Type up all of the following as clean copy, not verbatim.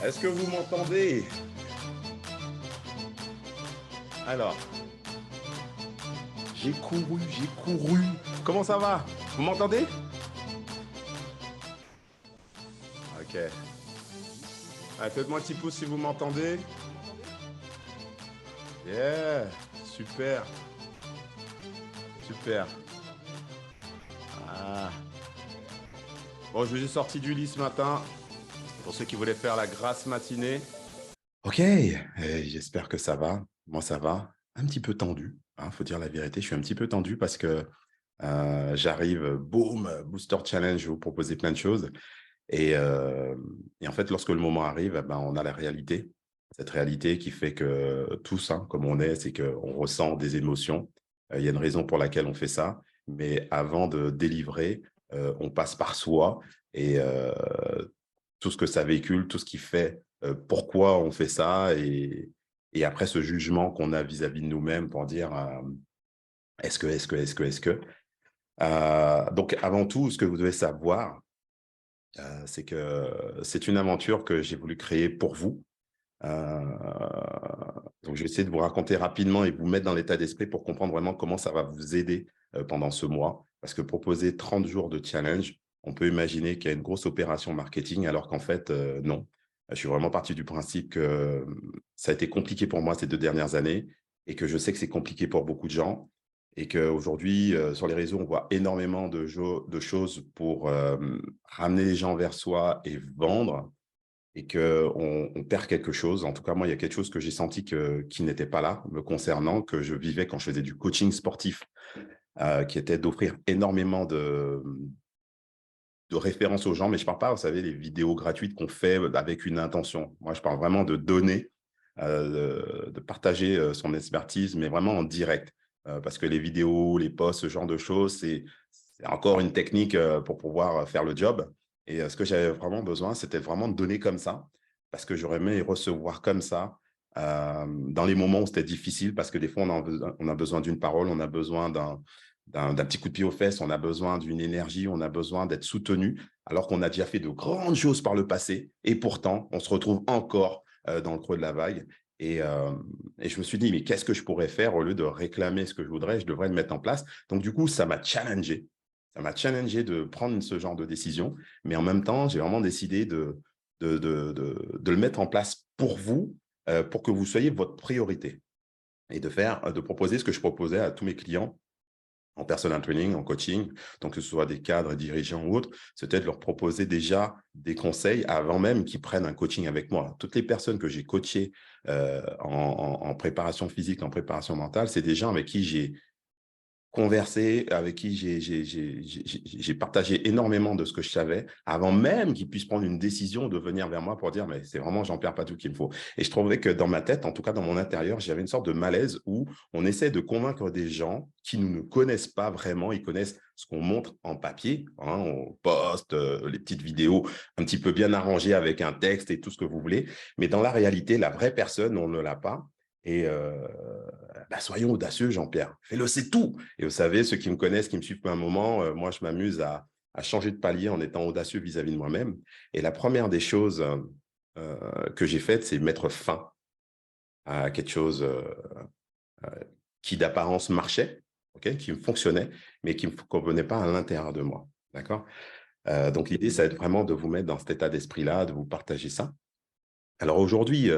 Est-ce que vous m'entendez? Alors, j'ai couru, j'ai couru. Comment ça va? Vous m'entendez? Ok. Ah, faites-moi un petit pouce si vous m'entendez. Yeah, super, super. Ah. Bon, je vous ai sorti du lit ce matin pour ceux qui voulaient faire la grasse matinée. Ok, j'espère que ça va. Moi, ça va. Un petit peu tendu, hein, faut dire la vérité. Je suis un petit peu tendu parce que j'arrive, boum, Booster Challenge, je vais vous proposer plein de choses. Et, euh, et en fait, lorsque le moment arrive, eh ben, on a la réalité. Cette réalité qui fait que tous, hein, comme on est, c'est qu'on ressent des émotions. Il y a une raison pour laquelle on fait ça. Mais avant de délivrer, on passe par soi et tout ce que ça véhicule, tout ce qui fait pourquoi on fait ça et après ce jugement qu'on a vis-à-vis de nous-mêmes pour dire est-ce que. Donc, avant tout, ce que vous devez savoir, c'est que c'est une aventure que j'ai voulu créer pour vous. Euh, donc, je vais essayer de vous raconter rapidement et vous mettre dans l'état d'esprit pour comprendre vraiment comment ça va vous aider pendant ce mois. Parce que proposer 30 jours de challenge, on peut imaginer qu'il y a une grosse opération marketing, alors qu'en fait, non. Je suis vraiment parti du principe que ça a été compliqué pour moi ces 2 dernières années et que je sais que c'est compliqué pour beaucoup de gens et qu'aujourd'hui, sur les réseaux, on voit énormément de choses pour ramener les gens vers soi et vendre et qu'on perd quelque chose. En tout cas, moi, il y a quelque chose que j'ai senti qui n'était pas là, me concernant, que je vivais quand je faisais du coaching sportif, qui était d'offrir énormément de références aux gens. Mais je ne parle pas, vous savez, les vidéos gratuites qu'on fait avec une intention. Moi, je parle vraiment de donner, de partager son expertise, mais vraiment en direct. Parce que les vidéos, les posts, ce genre de choses, c'est encore une technique pour pouvoir faire le job. Et ce que j'avais vraiment besoin, c'était vraiment de donner comme ça, parce que j'aurais aimé recevoir comme ça dans les moments où c'était difficile, parce que des fois, on a besoin d'une parole, on a besoin d'un petit coup de pied aux fesses, on a besoin d'une énergie, on a besoin d'être soutenu, alors qu'on a déjà fait de grandes choses par le passé, et pourtant, on se retrouve encore dans le creux de la vague. Et je me suis dit, mais qu'est-ce que je pourrais faire au lieu de réclamer ce que je voudrais, je devrais le mettre en place. Donc, du coup, ça m'a challengé. Ça m'a challengé de prendre ce genre de décision, mais en même temps, j'ai vraiment décidé de le mettre en place pour vous, pour que vous soyez votre priorité et de proposer ce que je proposais à tous mes clients en personal training, en coaching, donc que ce soit des cadres, dirigeants ou autres, c'était de leur proposer déjà des conseils avant même qu'ils prennent un coaching avec moi. Toutes les personnes que j'ai coachées en préparation physique, en préparation mentale, c'est des gens avec qui j'ai conversé, avec qui j'ai partagé énormément de ce que je savais, avant même qu'ils puissent prendre une décision de venir vers moi pour dire, mais c'est vraiment Jean-Pierre Patou qu'il me faut. Et je trouvais que dans ma tête, en tout cas dans mon intérieur, j'avais une sorte de malaise où on essaie de convaincre des gens qui nous ne connaissent pas vraiment, ils connaissent ce qu'on montre en papier, hein, on poste les petites vidéos un petit peu bien arrangées avec un texte et tout ce que vous voulez, mais dans la réalité, la vraie personne, on ne l'a pas. Et bah, soyons audacieux, Jean-Pierre. Fais-le, c'est tout. Et vous savez, ceux qui me connaissent, qui me suivent depuis un moment, moi, je m'amuse à changer de palier en étant audacieux vis-à-vis de moi-même. Et la première des choses que j'ai faites, c'est mettre fin à quelque chose qui d'apparence marchait, okay, qui me fonctionnait, mais qui ne me convenait pas à l'intérieur de moi. D'accord. Donc, l'idée, ça va être vraiment de vous mettre dans cet état d'esprit-là, de vous partager ça. Alors aujourd'hui,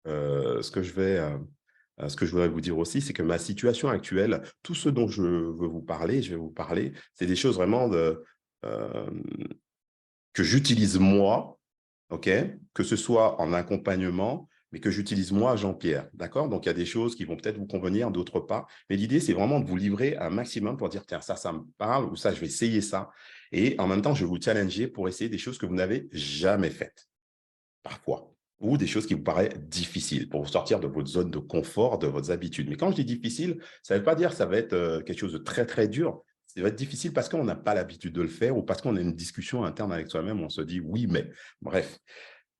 ce que je voudrais vous dire aussi, c'est que ma situation actuelle, tout ce dont je vais vous parler, c'est des choses vraiment euh, que j'utilise moi, ok, que ce soit en accompagnement, mais que j'utilise moi, Jean-Pierre, d'accord. Donc, il y a des choses qui vont peut-être vous convenir, d'autres pas. Mais l'idée, c'est vraiment de vous livrer un maximum pour dire, tiens, ça me parle, ou ça, je vais essayer ça. Et en même temps, je vais vous challenger pour essayer des choses que vous n'avez jamais faites parfois, ou des choses qui vous paraissent difficiles pour vous sortir de votre zone de confort, de vos habitudes. Mais quand je dis difficile, ça ne veut pas dire que ça va être quelque chose de très, très dur. Ça va être difficile parce qu'on n'a pas l'habitude de le faire ou parce qu'on a une discussion interne avec soi-même, on se dit oui, mais bref.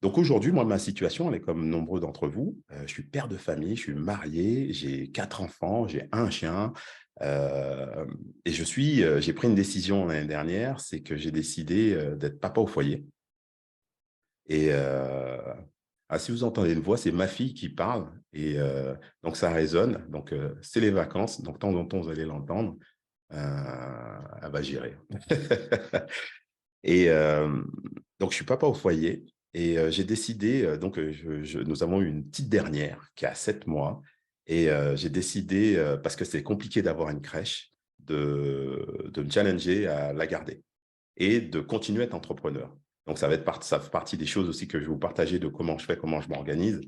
Donc aujourd'hui, moi, ma situation, elle est comme nombreux d'entre vous. Je suis père de famille, je suis marié, j'ai 4 enfants, j'ai un chien. Et j'ai pris une décision l'année dernière, c'est que j'ai décidé d'être papa au foyer. Et si vous entendez une voix, c'est ma fille qui parle. Et donc, ça résonne. Donc, c'est les vacances. Donc, de temps en temps, vous allez l'entendre. Elle va gérer. Et donc, je suis papa au foyer. Et j'ai décidé, donc nous avons eu une petite dernière qui a 7 mois. Et j'ai décidé, parce que c'est compliqué d'avoir une crèche, de me challenger à la garder et de continuer à être entrepreneur. Donc, ça fait partie des choses aussi que je vais vous partager de comment je fais, comment je m'organise.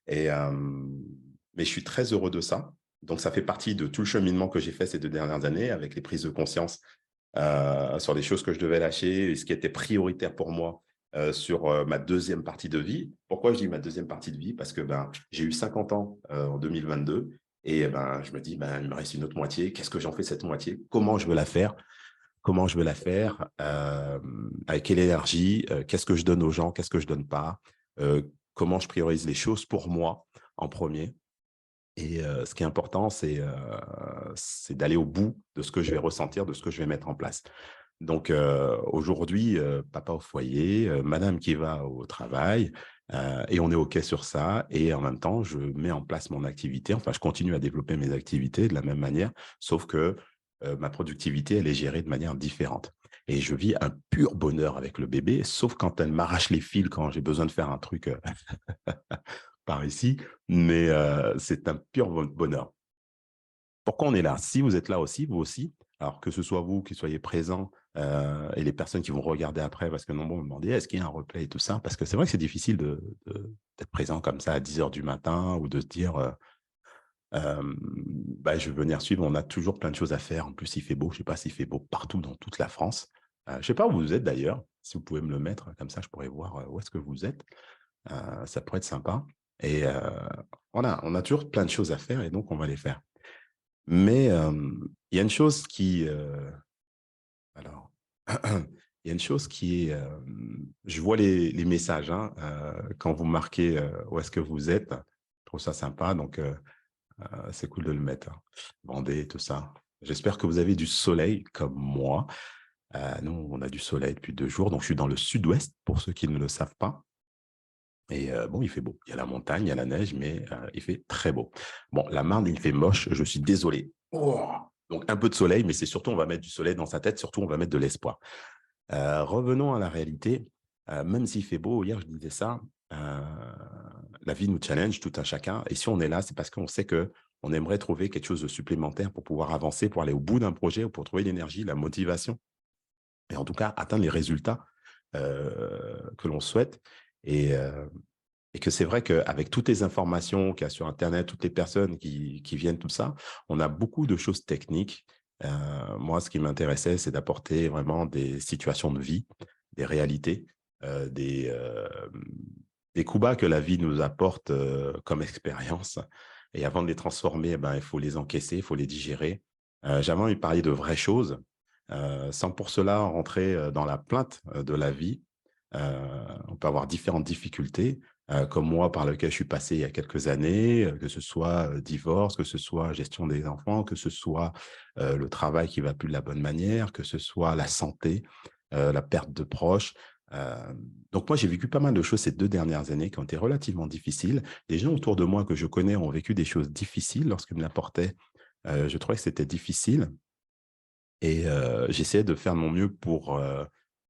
Et, mais je suis très heureux de ça. Donc, ça fait partie de tout le cheminement que j'ai fait ces 2 dernières années avec les prises de conscience sur les choses que je devais lâcher et ce qui était prioritaire pour moi sur ma deuxième partie de vie. Pourquoi je dis ma deuxième partie de vie? Parce que j'ai eu 50 ans en 2022 et je me dis, il me reste une autre moitié. Qu'est-ce que j'en fais cette moitié? Comment je veux la faire? Comment je veux la faire, avec quelle énergie, qu'est-ce que je donne aux gens, qu'est-ce que je donne pas, comment je priorise les choses pour moi en premier. Et ce qui est important, c'est d'aller au bout de ce que je vais ressentir, de ce que je vais mettre en place. Donc aujourd'hui, papa au foyer, madame qui va au travail, et on est OK sur ça. Et en même temps, je mets en place mon activité. Enfin, je continue à développer mes activités de la même manière, sauf que ma productivité, elle est gérée de manière différente. Et je vis un pur bonheur avec le bébé, sauf quand elle m'arrache les fils, quand j'ai besoin de faire un truc par ici. Mais c'est un pur bonheur. Pourquoi on est là? Si vous êtes là aussi, vous aussi, alors que ce soit vous qui soyez présents et les personnes qui vont regarder après, parce que nombreux me demandaient est-ce qu'il y a un replay et tout ça? Parce que c'est vrai que c'est difficile d'être présent comme ça à 10 heures du matin ou de se dire je vais venir suivre. On a toujours plein de choses à faire. En plus, il fait beau. Je ne sais pas s'il fait beau partout dans toute la France. Je ne sais pas où vous êtes d'ailleurs. Si vous pouvez me le mettre, comme ça, je pourrais voir où est-ce que vous êtes. Ça pourrait être sympa. Et voilà, on a toujours plein de choses à faire et donc on va les faire. Mais il y a une chose qui, alors, il y a une chose qui est, je vois les messages hein, quand vous marquez où est-ce que vous êtes. Je trouve ça sympa, donc c'est cool de le mettre. Hein. Vendée, tout ça. J'espère que vous avez du soleil comme moi. Nous, on a du soleil depuis 2 jours, donc je suis dans le sud-ouest pour ceux qui ne le savent pas. Et bon, il fait beau. Il y a la montagne, il y a la neige, mais il fait très beau. Bon, la Marne, il fait moche, je suis désolé. Oh donc, un peu de soleil, mais c'est surtout, on va mettre du soleil dans sa tête, surtout, on va mettre de l'espoir. Revenons à la réalité. Même s'il fait beau, hier, je disais ça, la vie nous challenge tout un chacun. Et si on est là, c'est parce qu'on sait qu'on aimerait trouver quelque chose de supplémentaire pour pouvoir avancer, pour aller au bout d'un projet ou pour trouver l'énergie, la motivation. Et en tout cas, atteindre les résultats que l'on souhaite. Et que c'est vrai qu'avec toutes les informations qu'il y a sur Internet, toutes les personnes qui viennent, tout ça, on a beaucoup de choses techniques. Moi, ce qui m'intéressait, c'est d'apporter vraiment des situations de vie, des réalités, des coups bas que la vie nous apporte comme expérience. Et avant de les transformer, il faut les encaisser, il faut les digérer. J'avais envie de parler de vraies choses, sans pour cela rentrer dans la plainte de la vie. On peut avoir différentes difficultés, comme moi, par lequel je suis passé il y a quelques années, que ce soit divorce, que ce soit gestion des enfants, que ce soit le travail qui ne va plus de la bonne manière, que ce soit la santé, la perte de proches. Donc moi, j'ai vécu pas mal de choses ces 2 dernières années qui ont été relativement difficiles. Les gens autour de moi que je connais ont vécu des choses difficiles lorsqu'ils me l'apportaient. Je trouvais que c'était difficile. Et j'essayais de faire de mon mieux pour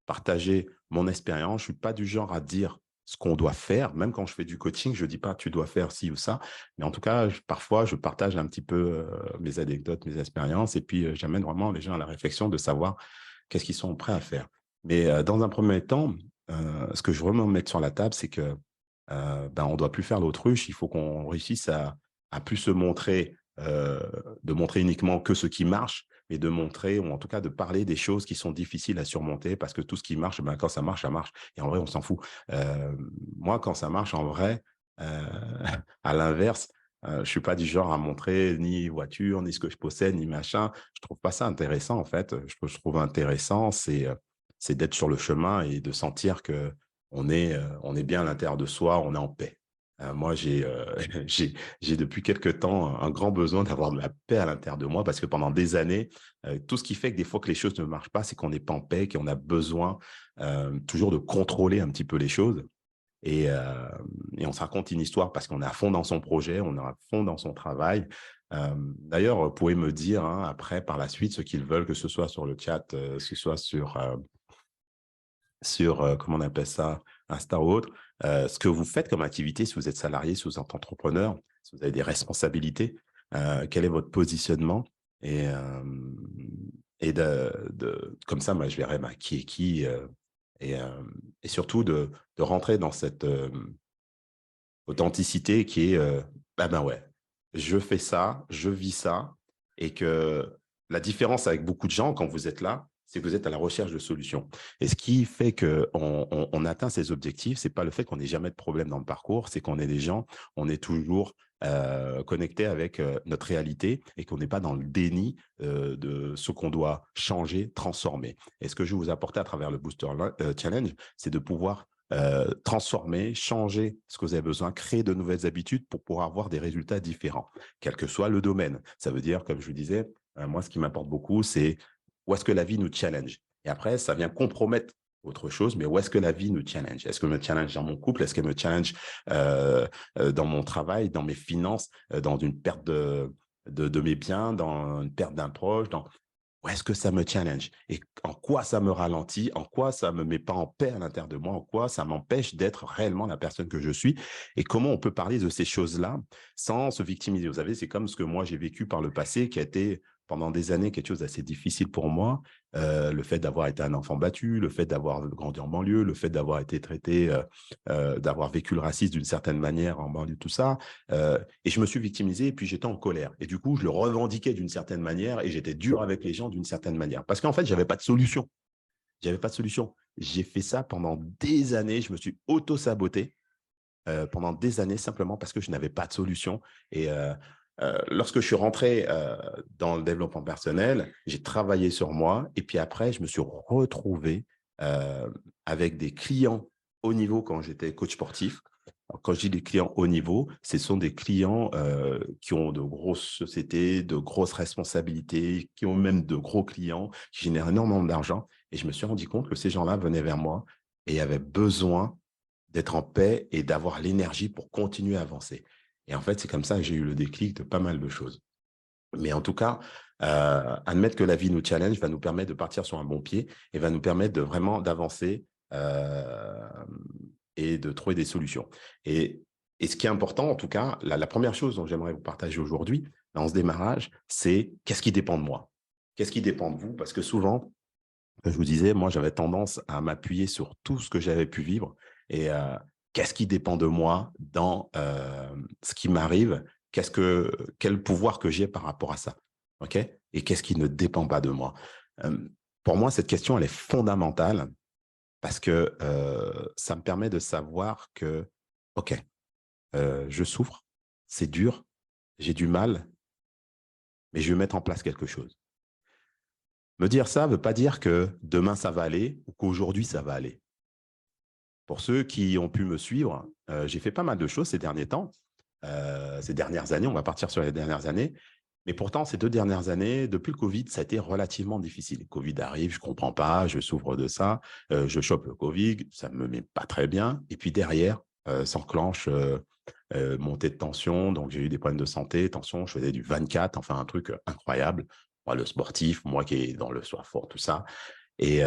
partager mon expérience. Je ne suis pas du genre à dire ce qu'on doit faire. Même quand je fais du coaching, je ne dis pas tu dois faire ci ou ça. Mais en tout cas, parfois, je partage un petit peu mes anecdotes, mes expériences. Et puis, j'amène vraiment les gens à la réflexion de savoir qu'est-ce qu'ils sont prêts à faire. Mais dans un premier temps, ce que je veux vraiment mettre sur la table, c'est que on ne doit plus faire l'autruche. Il faut qu'on réussisse à plus se montrer, de montrer uniquement que ce qui marche, mais de montrer, ou en tout cas de parler des choses qui sont difficiles à surmonter, parce que tout ce qui marche, quand ça marche, ça marche. Et en vrai, on s'en fout. Moi, quand ça marche, en vrai, à l'inverse, je ne suis pas du genre à montrer ni voiture, ni ce que je possède, ni machin. Je ne trouve pas ça intéressant, en fait. Je trouve intéressant, c'est d'être sur le chemin et de sentir que on est bien à l'intérieur de soi, on est en paix. Moi, j'ai depuis quelque temps un grand besoin d'avoir de la paix à l'intérieur de moi parce que pendant des années, tout ce qui fait que des fois que les choses ne marchent pas, c'est qu'on n'est pas en paix, qu'on a besoin toujours de contrôler un petit peu les choses. et on se raconte une histoire parce qu'on est à fond dans son projet, on est à fond dans son travail. D'ailleurs, vous pouvez me dire hein, après, par la suite, ce qu'ils veulent, que ce soit sur le chat, que ce soit sur comment on appelle ça, Insta ou autre, ce que vous faites comme activité, si vous êtes salarié, si vous êtes entrepreneur, si vous avez des responsabilités, quel est votre positionnement et, euh, comme ça, moi, je verrai qui est qui et, euh, et surtout de rentrer dans cette authenticité qui est, ah ben ouais, je fais ça, je vis ça et que la différence avec beaucoup de gens quand vous êtes là, c'est que vous êtes à la recherche de solutions. Et ce qui fait qu'on atteint ces objectifs, c'est pas le fait qu'on n'ait jamais de problème dans le parcours, c'est qu'on est des gens, on est toujours connecté avec notre réalité et qu'on n'est pas dans le déni de ce qu'on doit changer, transformer. Et ce que je vais vous apporter à travers le Booster Challenge, c'est de pouvoir transformer, changer ce que vous avez besoin, créer de nouvelles habitudes pour pouvoir avoir des résultats différents, quel que soit le domaine. Ça veut dire, comme je vous disais, moi, ce qui m'importe beaucoup, c'est où est-ce que la vie nous challenge. Et après, ça vient compromettre autre chose, mais où est-ce que la vie nous challenge? Est-ce qu'elle me challenge dans mon couple? Est-ce qu'elle me challenge dans mon travail, dans mes finances, dans une perte de mes biens, dans une perte d'un proche, où est-ce que ça me challenge et en quoi ça me ralentit, en quoi ça ne me met pas en paix à l'intérieur de moi, en quoi ça m'empêche d'être réellement la personne que je suis et comment on peut parler de ces choses-là sans se victimiser. Vous savez, c'est comme ce que moi j'ai vécu par le passé qui a été pendant des années quelque chose d'assez difficile pour moi. Le fait d'avoir été un enfant battu, le fait d'avoir grandi en banlieue, le fait d'avoir été traité, d'avoir vécu le racisme d'une certaine manière en banlieue, tout ça. Et je me suis victimisé et puis j'étais en colère. Et du coup, je le revendiquais d'une certaine manière et j'étais dur avec les gens d'une certaine manière. Parce qu'en fait, je n'avais pas de solution. J'avais pas de solution. J'ai fait ça pendant des années. Je me suis auto-saboté pendant des années simplement parce que je n'avais pas de solution. Et lorsque je suis rentré dans le développement personnel, j'ai travaillé sur moi. Et puis après, je me suis retrouvé avec des clients haut niveau quand j'étais coach sportif. Alors, quand je dis des clients haut niveau, ce sont des clients qui ont de grosses sociétés, de grosses responsabilités, qui ont même de gros clients, qui génèrent énormément d'argent. Et je me suis rendu compte que ces gens-là venaient vers moi et avaient besoin d'être en paix et d'avoir l'énergie pour continuer à avancer. Et en fait, c'est comme ça que j'ai eu le déclic de pas mal de choses. Mais en tout cas, admettre que la vie nous challenge va nous permettre de partir sur un bon pied et va nous permettre de vraiment d'avancer et de trouver des solutions. Et ce qui est important, en tout cas, la première chose dont j'aimerais vous partager aujourd'hui, dans ce démarrage, c'est qu'est-ce qui dépend de moi? Qu'est-ce qui dépend de vous? Parce que souvent, je vous disais, moi, j'avais tendance à m'appuyer sur tout ce que j'avais pu vivre et qu'est-ce qui dépend de moi dans ce qui m'arrive, quel pouvoir que j'ai par rapport à ça, ok? Et qu'est-ce qui ne dépend pas de moi? Pour moi, cette question, elle est fondamentale parce que ça me permet de savoir que, ok, je souffre, c'est dur, j'ai du mal, mais je vais mettre en place quelque chose. Me dire ça ne veut pas dire que demain ça va aller ou qu'aujourd'hui ça va aller. Pour ceux qui ont pu me suivre, j'ai fait pas mal de choses ces derniers temps, ces dernières années, on va partir sur les dernières années. Mais pourtant, ces 2 dernières années, depuis le Covid, ça a été relativement difficile. Le Covid arrive, je ne comprends pas, je souffre de ça, je chope le Covid, ça ne me met pas très bien. Et puis derrière, s'enclenche montée de tension. Donc, j'ai eu des problèmes de santé, tension, je faisais du 24, enfin un truc incroyable. Moi, le sportif, moi qui est dans le soir fort, tout ça. Et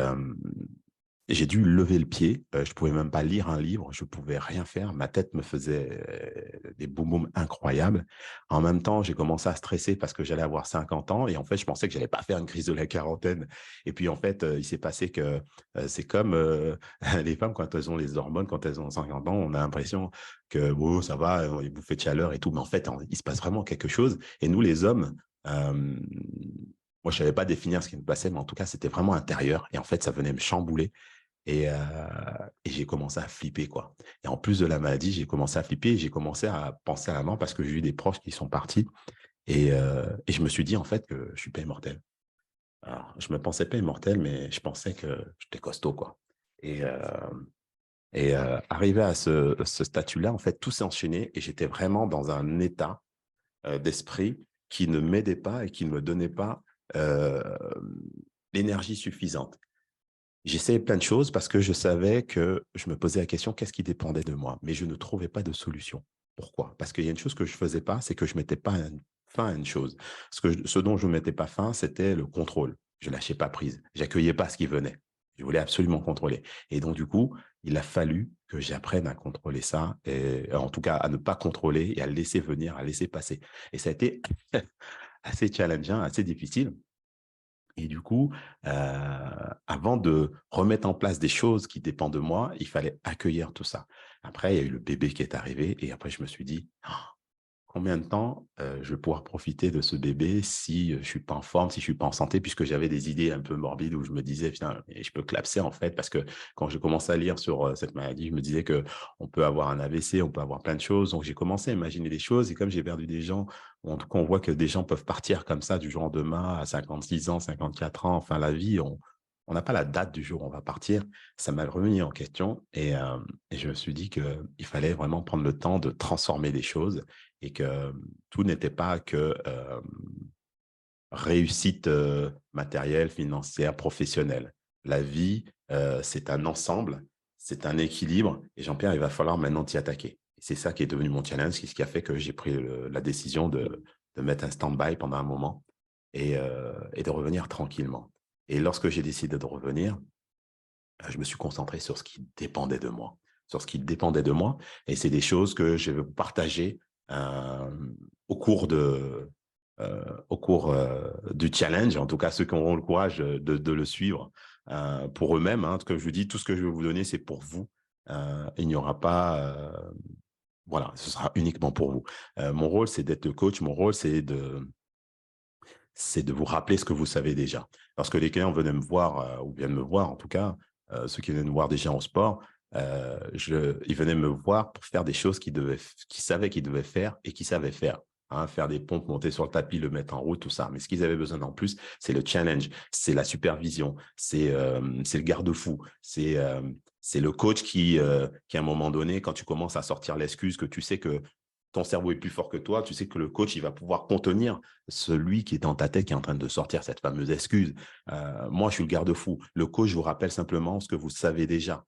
j'ai dû lever le pied. Je pouvais même pas lire un livre. Je pouvais rien faire. Ma tête me faisait des boum-boum incroyables. En même temps, j'ai commencé à stresser parce que j'allais avoir 50 ans. Et en fait, je pensais que j'allais pas faire une crise de la quarantaine. Et puis, en fait, il s'est passé que c'est comme les femmes, quand elles ont les hormones, quand elles ont 50 ans, on a l'impression que bon, ça va, ils bouffent de chaleur et tout. Mais en fait, il se passe vraiment quelque chose. Et nous, les hommes, moi, je savais pas définir ce qui me passait, mais en tout cas, c'était vraiment intérieur. Et en fait, ça venait me chambouler. Et j'ai commencé à flipper, quoi. Et en plus de la maladie, j'ai commencé à flipper et j'ai commencé à penser à la mort parce que j'ai eu des proches qui sont partis. Et je me suis dit, en fait, que je suis pas immortel. Alors, je me pensais pas immortel, mais je pensais que j'étais costaud, quoi. Et, euh, arrivé à ce statut-là, en fait, tout s'est enchaîné et j'étais vraiment dans un état d'esprit qui ne m'aidait pas et qui ne me donnait pas euh, l'énergie suffisante. J'essayais plein de choses parce que je savais que je me posais la question, qu'est-ce qui dépendait de moi? Mais je ne trouvais pas de solution. Pourquoi? Parce qu'il y a une chose que je ne faisais pas, c'est que je ne mettais pas fin à une chose. Ce dont je ne mettais pas fin, c'était le contrôle. Je ne lâchais pas prise. J'accueillais pas ce qui venait. Je voulais absolument contrôler. Et donc, du coup, il a fallu que j'apprenne à contrôler ça, et en tout cas à ne pas contrôler et à laisser venir, à laisser passer. Et ça a été assez challengeant, assez difficile. Et du coup, avant de remettre en place des choses qui dépendent de moi, il fallait accueillir tout ça. Après, il y a eu le bébé qui est arrivé et après, je me suis dit, combien de temps je vais pouvoir profiter de ce bébé si je ne suis pas en forme, si je ne suis pas en santé, puisque j'avais des idées un peu morbides où je me disais, putain, je peux collapser en fait, parce que quand j'ai commencé à lire sur cette maladie, je me disais qu'on peut avoir un AVC, on peut avoir plein de choses. Donc j'ai commencé à imaginer des choses et comme j'ai perdu des gens, ou en tout cas on voit que des gens peuvent partir comme ça du jour au lendemain à 56 ans, 54 ans, enfin la vie, on n'a pas la date du jour où on va partir. Ça m'a remis en question et je me suis dit qu'il fallait vraiment prendre le temps de transformer les choses et que tout n'était pas que réussite matérielle, financière, professionnelle. La vie, c'est un ensemble, c'est un équilibre. Et Jean-Pierre, il va falloir maintenant t'y attaquer. C'est ça qui est devenu mon challenge, c'est ce qui a fait que j'ai pris la décision de mettre un stand-by pendant un moment et de revenir tranquillement. Et lorsque j'ai décidé de revenir, je me suis concentré sur ce qui dépendait de moi, sur ce qui dépendait de moi. Et c'est des choses que je vais vous partager euh, au cours du challenge, en tout cas ceux qui auront le courage de le suivre pour eux-mêmes. Hein. Comme je vous dis, tout ce que je vais vous donner, c'est pour vous. Il n'y aura pas... voilà, ce sera uniquement pour vous. Mon rôle, c'est d'être le coach. Mon rôle, c'est de vous rappeler ce que vous savez déjà. Lorsque les clients venaient me voir, ou viennent me voir en tout cas, ceux qui viennent me voir déjà en sport, ils venaient me voir pour faire des choses qu'ils savaient qu'ils devaient faire et qu'ils savaient faire. Hein, faire des pompes, monter sur le tapis, le mettre en route, tout ça. Mais ce qu'ils avaient besoin en plus, c'est le challenge, c'est la supervision, c'est le garde-fou, c'est le coach qui, à un moment donné, quand tu commences à sortir l'excuse que tu sais que ton cerveau est plus fort que toi, tu sais que le coach, il va pouvoir contenir celui qui est dans ta tête, qui est en train de sortir cette fameuse excuse. Moi, je suis le garde-fou. Le coach vous rappelle simplement ce que vous savez déjà.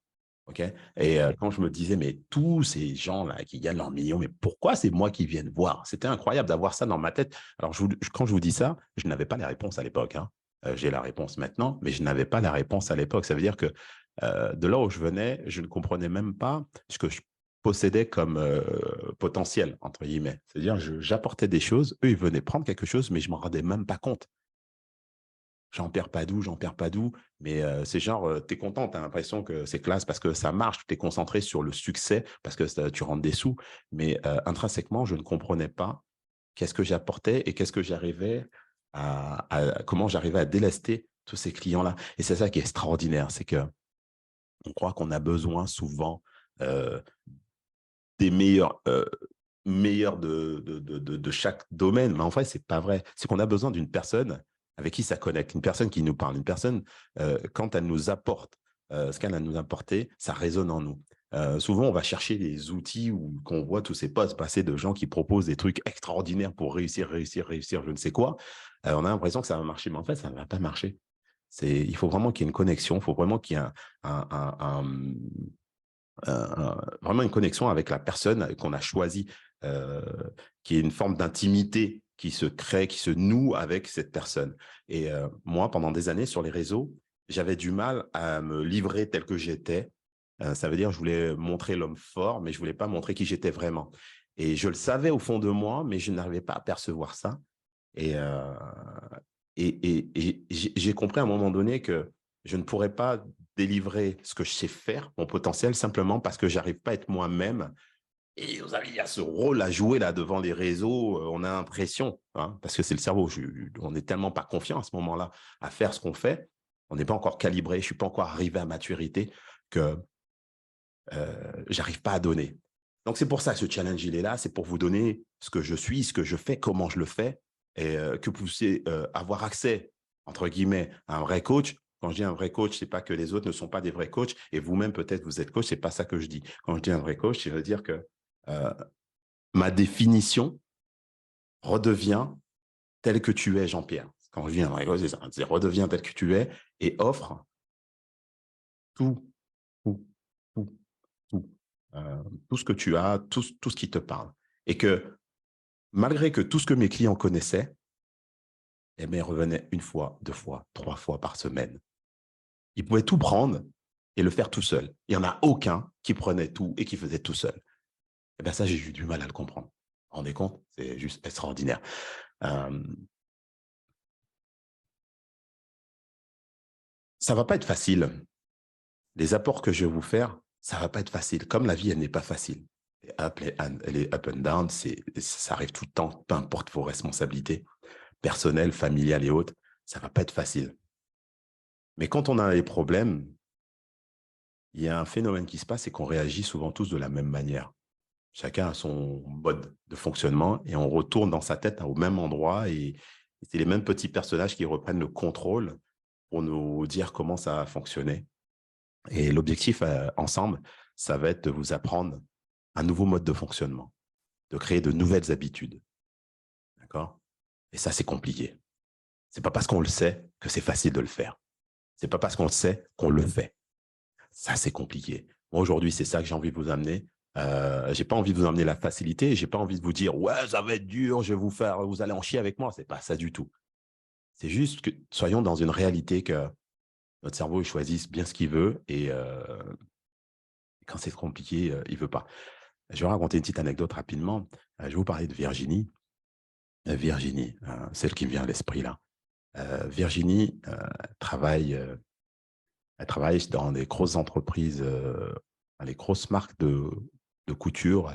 Okay. Et quand je me disais, mais tous ces gens-là qui gagnent leurs millions, mais pourquoi c'est moi qui viens voir? C'était incroyable d'avoir ça dans ma tête. Alors, quand je vous dis ça, je n'avais pas la réponse à l'époque. Hein. J'ai la réponse maintenant, mais je n'avais pas la réponse à l'époque. Ça veut dire que de là où je venais, je ne comprenais même pas ce que je possédais comme potentiel, entre guillemets. C'est-à-dire, j'apportais des choses, eux, ils venaient prendre quelque chose, mais je ne m'en rendais même pas compte. J'en perds pas d'où, mais c'est genre, tu es content, tu as l'impression que c'est classe parce que ça marche, tu es concentré sur le succès parce que tu rentres des sous, mais intrinsèquement, je ne comprenais pas qu'est-ce que j'apportais et qu'est-ce que j'arrivais comment j'arrivais à délester tous ces clients-là. Et c'est ça qui est extraordinaire, c'est que on croit qu'on a besoin souvent euh, des meilleurs de chaque domaine. Mais en fait, c'est pas vrai. C'est qu'on a besoin d'une personne avec qui ça connecte, une personne qui nous parle, une personne, quand elle nous apporte ce qu'elle a nous apporté, ça résonne en nous. Souvent, on va chercher des outils où qu'on voit tous ces posts passer de gens qui proposent des trucs extraordinaires pour réussir, je ne sais quoi. On a l'impression que ça va marcher, mais en fait, ça ne va pas marcher. Il faut vraiment qu'il y ait une connexion, il faut vraiment qu'il y ait vraiment une connexion avec la personne qu'on a choisie, euh, qui est une forme d'intimité qui se crée, qui se noue avec cette personne. Et moi, pendant des années sur les réseaux, j'avais du mal à me livrer tel que j'étais. Ça veut dire que je voulais montrer l'homme fort, mais je ne voulais pas montrer qui j'étais vraiment. Et je le savais au fond de moi, mais je n'arrivais pas à percevoir ça. Et, euh, et j'ai compris à un moment donné que je ne pourrais pas délivrer ce que je sais faire, mon potentiel, simplement parce que j'arrive pas à être moi-même. Et vous savez, il y a ce rôle à jouer là devant les réseaux, on a l'impression, hein, parce que c'est le cerveau, on n'est tellement pas confiant à ce moment-là à faire ce qu'on fait, on n'est pas encore calibré, je ne suis pas encore arrivé à maturité que j'arrive pas à donner. Donc, c'est pour ça que ce challenge, il est là. C'est pour vous donner ce que je suis, ce que je fais, comment je le fais, et que vous puissiez avoir accès, entre guillemets, à un vrai coach. Quand je dis un vrai coach, c'est pas que les autres ne sont pas des vrais coachs, et vous-même, peut-être, vous êtes coach, c'est pas ça que je dis. Quand je dis un vrai coach, ça veut dire que euh, ma définition redevient telle que tu es, Jean-Pierre. Quand je dis un vrai coach, c'est ça. C'est redeviens tel que tu es et offre tout, tout, tout, tout, tout ce que tu as, tout ce qui te parle. Et que malgré que tout ce que mes clients connaissaient, eh bien, ils revenaient une fois, deux fois, trois fois par semaine. Ils pouvaient tout prendre et le faire tout seul. Il n'y en a aucun qui prenait tout et qui faisait tout seul. Eh bien, ça, j'ai eu du mal à le comprendre. Vous vous rendez compte? C'est juste extraordinaire. Euh, ça ne va pas être facile. Les apports que je vais vous faire, ça ne va pas être facile. Comme la vie, elle n'est pas facile. Les up and down, ça arrive tout le temps, peu importe vos responsabilités personnelles, familiales et autres, ça ne va pas être facile. Mais quand on a des problèmes, il y a un phénomène qui se passe, c'est qu'on réagit souvent tous de la même manière. Chacun a son mode de fonctionnement et on retourne dans sa tête au même endroit et c'est les mêmes petits personnages qui reprennent le contrôle pour nous dire comment ça a fonctionné. Et l'objectif ensemble, ça va être de vous apprendre un nouveau mode de fonctionnement, de créer de nouvelles habitudes. D'accord? Et ça, c'est compliqué. C'est pas parce qu'on le sait que c'est facile de le faire. C'est pas parce qu'on le sait qu'on le fait. Ça, c'est compliqué. Moi, aujourd'hui, c'est ça que j'ai envie de vous amener. J'ai pas envie de vous amener la facilité. J'ai pas envie de vous dire, ouais, ça va être dur, je vais vous faire, vous allez en chier avec moi. C'est pas ça du tout. C'est juste que soyons dans une réalité que notre cerveau il choisisse bien ce qu'il veut et quand c'est compliqué, il veut pas. Je vais raconter une petite anecdote rapidement. Je vais vous parler de Virginie. Virginie, celle qui me vient à l'esprit là. Virginie travaille, elle travaille dans des grosses entreprises, les grosses marques de couture.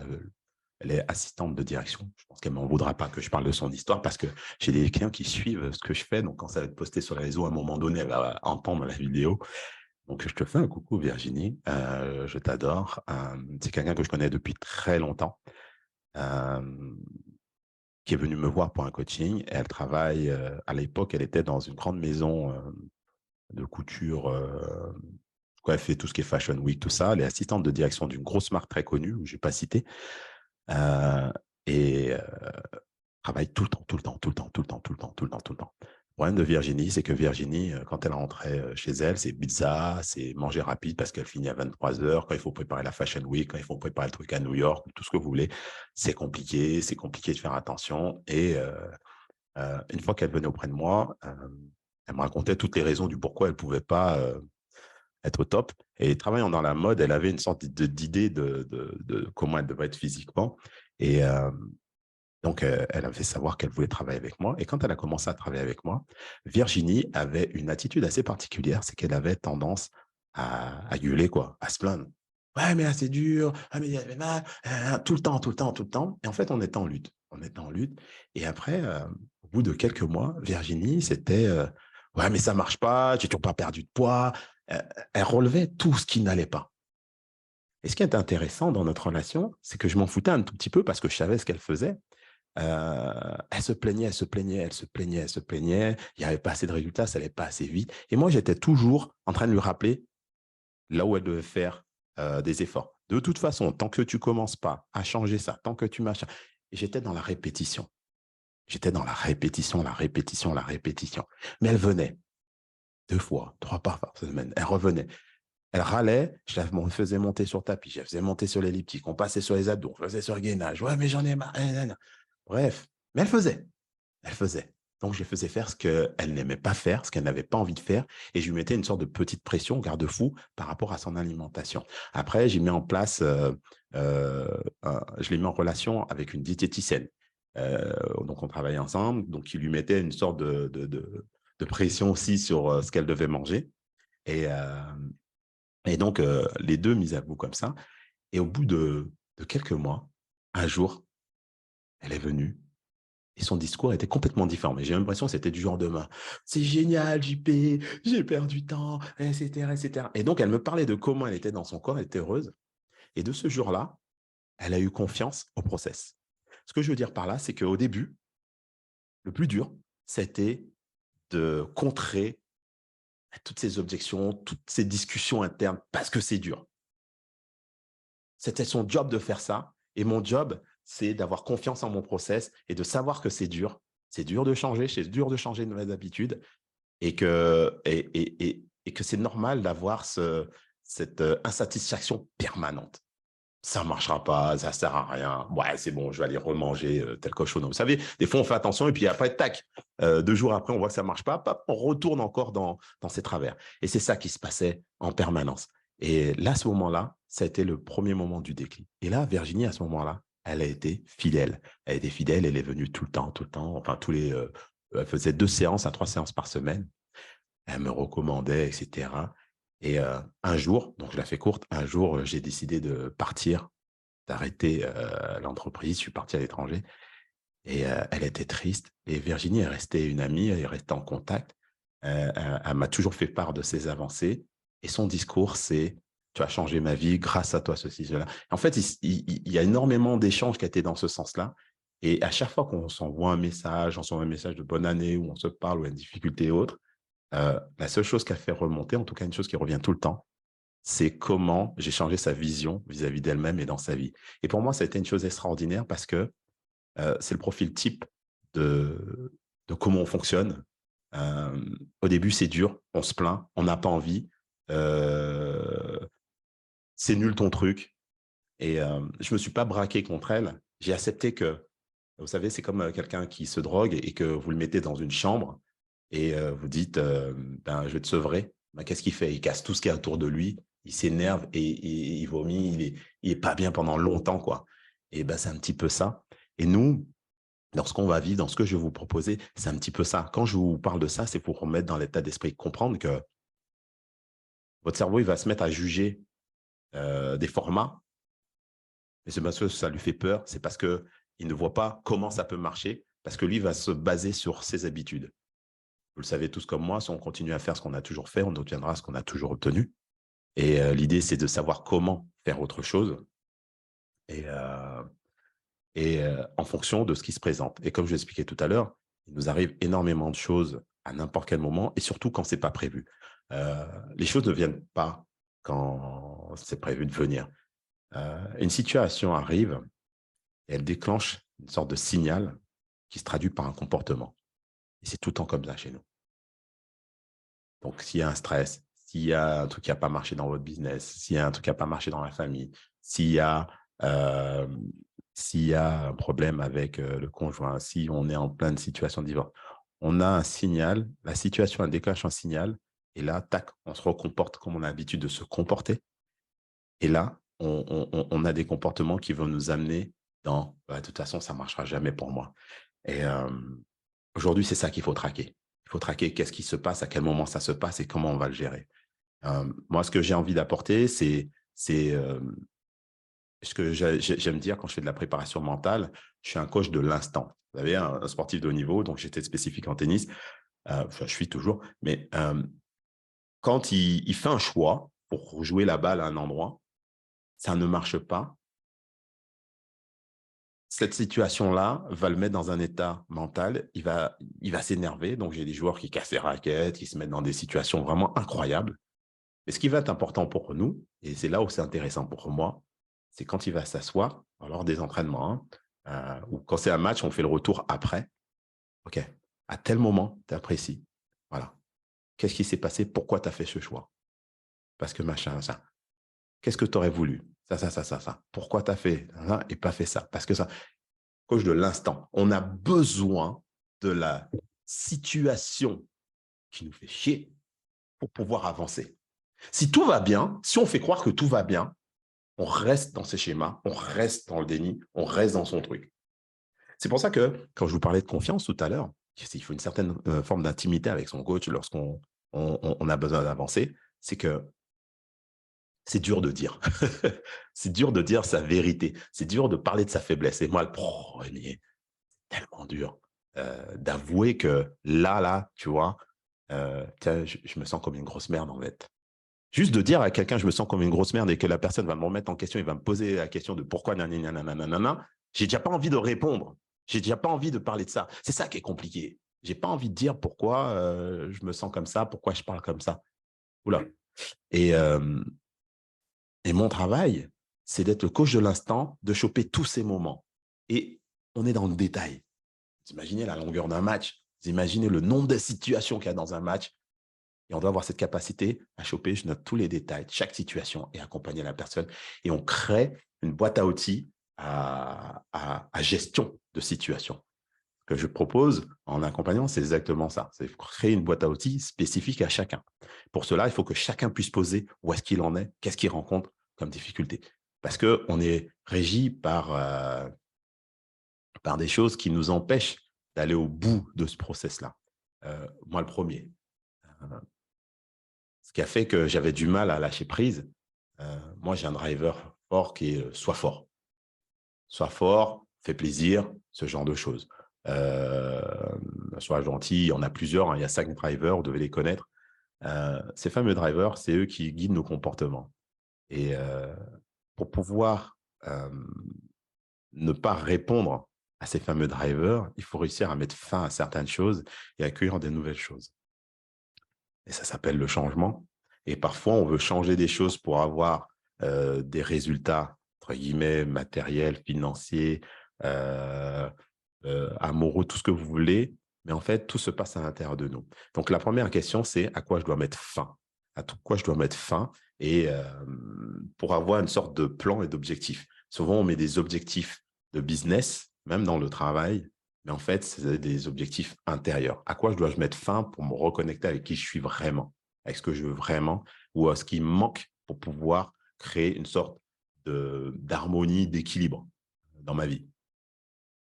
Elle est assistante de direction. Je pense qu'elle ne m'en voudra pas que je parle de son histoire parce que j'ai des clients qui suivent ce que je fais. Donc, quand ça va être posté sur les réseaux, à un moment donné, elle va entendre la vidéo. Donc, je te fais un coucou, Virginie. Je t'adore. C'est quelqu'un que je connais depuis très longtemps, qui est venu me voir pour un coaching. Elle travaille, à l'époque, elle était dans une grande maison de couture. Elle fait tout ce qui est Fashion Week, tout ça. Elle est assistante de direction d'une grosse marque très connue, je n'ai pas cité. Et travaille tout le temps, tout le temps, tout le temps, tout le temps, tout le temps, tout le temps, tout le temps. Le problème de Virginie, c'est que Virginie, quand elle rentrait chez elle, c'est pizza, c'est manger rapide parce qu'elle finit à 23 heures. Quand il faut préparer la Fashion Week, quand il faut préparer le truc à New York, tout ce que vous voulez, c'est compliqué de faire attention. Et une fois qu'elle venait auprès de moi, elle me racontait toutes les raisons du pourquoi elle ne pouvait pas être au top. Et travaillant dans la mode, elle avait une sorte d'idée de comment elle devait être physiquement. Et donc, elle avait fait savoir qu'elle voulait travailler avec moi. Et quand elle a commencé à travailler avec moi, Virginie avait une attitude assez particulière, c'est qu'elle avait tendance à gueuler, quoi, à se plaindre. Ouais, mais là, c'est dur. Ah, mais il y avait mal. Tout le temps, tout le temps, tout le temps. Et en fait, on était en lutte. On était en lutte. Et après, au bout de quelques mois, Virginie, c'était ouais, mais ça marche pas. J'ai toujours pas perdu de poids. Elle relevait tout ce qui n'allait pas. Et ce qui est intéressant dans notre relation, c'est que je m'en foutais un tout petit peu parce que je savais ce qu'elle faisait. Elle se plaignait, elle se plaignait, elle se plaignait, elle se plaignait. Il n'y avait pas assez de résultats, ça n'allait pas assez vite. Et moi, j'étais toujours en train de lui rappeler là où elle devait faire des efforts. De toute façon, tant que tu ne commences pas à changer ça, tant que tu machins. Et j'étais dans la répétition. J'étais dans la répétition, la répétition, la répétition. Mais elle venait deux fois, trois fois par semaine. Elle revenait. Elle râlait, je la faisais monter sur tapis, je la faisais monter sur l'elliptique, on passait sur les abdos, on faisait sur le gainage. Ouais, mais j'en ai marre. Bref, mais elle faisait. Elle faisait. Donc, je lui faisais faire ce qu'elle n'aimait pas faire, ce qu'elle n'avait pas envie de faire, et je lui mettais une sorte de petite pression, garde-fou, par rapport à son alimentation. Après, j'ai mis en place, je l'ai mis en relation avec une diététicienne. Donc, on travaillait ensemble, donc il lui mettait une sorte de pression aussi sur ce qu'elle devait manger. Et, donc, les deux mis à bout comme ça. Et au bout de quelques mois, un jour, elle est venue. Et son discours était complètement différent. Mais j'ai l'impression que c'était du genre de main. C'est génial, JP, j'ai perdu du temps, etc., etc. Et donc, elle me parlait de comment elle était dans son corps, elle était heureuse. Et de ce jour-là, elle a eu confiance au process. Ce que je veux dire par là, c'est qu'au début, le plus dur, c'était de contrer toutes ces objections, toutes ces discussions internes, parce que c'est dur. C'était son job de faire ça. Et mon job, c'est d'avoir confiance en mon process et de savoir que c'est dur. C'est dur de changer, c'est dur de changer de nouvelles habitudes et que c'est normal d'avoir cette insatisfaction permanente. Ça ne marchera pas, ça ne sert à rien. Ouais, c'est bon, je vais aller remanger tel cochonneau. Vous savez, des fois, on fait attention et puis après, tac, 2 jours après, on voit que ça ne marche pas, on retourne encore dans ses travers. Et c'est ça qui se passait en permanence. Et là, à ce moment-là, ça a été le premier moment du déclic. Et là, Virginie, à ce moment-là, elle a été fidèle. Elle a été fidèle, elle est venue tout le temps, enfin, elle faisait 2 séances à 3 séances par semaine. Elle me recommandait, etc. Et un jour, donc je la fais courte, un jour, j'ai décidé de partir, d'arrêter l'entreprise. Je suis parti à l'étranger et elle était triste. Et Virginie est restée une amie, elle est restée en contact. Elle m'a toujours fait part de ses avancées. Et son discours, c'est tu as changé ma vie grâce à toi, ceci, cela. En fait, il y a énormément d'échanges qui étaient dans ce sens-là. Et à chaque fois qu'on s'envoie un message, on s'envoie un message de bonne année, ou on se parle, ou une difficulté et autres, la seule chose qui a fait remonter, en tout cas une chose qui revient tout le temps, c'est comment j'ai changé sa vision vis-à-vis d'elle-même et dans sa vie. Et pour moi, ça a été une chose extraordinaire parce que c'est le profil type de comment on fonctionne. Au début, c'est dur, on se plaint, on n'a pas envie, euh, c'est nul ton truc. Et je ne me suis pas braqué contre elle. J'ai accepté que, vous savez, c'est comme quelqu'un qui se drogue et que vous le mettez dans une chambre et vous dites, ben, je vais te sevrer. Ben, qu'est-ce qu'il fait? Il casse tout ce qu'il y a autour de lui, il s'énerve et il vomit, il est pas bien pendant longtemps, quoi. Et ben, c'est un petit peu ça. Et nous, dans ce qu'on va vivre, dans ce que je vais vous proposer, c'est un petit peu ça. Quand je vous parle de ça, c'est pour remettre dans l'état d'esprit, comprendre que votre cerveau, il va se mettre à juger des formats. Et c'est parce que ça lui fait peur, c'est parce qu'il ne voit pas comment ça peut marcher, parce que lui va se baser sur ses habitudes. Vous le savez tous comme moi, si on continue à faire ce qu'on a toujours fait, on obtiendra ce qu'on a toujours obtenu. Et l'idée, c'est de savoir comment faire autre chose et, en fonction de ce qui se présente. Et comme je l'expliquais tout à l'heure, il nous arrive énormément de choses à n'importe quel moment et surtout quand ce n'est pas prévu. Les choses ne viennent pas quand c'est prévu de venir. Une situation arrive et elle déclenche une sorte de signal qui se traduit par un comportement. Et c'est tout le temps comme ça chez nous. Donc, s'il y a un stress, s'il y a un truc qui n'a pas marché dans votre business, s'il y a un truc qui n'a pas marché dans la famille, euh, s'il y a un problème avec le conjoint, si on est en pleine situation de divorce, on a un signal, la situation elle déclenche un signal, et là, tac, on se recomporte comme on a l'habitude de se comporter. Et là, on a des comportements qui vont nous amener dans de toute façon, ça ne marchera jamais pour moi. Et aujourd'hui, c'est ça qu'il faut traquer. Il faut traquer qu'est-ce qui se passe, à quel moment ça se passe et comment on va le gérer. Moi, ce que j'ai envie d'apporter, c'est ce que j'aime dire quand je fais de la préparation mentale, je suis un coach de l'instant. Vous savez, un sportif de haut niveau, donc j'étais spécifique en tennis, enfin, je suis toujours, mais quand il fait un choix pour jouer la balle à un endroit, ça ne marche pas. Cette situation-là va le mettre dans un état mental, il va s'énerver. Donc, j'ai des joueurs qui cassent les raquettes, qui se mettent dans des situations vraiment incroyables. Mais ce qui va être important pour nous, et c'est là où c'est intéressant pour moi, c'est quand il va s'asseoir, lors des entraînements, ou quand c'est un match, on fait le retour après. OK, à tel moment, tu apprécies. Voilà. Qu'est-ce qui s'est passé? Pourquoi tu as fait ce choix? Parce que machin, ça. Qu'est-ce que tu aurais voulu? Ça. Pourquoi tu as fait ça et pas fait ça? Parce que ça. Coach de l'instant. On a besoin de la situation qui nous fait chier pour pouvoir avancer. Si tout va bien, si on fait croire que tout va bien, on reste dans ces schémas, on reste dans le déni, on reste dans son truc. C'est pour ça que, quand je vous parlais de confiance tout à l'heure, il faut une certaine forme d'intimité avec son coach lorsqu'on on a besoin d'avancer, c'est que c'est dur de dire. C'est dur de dire sa vérité. C'est dur de parler de sa faiblesse. Et moi, le premier, tellement dur d'avouer que là, tu vois, je me sens comme une grosse merde en fait. Juste de dire à quelqu'un, je me sens comme une grosse merde et que la personne va me remettre en question, il va me poser la question de pourquoi, nanana, j'ai déjà pas envie de répondre. J'ai déjà pas envie de parler de ça. C'est ça qui est compliqué. J'ai pas envie de dire pourquoi je me sens comme ça, pourquoi je parle comme ça. Oula. Et, euh, et mon travail, c'est d'être le coach de l'instant, de choper tous ces moments. Et on est dans le détail. Vous imaginez la longueur d'un match, vous imaginez le nombre de situations qu'il y a dans un match. Et on doit avoir cette capacité à choper, je note tous les détails de chaque situation et accompagner la personne. Et on crée une boîte à outils à gestion de situation. Ce que je propose en accompagnant, c'est exactement ça. C'est créer une boîte à outils spécifique à chacun. Pour cela, il faut que chacun puisse poser où est-ce qu'il en est, qu'est-ce qu'il rencontre comme difficulté. Parce qu'on est régi par des choses qui nous empêchent d'aller au bout de ce process-là. Moi, le premier. Ce qui a fait que j'avais du mal à lâcher prise. Moi, j'ai un driver fort qui est sois fort. Sois fort, fais plaisir, ce genre de choses. Euh, Sois gentil, il y en a plusieurs, hein, il y a 5 drivers, vous devez les connaître. Ces fameux drivers, c'est eux qui guident nos comportements. Et pour pouvoir ne pas répondre à ces fameux drivers, il faut réussir à mettre fin à certaines choses et accueillir des nouvelles choses. Et ça s'appelle le changement. Et parfois, on veut changer des choses pour avoir des résultats, entre guillemets, matériels, financiers, amoureux, tout ce que vous voulez. Mais en fait, tout se passe à l'intérieur de nous. Donc, la première question, c'est à quoi je dois mettre fin? À quoi je dois mettre fin et pour avoir une sorte de plan et d'objectif. Souvent, on met des objectifs de business, même dans le travail, mais en fait, c'est des objectifs intérieurs. À quoi je dois mettre fin pour me reconnecter avec qui je suis vraiment, avec ce que je veux vraiment, ou à ce qui me manque pour pouvoir créer une sorte d'harmonie, d'équilibre dans ma vie.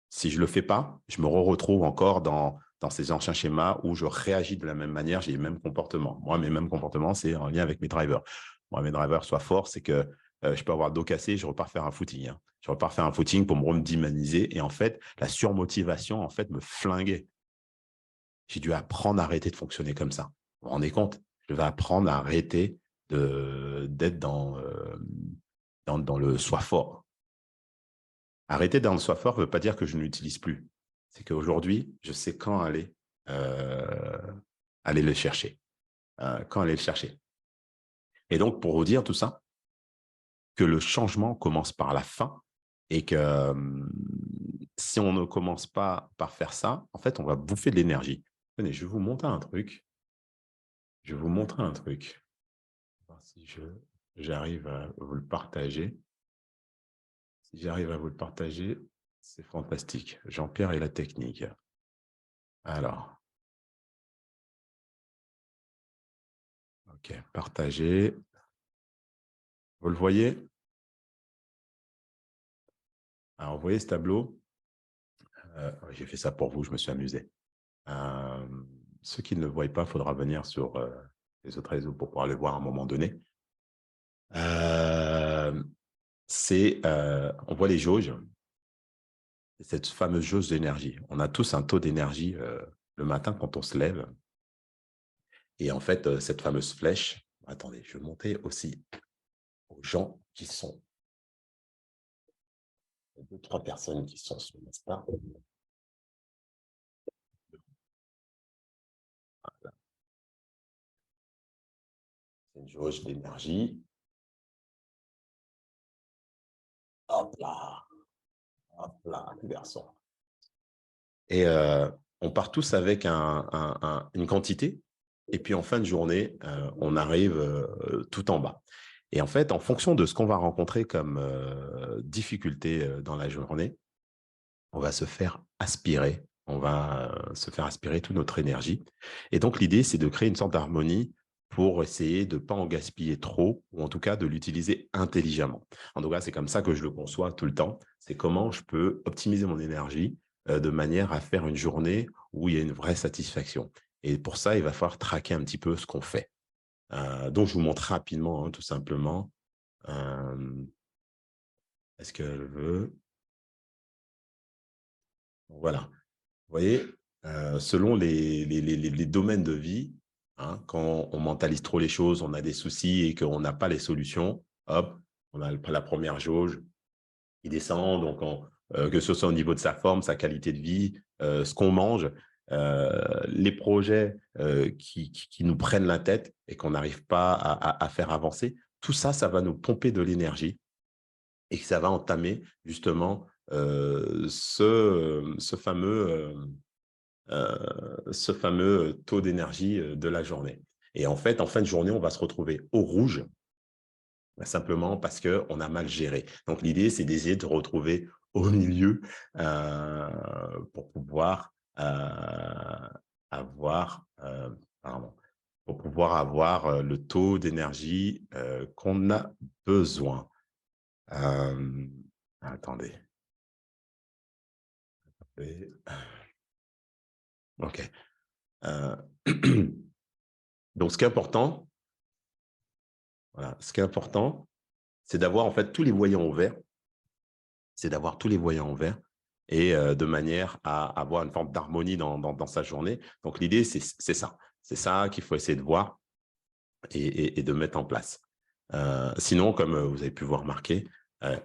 Si je ne le fais pas, je me retrouve encore dans ces anciens schémas où je réagis de la même manière, j'ai les mêmes comportements. Moi, mes mêmes comportements, c'est en lien avec mes drivers. Moi, mes drivers soient forts, c'est que je peux avoir le dos cassé, je repars faire un footing. Hein. Je repars faire un footing pour me redynamiser. Et en fait, la surmotivation, en fait, me flinguait. J'ai dû apprendre à arrêter de fonctionner comme ça. Vous vous rendez compte? Je vais apprendre à arrêter d'être dans le soi fort. Arrêter d'être dans le soi fort ne veut pas dire que je ne l'utilise plus. C'est qu'aujourd'hui, je sais quand aller le chercher. Quand aller le chercher. Et donc, pour vous dire tout ça, que le changement commence par la fin et que si on ne commence pas par faire ça, en fait, on va bouffer de l'énergie. Tenez, je vais vous montrer un truc. Je vais vous montrer un truc. Voir si j'arrive à vous le partager. Si j'arrive à vous le partager, c'est fantastique. Jean-Pierre et la technique. Alors, ok, partager. Vous le voyez? Alors, vous voyez ce tableau? J'ai fait ça pour vous, je me suis amusé. Ceux qui ne le voient pas, il faudra venir sur les autres réseaux pour pouvoir le voir à un moment donné. On voit les jauges, cette fameuse jauge d'énergie. On a tous un taux d'énergie le matin quand on se lève. Et en fait, cette fameuse flèche, attendez, je vais monter aussi aux gens qui sont, 2-3 personnes qui sont sur l'instant. C'est une jauge d'énergie. Hop là, garçon. Et on part tous avec une quantité. Et puis en fin de journée, on arrive tout en bas. Et en fait, en fonction de ce qu'on va rencontrer comme difficulté dans la journée, on va se faire aspirer. On va se faire aspirer toute notre énergie. Et donc, l'idée, c'est de créer une sorte d'harmonie pour essayer de ne pas en gaspiller trop, ou en tout cas de l'utiliser intelligemment. En tout cas, c'est comme ça que je le conçois tout le temps. C'est comment je peux optimiser mon énergie de manière à faire une journée où il y a une vraie satisfaction. Et pour ça, il va falloir traquer un petit peu ce qu'on fait. Donc, je vous montre rapidement, hein, tout simplement. Est-ce qu'elle veut? Voilà. Vous voyez, selon les domaines de vie, hein, quand on mentalise trop les choses, on a des soucis et qu'on n'a pas les solutions, hop, on a la première jauge, il descend, donc que ce soit au niveau de sa forme, sa qualité de vie, ce qu'on mange, les projets qui nous prennent la tête et qu'on n'arrive pas à faire avancer, tout ça, ça va nous pomper de l'énergie et que ça va entamer justement ce fameux taux d'énergie de la journée. Et en fait, en fin de journée, on va se retrouver au rouge, simplement parce qu'on a mal géré. Donc, l'idée, c'est d'essayer de retrouver au milieu pour pouvoir avoir, pardon, pour pouvoir avoir le taux d'énergie qu'on a besoin. Euh, attendez. OK. Euh, donc, ce qui est important, c'est d'avoir en fait tous les voyants au vert. C'est d'avoir tous les voyants au vert et de manière à avoir une forme d'harmonie dans sa journée. Donc, l'idée, c'est ça. C'est ça qu'il faut essayer de voir et de mettre en place. Sinon, comme vous avez pu voir remarquer,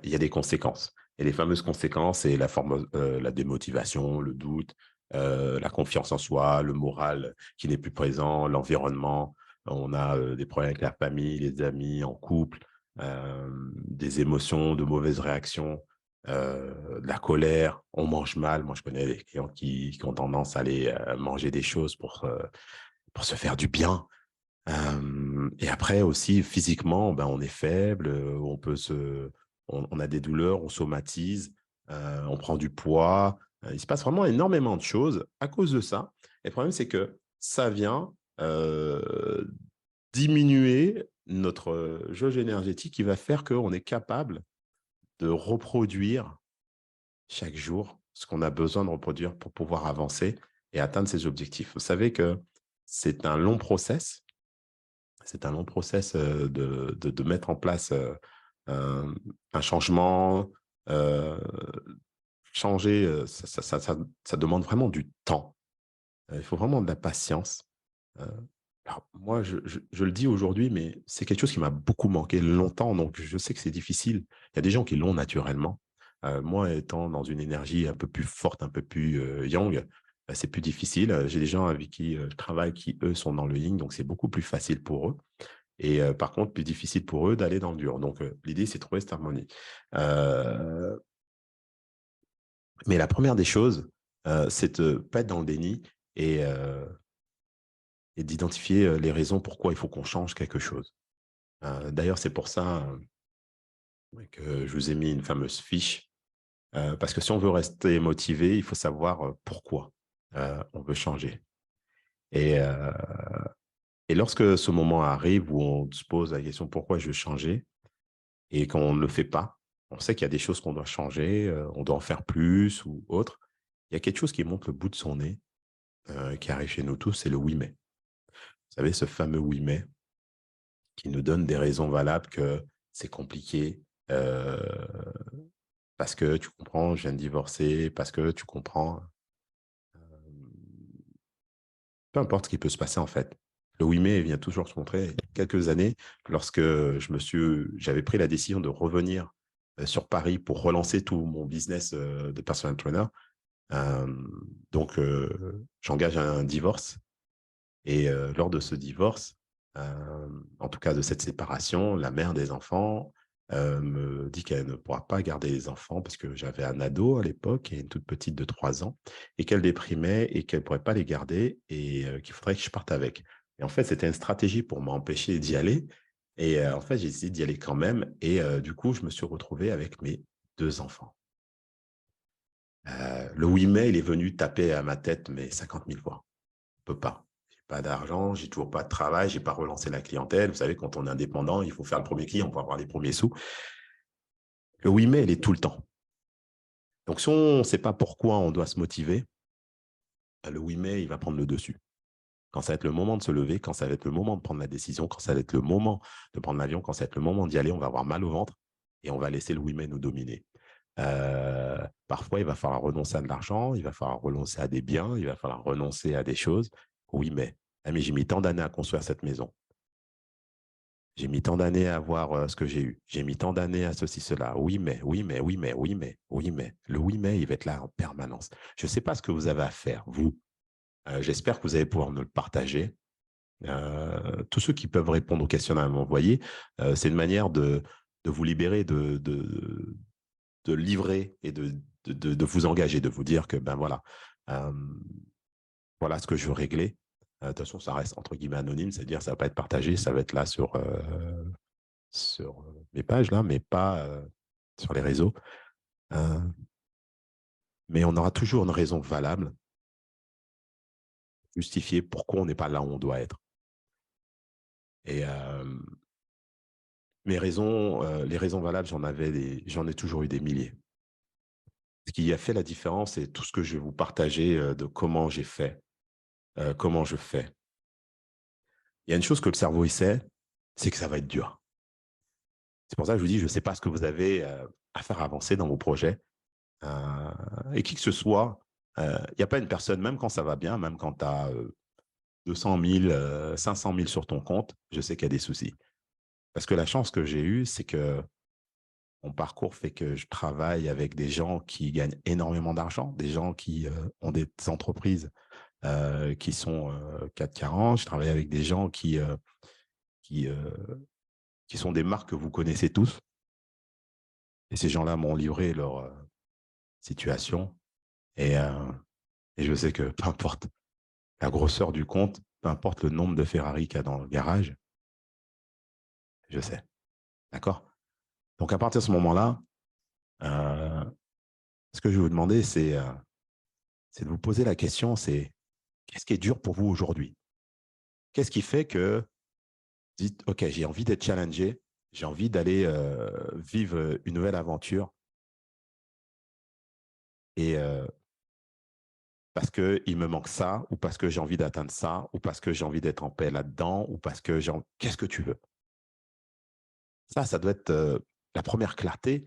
il y a des conséquences. Et les fameuses conséquences, c'est la démotivation, le doute, la confiance en soi, le moral qui n'est plus présent, l'environnement. On a des problèmes avec la famille, les amis, en couple, des émotions, de mauvaises réactions, de la colère. On mange mal. Moi, je connais des clients qui ont tendance à aller manger des choses pour se faire du bien. Et après aussi, physiquement, ben, on est faible, on a des douleurs, on somatise, on prend du poids. Il se passe vraiment énormément de choses à cause de ça. Et le problème, c'est que ça vient diminuer notre jauge énergétique qui va faire qu'on est capable de reproduire chaque jour ce qu'on a besoin de reproduire pour pouvoir avancer et atteindre ses objectifs. Vous savez que c'est un long process. C'est un long process de mettre en place un changement. euh, Changer, ça demande vraiment du temps. Il faut vraiment de la patience. Euh, alors, moi, je le dis aujourd'hui, mais c'est quelque chose qui m'a beaucoup manqué longtemps, donc je sais que c'est difficile. Il y a des gens qui l'ont naturellement. Moi, étant dans une énergie un peu plus forte, un peu plus yang, c'est plus difficile. J'ai des gens avec qui je travaille qui, eux, sont dans le yin, donc c'est beaucoup plus facile pour eux. Et par contre, plus difficile pour eux d'aller dans le dur. Donc, l'idée, c'est de trouver cette harmonie. Euh, mais la première des choses, c'est de ne pas être dans le déni et, euh, et d'identifier les raisons pourquoi il faut qu'on change quelque chose. D'ailleurs, c'est pour ça que je vous ai mis une fameuse fiche. Parce que si on veut rester motivé, il faut savoir pourquoi on veut changer. Et, euh, et lorsque ce moment arrive où on se pose la question pourquoi je veux changer, et qu'on ne le fait pas, on sait qu'il y a des choses qu'on doit changer, on doit en faire plus ou autre. Il y a quelque chose qui monte le bout de son nez, qui arrive chez nous tous, c'est le oui mais. Vous savez, ce fameux oui mais qui nous donne des raisons valables que c'est compliqué, euh, parce que tu comprends, je viens de divorcer, parce que tu comprends, peu importe ce qui peut se passer en fait. Le oui mais vient toujours se montrer. Il y a quelques années, lorsque j'avais pris la décision de revenir sur Paris pour relancer tout mon business de personal trainer. Euh, donc, j'engage un divorce. Et lors de ce divorce, en tout cas de cette séparation, la mère des enfants me dit qu'elle ne pourra pas garder les enfants parce que j'avais un ado à l'époque et une toute petite de 3 ans et qu'elle déprimait et qu'elle ne pourrait pas les garder et qu'il faudrait que je parte avec. Et en fait, c'était une stratégie pour m'empêcher d'y aller. Et en fait, j'ai décidé d'y aller quand même. Et du coup, je me suis retrouvé avec mes 2 enfants. Le 8 mai, il est venu taper à ma tête, mais 50 000 fois. On ne peut pas. J'ai pas d'argent, j'ai toujours pas de travail, j'ai pas relancé la clientèle. Vous savez, quand on est indépendant, il faut faire le premier client pour avoir les premiers sous. Le 8 mai, il est tout le temps. Donc, si on ne sait pas pourquoi on doit se motiver, le 8 mai, il va prendre le dessus. Quand ça va être le moment de se lever, quand ça va être le moment de prendre la décision, quand ça va être le moment de prendre l'avion, quand ça va être le moment d'y aller, on va avoir mal au ventre et on va laisser le 8 mai nous dominer. Parfois, il va falloir renoncer à de l'argent, il va falloir renoncer à des biens, il va falloir renoncer à des choses. Oui, mais j'ai mis tant d'années à construire cette maison. J'ai mis tant d'années à avoir ce que j'ai eu. J'ai mis tant d'années à ceci, cela. Oui, mais, oui, mais, oui, mais, oui, mais, oui, mais. Le oui, mais, il va être là en permanence. Je ne sais pas ce que vous avez à faire, vous. J'espère que vous allez pouvoir me le partager. Tous ceux qui peuvent répondre aux questions à m'envoyer, c'est une manière de vous libérer, de livrer et de vous engager, de vous dire que, ben voilà, voilà ce que je veux régler. De toute façon, ça reste entre guillemets anonyme, c'est-à-dire que ça ne va pas être partagé, ça va être là sur mes pages, là, mais pas sur les réseaux. Mais on aura toujours une raison valable, justifier pourquoi on n'est pas là où on doit être. Et les raisons valables, j'en ai toujours eu des milliers. Ce qui a fait la différence, c'est tout ce que je vais vous partager de comment j'ai fait, comment je fais. Il y a une chose que le cerveau il sait, c'est que ça va être dur. C'est pour ça que je vous dis, je ne sais pas ce que vous avez à faire avancer dans vos projets. Et qui que ce soit, il n'y a pas une personne, même quand ça va bien, même quand tu as 200 000, 500 000 sur ton compte, je sais qu'il y a des soucis. Parce que la chance que j'ai eue, c'est que mon parcours fait que je travaille avec des gens qui gagnent énormément d'argent, des gens qui ont des entreprises qui sont 440. Je travaille avec des gens qui, euh, qui sont des marques que vous connaissez tous. Et ces gens-là m'ont livré leur situation. Et, et je sais que peu importe la grosseur du compte, peu importe le nombre de Ferrari qu'il y a dans le garage, je sais. D'accord? Donc, à partir de ce moment-là, ce que je vais vous demander, c'est de vous poser la question, c'est qu'est-ce qui est dur pour vous aujourd'hui? Qu'est-ce qui fait que vous dites, OK, j'ai envie d'être challengé, j'ai envie d'aller vivre une nouvelle aventure et parce qu'il me manque ça, ou parce que j'ai envie d'atteindre ça, ou parce que j'ai envie d'être en paix là-dedans, ou parce que qu'est-ce que tu veux? Ça doit être la première clarté.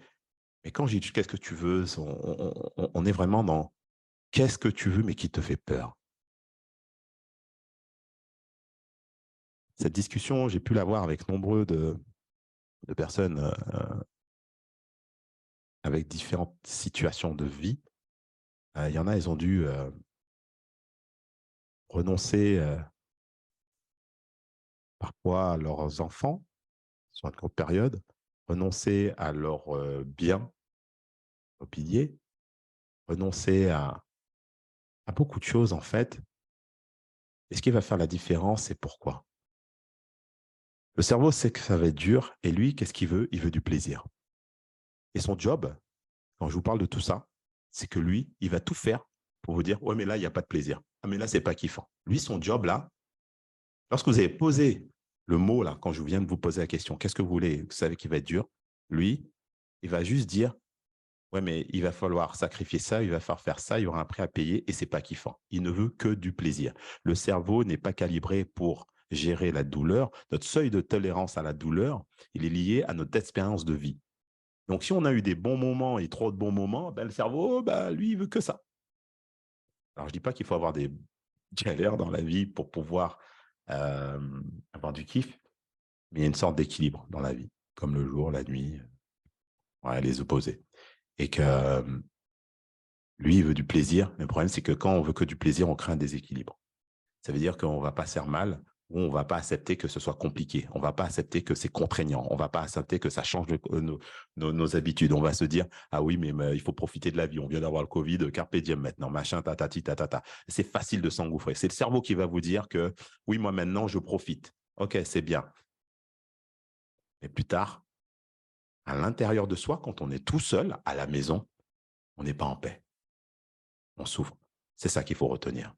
Mais quand j'ai dit qu'est-ce que tu veux, on est vraiment dans qu'est-ce que tu veux, mais qui te fait peur. Cette discussion, j'ai pu l'avoir avec nombreux de personnes avec différentes situations de vie. Il y en a, ils ont dû renoncer parfois à leurs enfants sur une courte période, renoncer à leurs biens mobiliers, renoncer à beaucoup de choses en fait. Et ce qui va faire la différence, c'est pourquoi. Le cerveau sait que ça va être dur et lui, qu'est-ce qu'il veut? Il veut du plaisir. Et son job, quand je vous parle de tout ça, c'est que lui, il va tout faire pour vous dire, ouais, mais là, il n'y a pas de plaisir. Ah, mais là, c'est pas kiffant. Lui, son job, là, lorsque vous avez posé le mot, là, quand je viens de vous poser la question, qu'est-ce que vous voulez? Vous savez qu'il va être dur. Lui, il va juste dire, ouais, mais il va falloir sacrifier ça, il va falloir faire ça, il y aura un prix à payer et c'est pas kiffant. Il ne veut que du plaisir. Le cerveau n'est pas calibré pour gérer la douleur. Notre seuil de tolérance à la douleur, il est lié à notre expérience de vie. Donc, si on a eu des bons moments et trop de bons moments, ben, le cerveau, ben, lui, il veut que ça. Alors, je ne dis pas qu'il faut avoir des galères dans la vie pour pouvoir avoir du kiff, mais il y a une sorte d'équilibre dans la vie, comme le jour, la nuit, ouais, les opposés. Et que lui, il veut du plaisir, mais le problème, c'est que quand on veut que du plaisir, on crée un déséquilibre. Ça veut dire qu'on ne va pas se faire mal ou on ne va pas accepter que ce soit compliqué. On ne va pas accepter que c'est contraignant. On ne va pas accepter que ça change nos habitudes. On va se dire, ah oui, mais il faut profiter de la vie. On vient d'avoir le Covid, carpe diem maintenant, machin, tatati, tatata. C'est facile de s'engouffrer. C'est le cerveau qui va vous dire que, oui, moi maintenant, je profite. OK, c'est bien. Mais plus tard, à l'intérieur de soi, quand on est tout seul à la maison, on n'est pas en paix. On souffre. C'est ça qu'il faut retenir.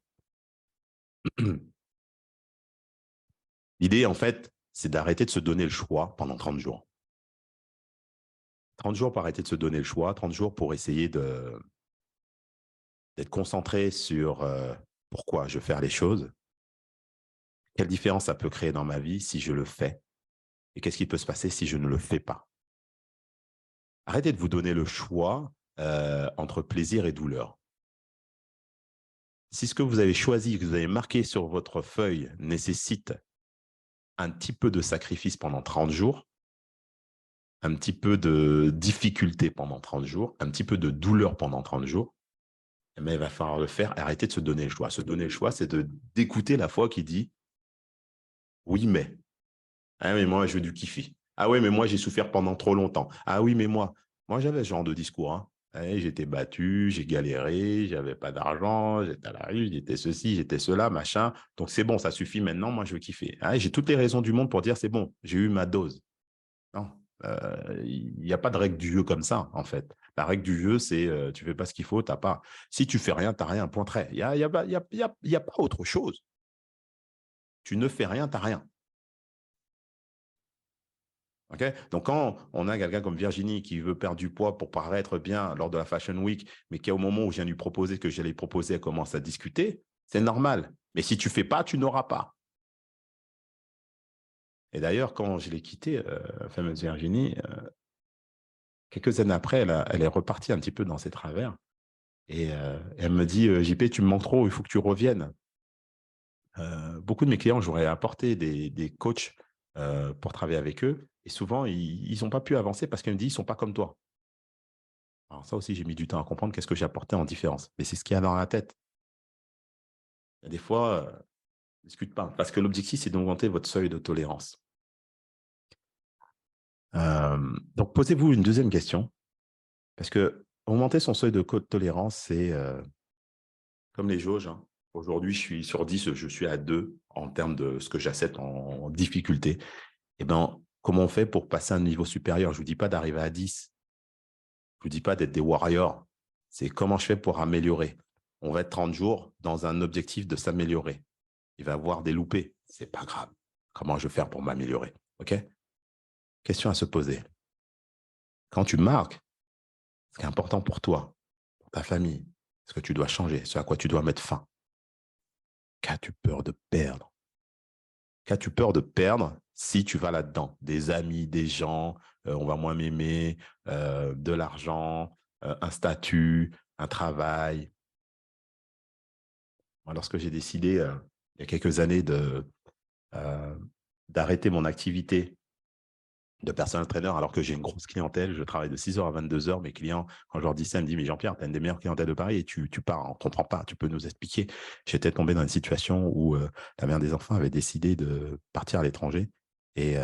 L'idée, en fait, c'est d'arrêter de se donner le choix pendant 30 jours. 30 jours pour arrêter de se donner le choix, 30 jours pour essayer d'être concentré sur pourquoi je veux faire les choses, quelle différence ça peut créer dans ma vie si je le fais, et qu'est-ce qui peut se passer si je ne le fais pas. Arrêtez de vous donner le choix entre plaisir et douleur. Si ce que vous avez choisi, que vous avez marqué sur votre feuille, nécessite un petit peu de sacrifice pendant 30 jours, un petit peu de difficulté pendant 30 jours, un petit peu de douleur pendant 30 jours, mais il va falloir le faire et arrêter de se donner le choix. Se donner le choix, c'est d'écouter la voix qui dit « oui, mais ». Ah, mais moi, je veux du kiffi. Ah oui, mais moi, j'ai souffert pendant trop longtemps. Ah oui, mais moi j'avais ce genre de discours. Hein. Ouais, j'étais battu, j'ai galéré, j'avais pas d'argent, j'étais à la rue, j'étais ceci, j'étais cela, machin. Donc c'est bon, ça suffit maintenant, moi je veux kiffer. Ah, j'ai toutes les raisons du monde pour dire c'est bon, j'ai eu ma dose. Non, il n'y a pas de règle du jeu comme ça, en fait. La règle du jeu, c'est tu fais pas ce qu'il faut, t'as pas. Si tu fais rien, t'as rien, point trait. Il y a pas autre chose. Tu ne fais rien, t'as rien. Okay. Donc, quand on a quelqu'un comme Virginie qui veut perdre du poids pour paraître bien lors de la Fashion Week, mais qui, au moment où je viens de lui proposer que j'allais proposer, elle commence à discuter, c'est normal. Mais si tu fais pas, tu n'auras pas. Et d'ailleurs, quand je l'ai quittée, la fameuse Virginie, quelques années après, elle est repartie un petit peu dans ses travers. Et elle me dit, JP, tu me manques trop, il faut que tu reviennes. Beaucoup de mes clients, j'aurais apporté des coachs pour travailler avec eux. Et souvent, ils n'ont pas pu avancer parce qu'elle me dit, ils ne sont pas comme toi. Alors ça aussi, j'ai mis du temps à comprendre qu'est-ce que j'ai apporté en différence. Mais c'est ce qu'il y a dans la tête. Il y a des fois, on ne discute pas. Parce que l'objectif, c'est d'augmenter votre seuil de tolérance. Donc, posez-vous une deuxième question. Parce que augmenter son seuil de tolérance, c'est comme les jauges. Hein. Aujourd'hui, je suis sur 10, je suis à 2 en termes de ce que j'accepte en difficulté. Eh bien, comment on fait pour passer à un niveau supérieur? Je ne vous dis pas d'arriver à 10. Je ne vous dis pas d'être des warriors. C'est comment je fais pour améliorer. On va être 30 jours dans un objectif de s'améliorer. Il va y avoir des loupés. Ce n'est pas grave. Comment je vais faire pour m'améliorer? OK? Question à se poser. Quand tu marques, ce qui est important pour toi, pour ta famille, ce que tu dois changer, ce à quoi tu dois mettre fin, qu'as-tu peur de perdre? Qu'as-tu peur de perdre si tu vas là-dedans? Des amis, des gens, on va moins m'aimer, de l'argent, un statut, un travail. Moi, lorsque j'ai décidé, il y a quelques années, euh, d'arrêter mon activité de personal trainer alors que j'ai une grosse clientèle, je travaille de 6h à 22h, mes clients, quand je leur dis ça, ils me disent, mais Jean-Pierre, tu as une des meilleures clientèles de Paris et tu pars, on ne comprend pas, tu peux nous expliquer. J'étais tombé dans une situation où la mère des enfants avait décidé de partir à l'étranger et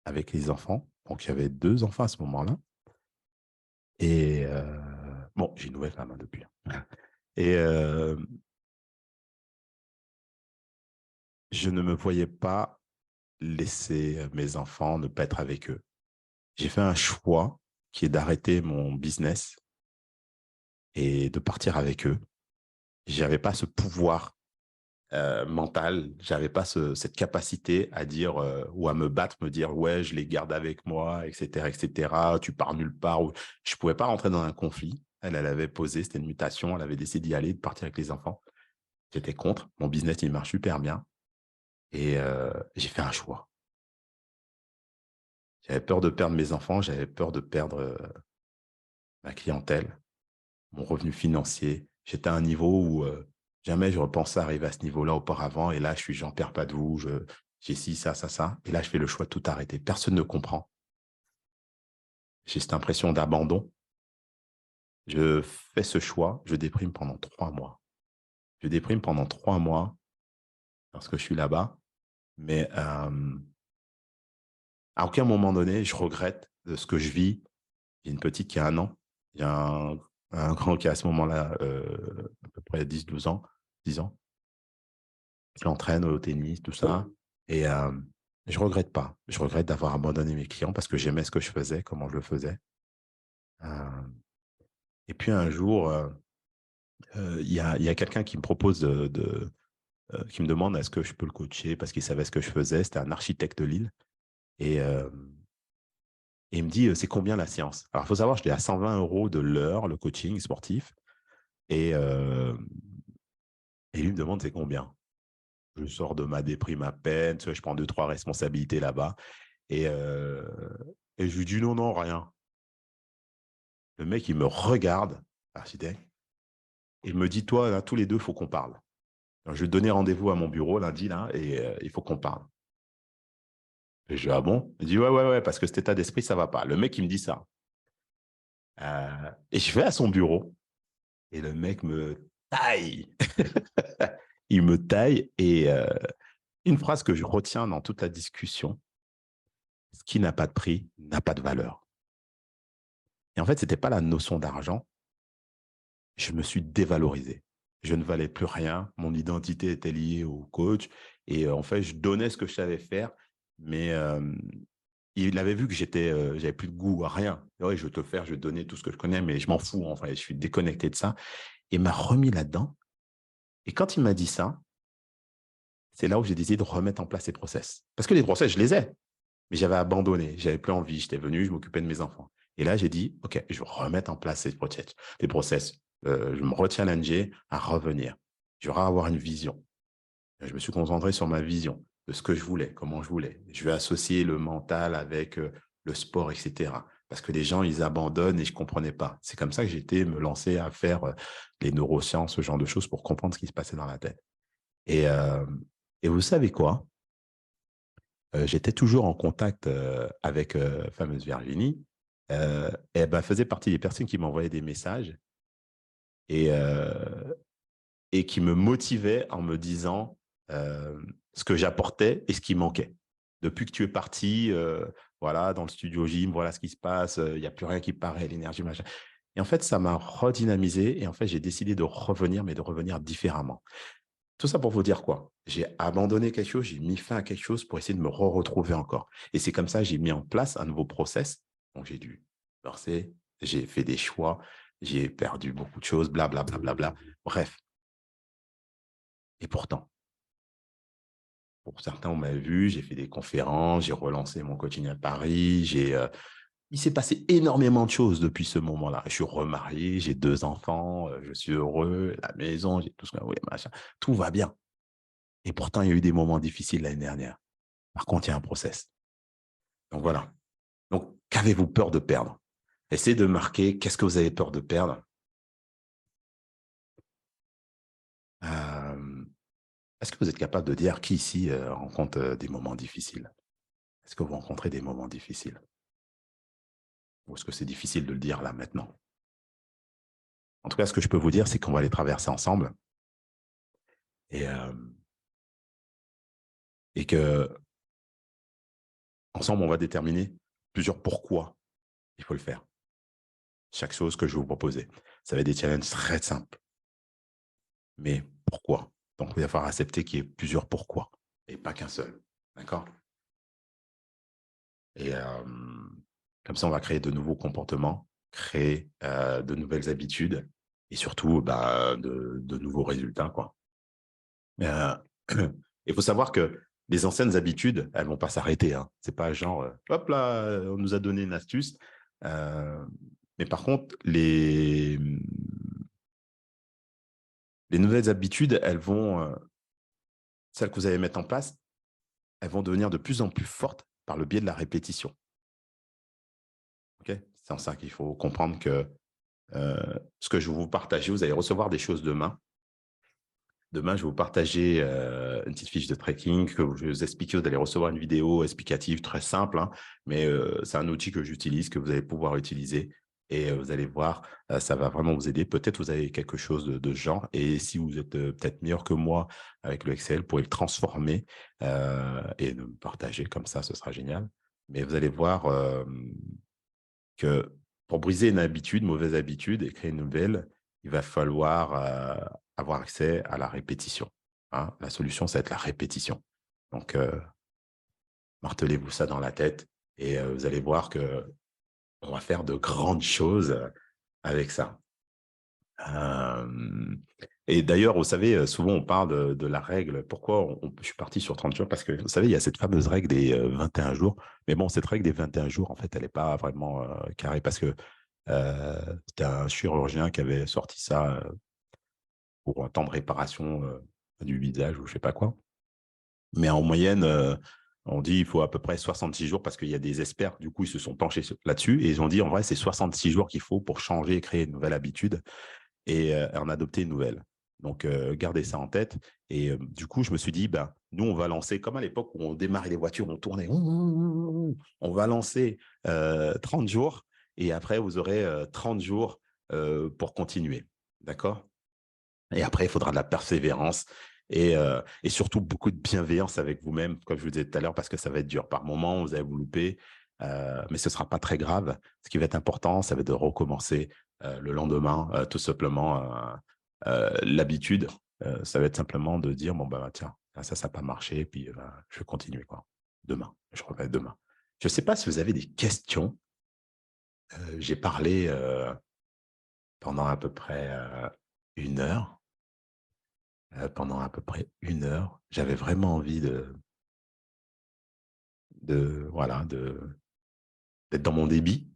avec les enfants, donc il y avait 2 enfants à ce moment-là et bon, j'ai une nouvelle femme hein, depuis. Et je ne me voyais pas laisser mes enfants ne pas être avec eux. J'ai fait un choix qui est d'arrêter mon business et de partir avec eux. J'avais pas ce pouvoir mental, j'avais pas cette capacité à dire ou à me battre, me dire ouais, je les garde avec moi, etc., etc. Tu pars nulle part. Ou... Je pouvais pas rentrer dans un conflit. Elle avait posé, c'était une mutation, elle avait décidé d'y aller, de partir avec les enfants. J'étais contre. Mon business, il marche super bien. Et j'ai fait un choix. J'avais peur de perdre mes enfants, j'avais peur de perdre ma clientèle, mon revenu financier. J'étais à un niveau où jamais je repensais arriver à ce niveau-là auparavant. Et là, je suis, j'en perds pas de vous. J'ai ci, ça, ça, ça. Et là, je fais le choix de tout arrêter. Personne ne comprend. J'ai cette impression d'abandon. Je fais ce choix. Je déprime pendant 3 mois. Je déprime pendant 3 mois parce que je suis là-bas. Mais à aucun moment donné, je regrette de ce que je vis. J'ai une petite qui a 1 an. Il y a un grand qui a à ce moment-là à peu près 10, 12 ans, 10 ans. Je l'entraîne au tennis, tout ça. Et je regrette pas. Je regrette d'avoir abandonné mes clients parce que j'aimais ce que je faisais, comment je le faisais. Euh, et puis un jour, il y a quelqu'un qui me propose qui me demande est-ce que je peux le coacher parce qu'il savait ce que je faisais. C'était un architecte de Lille. Et, il me dit c'est combien la séance? Alors, il faut savoir, j'étais à 120 € de l'heure, le coaching sportif. Et, et lui me demande c'est combien? Je sors de ma déprime à peine, tu vois, je prends 2, 3 responsabilités là-bas. Et, et je lui dis non, non, rien. Le mec, il me regarde, architecte, et il me dit, toi, là, tous les deux, il faut qu'on parle. Alors, je vais te donner rendez-vous à mon bureau lundi, là, et il faut qu'on parle. Et je dis, ah bon? Il dit, ouais, ouais, ouais, parce que cet état d'esprit, ça va pas. Le mec, il me dit ça. Et je vais à son bureau, et le mec me taille. Il me taille, et une phrase que je retiens dans toute la discussion, ce qui n'a pas de prix n'a pas de valeur. Et en fait, ce n'était pas la notion d'argent. Je me suis dévalorisé. Je ne valais plus rien. Mon identité était liée au coach. Et en fait, je donnais ce que je savais faire. Mais il avait vu que j'avais plus de goût à rien. Ouais, je vais te le faire, je vais te donner tout ce que je connais, mais je m'en fous. En fait, je suis déconnecté de ça. Et il m'a remis là-dedans. Et quand il m'a dit ça, c'est là où j'ai décidé de remettre en place ces process. Parce que les process, je les ai. Mais j'avais abandonné. J'avais plus envie. J'étais venu, je m'occupais de mes enfants. Et là, j'ai dit, OK, je vais remettre en place ces process. Des process. Je me rechallenger à revenir. Je vais avoir une vision. Je me suis concentré sur ma vision de ce que je voulais, comment je voulais. Je vais associer le mental avec le sport, etc. Parce que les gens, ils abandonnent et je ne comprenais pas. C'est comme ça que j'ai été me lancer à faire les neurosciences, ce genre de choses pour comprendre ce qui se passait dans la tête. Et, euh, et vous savez quoi? J'étais toujours en contact avec fameuse Virginie. Et elle faisait partie des personnes qui m'envoyaient des messages et, euh, et qui me motivaient en me disant ce que j'apportais et ce qui manquait. Depuis que tu es parti, voilà, dans le studio gym, voilà ce qui se passe, il n'y a plus rien qui paraît, l'énergie, machin. Et en fait, ça m'a redynamisé et en fait, j'ai décidé de revenir, mais de revenir différemment. Tout ça pour vous dire quoi? J'ai abandonné quelque chose, j'ai mis fin à quelque chose pour essayer de me retrouver encore. Et c'est comme ça que j'ai mis en place un nouveau process. Donc, j'ai dû forcer, j'ai fait des choix, j'ai perdu beaucoup de choses, blablabla. Bla, bla, bla, bla. Bref. Et pourtant, pour certains, on m'a vu, j'ai fait des conférences, j'ai relancé mon coaching à Paris, il s'est passé énormément de choses depuis ce moment-là. Je suis remarié, j'ai 2 enfants, je suis heureux, la maison, j'ai tout ce que oui, machin. Tout va bien. Et pourtant, il y a eu des moments difficiles l'année dernière. Par contre, il y a un process. Donc voilà. Donc, qu'avez-vous peur de perdre? Essayez de marquer qu'est-ce que vous avez peur de perdre. Euh, Est-ce que vous êtes capable de dire qui ici rencontre des moments difficiles? Est-ce que vous rencontrez des moments difficiles? Ou est-ce que c'est difficile de le dire là maintenant? En tout cas, ce que je peux vous dire, c'est qu'on va les traverser ensemble et, euh, et que ensemble, on va déterminer plusieurs pourquoi il faut le faire. Chaque chose que je vais vous proposer. Ça va être des challenges très simples. Mais pourquoi? Donc, il va falloir accepter qu'il y ait plusieurs pourquoi et pas qu'un seul. D'accord? Et comme ça, on va créer de nouveaux comportements, créer de nouvelles habitudes et surtout de nouveaux résultats, quoi. Euh, il faut savoir que les anciennes habitudes, elles ne vont pas s'arrêter. Hein. Ce n'est pas genre, hop là, on nous a donné une astuce. Mais par contre, les nouvelles habitudes, celles que vous allez mettre en place, elles vont devenir de plus en plus fortes par le biais de la répétition. Okay, c'est en ça qu'il faut comprendre que ce que je vais vous partager, vous allez recevoir des choses demain. Demain, je vais vous partager une petite fiche de tracking que je vais vous expliquer. Vous allez recevoir une vidéo explicative très simple, hein, mais c'est un outil que j'utilise, que vous allez pouvoir utiliser. Et vous allez voir, ça va vraiment vous aider. Peut-être vous avez quelque chose de ce genre. Et si vous êtes peut-être meilleur que moi avec le Excel, vous pourrez le transformer et me partager comme ça, ce sera génial. Mais vous allez voir que pour briser une habitude, une mauvaise habitude et créer une nouvelle, il va falloir avoir accès à la répétition. Hein. La solution, ça va être la répétition. Donc, martelez-vous ça dans la tête et vous allez voir qu'on va faire de grandes choses avec ça. Et d'ailleurs, vous savez, souvent on parle de la règle. Pourquoi je suis parti sur 30 jours? Parce que vous savez, il y a cette fameuse règle des 21 jours. Mais bon, cette règle des 21 jours, en fait, elle n'est pas vraiment carrée parce que c'était un chirurgien qui avait sorti ça pour un temps de réparation du visage ou je ne sais pas quoi. Mais en moyenne, on dit qu'il faut à peu près 66 jours parce qu'il y a des experts, du coup, ils se sont penchés là-dessus et ils ont dit en vrai, c'est 66 jours qu'il faut pour changer et créer une nouvelle habitude et en adopter une nouvelle. Donc, gardez ça en tête. Et du coup, je me suis dit, nous, on va lancer, comme à l'époque où on démarrait les voitures, on tournait, on va lancer 30 jours et après, vous aurez 30 jours pour continuer. D'accord? Et après, il faudra de la persévérance et surtout beaucoup de bienveillance avec vous-même, comme je vous disais tout à l'heure, parce que ça va être dur. Par moments, vous allez vous louper. mais ce ne sera pas très grave. Ce qui va être important, ça va être de recommencer le lendemain, tout simplement l'habitude. Ça va être simplement de dire, bon, bah, tiens, ça n'a pas marché, puis je vais continuer, quoi. Demain, je reviens demain. Je ne sais pas si vous avez des questions. J'ai parlé pendant à peu près 1 heure. Pendant à peu près 1 heure, j'avais vraiment envie voilà, d'être dans mon débit.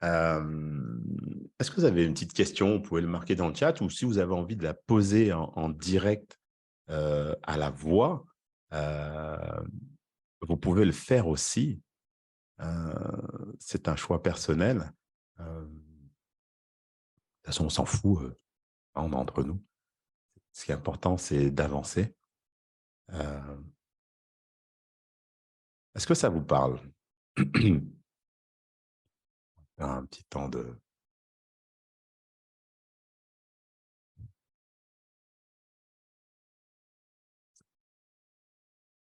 Est-ce que vous avez une petite question? Vous pouvez le marquer dans le chat, ou si vous avez envie de la poser en direct à la voix, vous pouvez le faire aussi. C'est un choix personnel. De toute façon, on s'en fout, on est entre nous. Ce qui est important, c'est d'avancer. Est-ce que ça vous parle? Un petit temps de...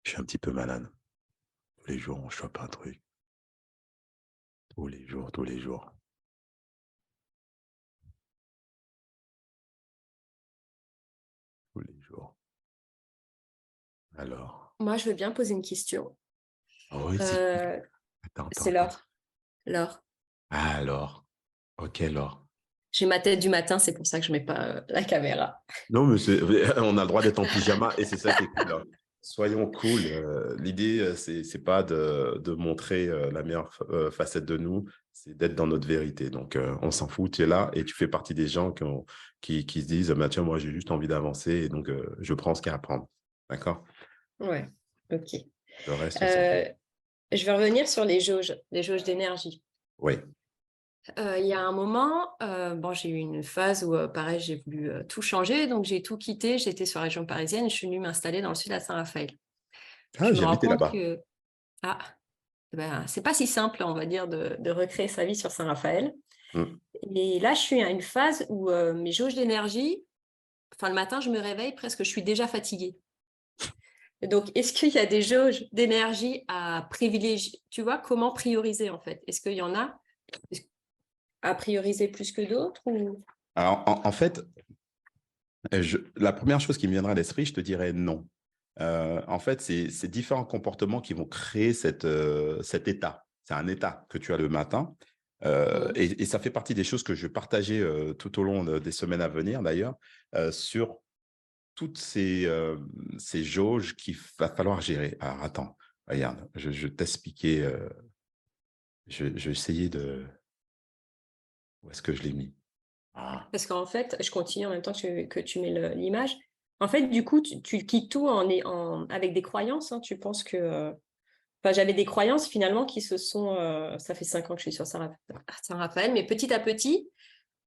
Je suis un petit peu malade. Tous les jours, on chope un truc. Tous les jours, tous les jours. Tous les jours. Alors. Moi, je veux bien poser une question. Oh oui, c'est... C'est Attends. Laure. Laure. Ah, alors. Ok, Laure. J'ai ma tête du matin, c'est pour ça que je ne mets pas la caméra. Non, mais on a le droit d'être en pyjama et c'est ça qui est cool, hein. Soyons cool. L'idée, c'est pas de montrer la meilleure facette de nous, c'est d'être dans notre vérité. Donc, on s'en fout, tu es là et tu fais partie des gens qui se disent, bah, tiens, moi, j'ai juste envie d'avancer et donc je prends ce qu'il y a à prendre. D'accord? Ouais, ok. Le reste, on s'en fout. Je vais revenir sur les jauges d'énergie. Oui. Il y a un moment, j'ai eu une phase où, pareil, j'ai voulu tout changer, donc j'ai tout quitté. J'étais sur la région parisienne, je suis venue m'installer dans le sud à Saint-Raphaël. Ah, Je me j'ai rends habité compte là-bas. que c'est pas si simple, on va dire, de recréer sa vie sur Saint-Raphaël. Mm. Et là, je suis à une phase où mes jauges d'énergie, le matin, je me réveille, presque je suis déjà fatiguée. Donc, est-ce qu'il y a des jauges d'énergie à privilégier? Tu vois, comment prioriser en fait? Est-ce qu'il y en a à prioriser plus que d'autres ou... Alors, en fait, la première chose qui me viendra à l'esprit, je te dirais non. En fait, c'est différents comportements qui vont créer cet état. C'est un état que tu as le matin. Et ça fait partie des choses que je vais partager tout au long des semaines à venir, d'ailleurs, sur toutes ces jauges qu'il va falloir gérer. Alors, attends, regarde, je vais t'expliquer. Je vais essayer de... Où est-ce que je l'ai mis? Ah. Parce qu'en fait, je continue en même temps que tu mets l'image. En fait, du coup, tu quittes tout avec des croyances. Hein. Tu penses que... j'avais des croyances finalement qui se sont... ça fait 5 ans que je suis sur Saint-Raphaël, mais petit à petit,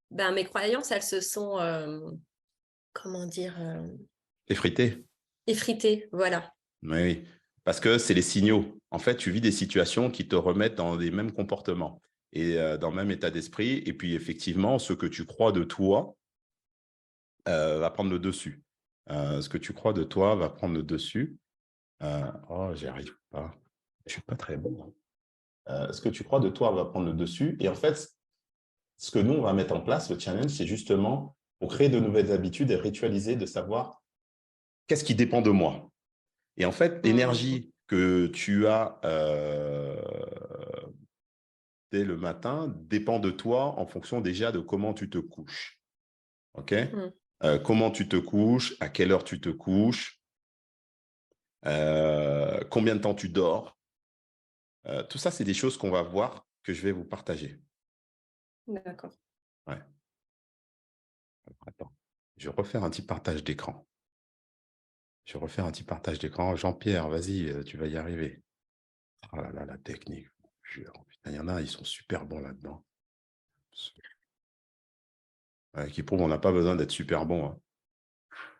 mes croyances, elles se sont... comment dire Effrité. effritées, voilà. Oui, parce que c'est les signaux. En fait, tu vis des situations qui te remettent dans les mêmes comportements et dans le même état d'esprit. Et puis, effectivement, ce que tu crois de toi va prendre le dessus. Ce que tu crois de toi va prendre le dessus. Oh, j'y arrive pas. Je suis pas très bon. Ce que tu crois de toi va prendre le dessus. Et en fait, ce que nous, on va mettre en place, le challenge, c'est justement pour créer de nouvelles habitudes et ritualiser, de savoir qu'est-ce qui dépend de moi. Et en fait, l'énergie que tu as dès le matin dépend de toi en fonction déjà de comment tu te couches. OK? Comment tu te couches, à quelle heure tu te couches, combien de temps tu dors. Tout ça, c'est des choses qu'on va voir, que je vais vous partager. D'accord. Ouais. Attends, je vais refaire un petit partage d'écran. Jean-Pierre, vas-y, tu vas y arriver. Oh là là, la technique. Jure. Putain, il y en a, ils sont super bons là-dedans. Qui prouvent qu'on n'a pas besoin d'être super bon. Hein.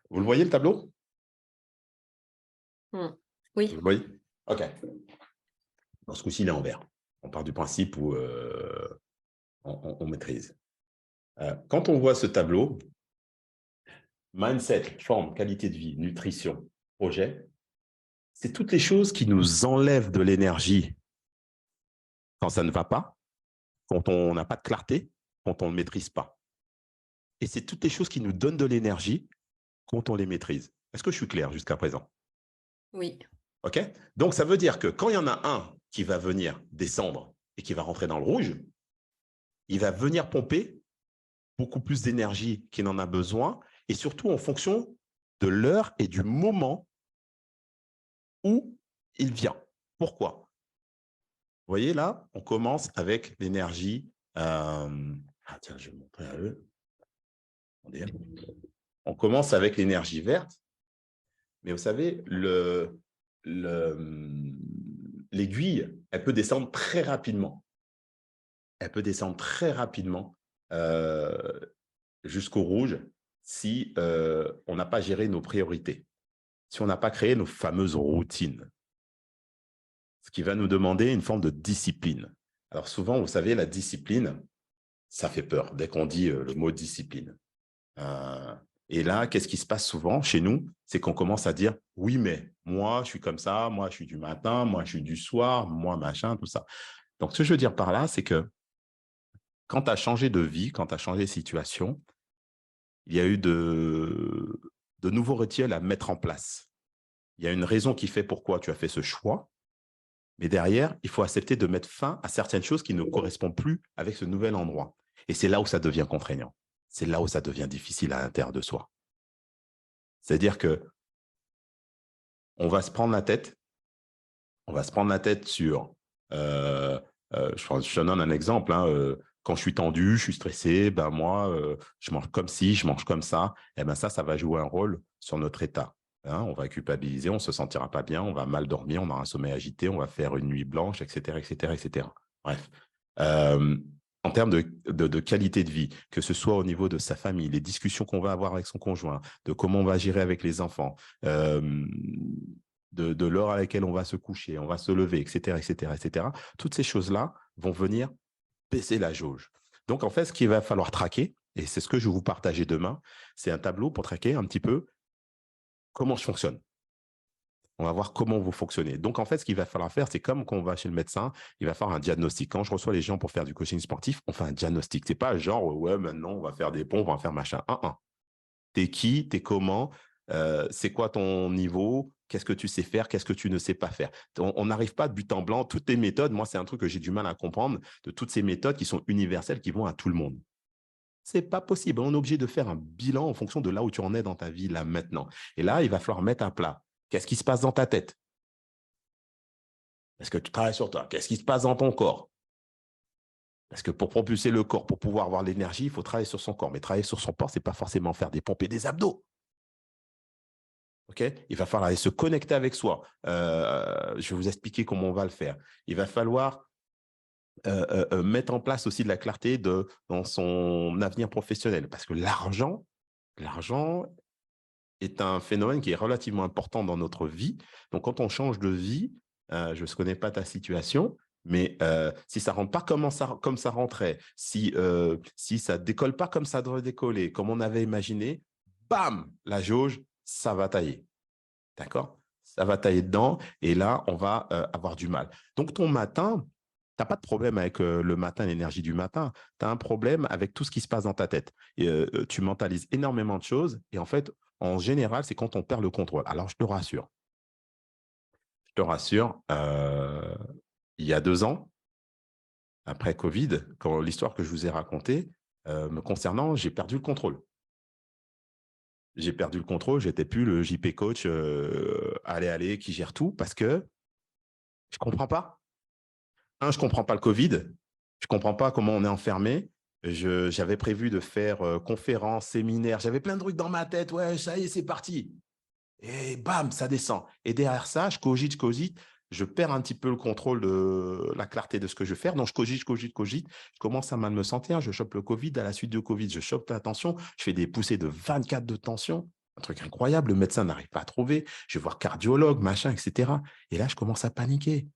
Vous le voyez, le tableau? Oui. Vous le voyez? OK. Dans ce coup-ci, il est en vert. On part du principe où on maîtrise. Quand on voit ce tableau, mindset, forme, qualité de vie, nutrition, projet, c'est toutes les choses qui nous enlèvent de l'énergie quand ça ne va pas, quand on n'a pas de clarté, quand on ne maîtrise pas. Et c'est toutes les choses qui nous donnent de l'énergie quand on les maîtrise. Est-ce que je suis clair jusqu'à présent? Oui. OK? Donc, ça veut dire que quand il y en a un qui va venir descendre et qui va rentrer dans le rouge, il va venir pomper beaucoup plus d'énergie qu'il n'en a besoin, et surtout en fonction de l'heure et du moment où il vient. Pourquoi? Vous voyez là, on commence avec l'énergie. Ah tiens, je vais montrer à eux. Attendez. On commence avec l'énergie verte, mais vous savez, l'aiguille, elle peut descendre très rapidement. Elle peut descendre très rapidement jusqu'au rouge si on n'a pas géré nos priorités, si on n'a pas créé nos fameuses routines, ce qui va nous demander une forme de discipline. Alors souvent, vous savez, la discipline, ça fait peur dès qu'on dit le mot discipline. Et là, qu'est-ce qui se passe souvent chez nous? C'est qu'on commence à dire « oui, mais moi, je suis comme ça, moi, je suis du matin, moi, je suis du soir, moi, machin, tout ça ». Donc, ce que je veux dire par là, c'est que quand tu as changé de vie, quand tu as changé de situation, il y a eu de nouveaux rituels à mettre en place. Il y a une raison qui fait pourquoi tu as fait ce choix, mais derrière, il faut accepter de mettre fin à certaines choses qui ne correspondent plus avec ce nouvel endroit. Et c'est là où ça devient contraignant. C'est là où ça devient difficile à l'intérieur de soi. C'est-à-dire que on va se prendre la tête, sur, je te donne un exemple, hein, quand je suis tendu, je suis stressé, ben moi, je mange comme ci, je mange comme ça, et ben ça va jouer un rôle sur notre état. Hein, on va culpabiliser, on ne se sentira pas bien, on va mal dormir, on aura un sommeil agité, on va faire une nuit blanche, etc., etc., etc. Bref. En termes de qualité de vie, que ce soit au niveau de sa famille, les discussions qu'on va avoir avec son conjoint, de comment on va gérer avec les enfants, de l'heure à laquelle on va se coucher, on va se lever, etc., etc., etc. Toutes ces choses-là vont venir baisser la jauge. Donc, en fait, ce qu'il va falloir traquer, et c'est ce que je vais vous partager demain, c'est un tableau pour traquer un petit peu comment je fonctionne. On va voir comment vous fonctionnez. Donc, en fait, ce qu'il va falloir faire, c'est comme quand on va chez le médecin, il va faire un diagnostic. Quand je reçois les gens pour faire du coaching sportif, on fait un diagnostic. Ce n'est pas genre, ouais, maintenant, on va faire des pompes, on va faire machin. T'es qui, t'es comment, c'est quoi ton niveau, qu'est-ce que tu sais faire, qu'est-ce que tu ne sais pas faire. On n'arrive pas de but en blanc. Toutes les méthodes, moi, c'est un truc que j'ai du mal à comprendre, de toutes ces méthodes qui sont universelles, qui vont à tout le monde. C'est pas possible. On est obligé de faire un bilan en fonction de là où tu en es dans ta vie, là, maintenant. Et là, il va falloir mettre à plat. Qu'est-ce qui se passe dans ta tête? Est-ce que tu travailles sur toi? Qu'est-ce qui se passe dans ton corps? Parce que pour propulser le corps, pour pouvoir avoir l'énergie, il faut travailler sur son corps. Mais travailler sur son corps, ce n'est pas forcément faire des pompes et des abdos. Okay, il va falloir aller se connecter avec soi. Je vais vous expliquer comment on va le faire. Il va falloir mettre en place aussi de la clarté dans son avenir professionnel. Parce que l'argent est un phénomène qui est relativement important dans notre vie. Donc, quand on change de vie, je ne connais pas ta situation, mais si ça ne rentre pas comme ça rentrait, si ça ne décolle pas comme ça devrait décoller, comme on avait imaginé, bam, la jauge, ça va tailler. D'accord? Ça va tailler dedans et là, on va avoir du mal. Donc, ton matin, tu n'as pas de problème avec le matin, l'énergie du matin. Tu as un problème avec tout ce qui se passe dans ta tête. Et, tu mentalises énormément de choses et en fait, en général, c'est quand on perd le contrôle. Alors, je te rassure, il y a 2 ans, après Covid, quand l'histoire que je vous ai racontée, me concernant, j'ai perdu le contrôle. J'ai perdu le contrôle, j'étais plus le JP coach, allez, qui gère tout, parce que je comprends pas. Je comprends pas le Covid, je comprends pas comment on est enfermé. J'avais prévu de faire conférences, séminaires, j'avais plein de trucs dans ma tête, ouais, ça y est, c'est parti. Et bam, ça descend. Et derrière ça, je cogite, je perds un petit peu le contrôle de la clarté de ce que je vais faire. Donc, je cogite. Je commence à mal me sentir. Je chope le Covid. À la suite de Covid, je chope la tension. Je fais des poussées de 24 de tension. Un truc incroyable. Le médecin n'arrive pas à trouver. Je vais voir cardiologue, machin, etc. Et là, je commence à paniquer.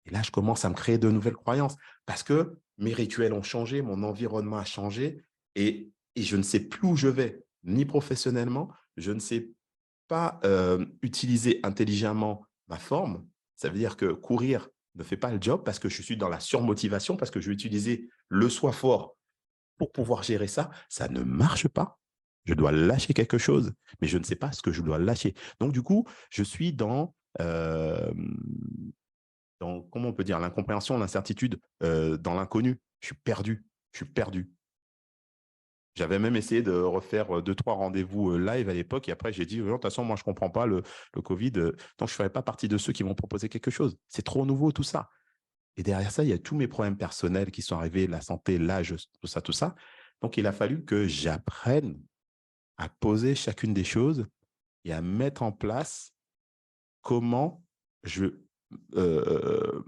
Et là, je commence à me créer de nouvelles croyances parce que mes rituels ont changé, mon environnement a changé et je ne sais plus où je vais, ni professionnellement. Je ne sais pas utiliser intelligemment ma forme. Ça veut dire que courir ne fait pas le job parce que je suis dans la surmotivation, parce que je vais utiliser le soi fort pour pouvoir gérer ça. Ça ne marche pas. Je dois lâcher quelque chose, mais je ne sais pas ce que je dois lâcher. Donc, du coup, je suis dans comment on peut dire, l'incompréhension, l'incertitude, dans l'inconnu. Je suis perdu. Je suis perdu. J'avais même essayé de refaire 2-3 rendez-vous live à l'époque. Et après, j'ai dit, de toute façon, moi, je ne comprends pas le Covid. Donc, je ne ferai pas partie de ceux qui vont proposer quelque chose. C'est trop nouveau, tout ça. Et derrière ça, il y a tous mes problèmes personnels qui sont arrivés, la santé, l'âge, tout ça, tout ça. Donc, il a fallu que j'apprenne à poser chacune des choses et à mettre en place comment euh,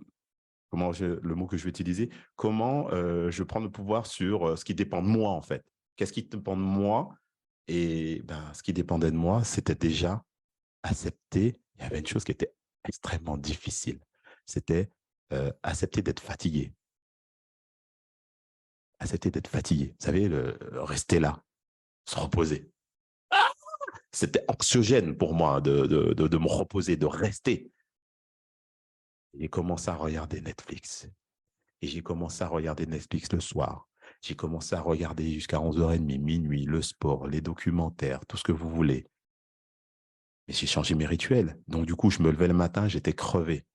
le mot que je vais utiliser, comment je prends le pouvoir sur ce qui dépend de moi, en fait. Qu'est-ce qui dépend de moi? Et ben, ce qui dépendait de moi, c'était déjà accepter. Il y avait une chose qui était extrêmement difficile. C'était accepter d'être fatigué. Accepter d'être fatigué. Vous savez, rester là, se reposer. C'était anxiogène pour moi de me reposer, de rester. J'ai commencé à regarder Netflix. Et j'ai commencé à regarder Netflix le soir. J'ai commencé à regarder jusqu'à 11h30, minuit, le sport, les documentaires, tout ce que vous voulez. Mais j'ai changé mes rituels. Donc, du coup, je me levais le matin, j'étais crevé.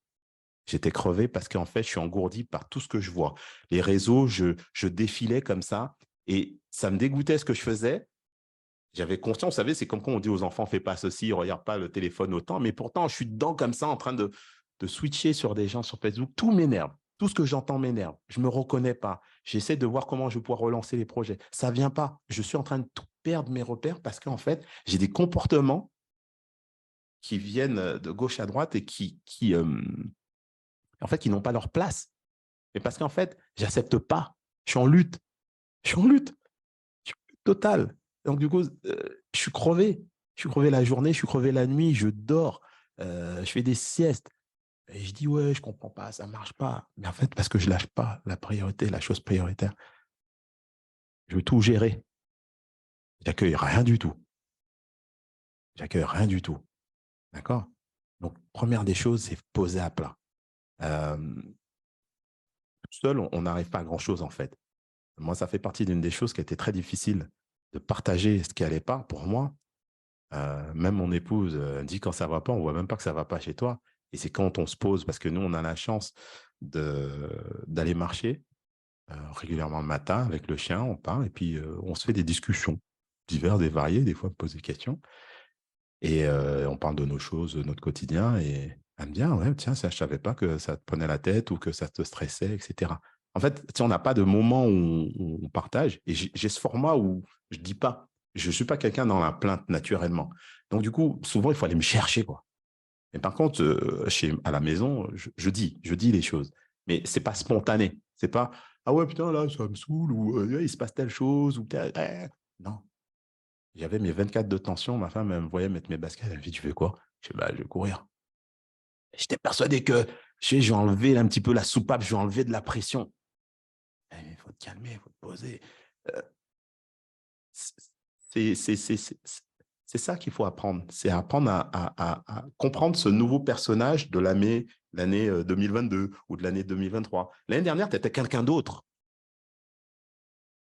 J'étais crevé parce qu'en fait, je suis engourdi par tout ce que je vois. Les réseaux, je défilais comme ça et ça me dégoûtait ce que je faisais. J'avais conscience, vous savez, c'est comme quand on dit aux enfants, fais pas ceci, regarde pas le téléphone autant. Mais pourtant, je suis dedans comme ça, en train de switcher sur des gens sur Facebook. Tout m'énerve. Tout ce que j'entends m'énerve. Je ne me reconnais pas. J'essaie de voir comment je vais pouvoir relancer les projets. Ça ne vient pas. Je suis en train de tout perdre mes repères parce qu'en fait, j'ai des comportements qui viennent de gauche à droite et en fait, qui n'ont pas leur place. Mais parce qu'en fait, j'accepte pas. Je suis en lutte. Je suis en lutte. Je suis en lutte totale. Donc, du coup, je suis crevé. Je suis crevé la journée, je suis crevé la nuit, je dors, je fais des siestes. Et je dis, ouais, je comprends pas, ça marche pas. Mais en fait, parce que je lâche pas la priorité, la chose prioritaire. Je veux tout gérer. J'accueille rien du tout. J'accueille rien du tout. D'accord? Donc, première des choses, c'est poser à plat. Tout seul, on n'arrive pas à grand-chose, en fait. Moi, ça fait partie d'une des choses qui a été très difficile de partager ce qui allait pas pour moi. Même mon épouse dit quand ça va pas, on voit même pas que ça va pas chez toi. Et c'est quand on se pose, parce que nous, on a la chance d'aller marcher régulièrement le matin avec le chien, on part et puis on se fait des discussions diverses et variées, des fois on pose des questions et on parle de nos choses, de notre quotidien et elle me dit ah ouais tiens ça je savais pas que ça te prenait la tête ou que ça te stressait etc. En fait on n'a pas de moment où on partage et j'ai ce format où je dis pas, je suis pas quelqu'un dans la plainte naturellement, donc du coup souvent il faut aller me chercher quoi. Mais par contre à la maison je dis les choses mais c'est pas spontané, c'est pas ah ouais, putain, là, ça me saoule, ou il se passe telle chose, ou non. J'avais mes 24 de tension, ma femme, elle me voyait mettre mes baskets, elle me dit, tu fais quoi? Je dis, bah, je vais courir. J'étais persuadé que, je vais enlever un petit peu la soupape, je vais enlever de la pression. Il faut te calmer, il faut te poser. Euh, c'est ça qu'il faut apprendre. C'est apprendre à comprendre ce nouveau personnage de l'année 2022 ou de l'année 2023. L'année dernière, tu étais quelqu'un d'autre.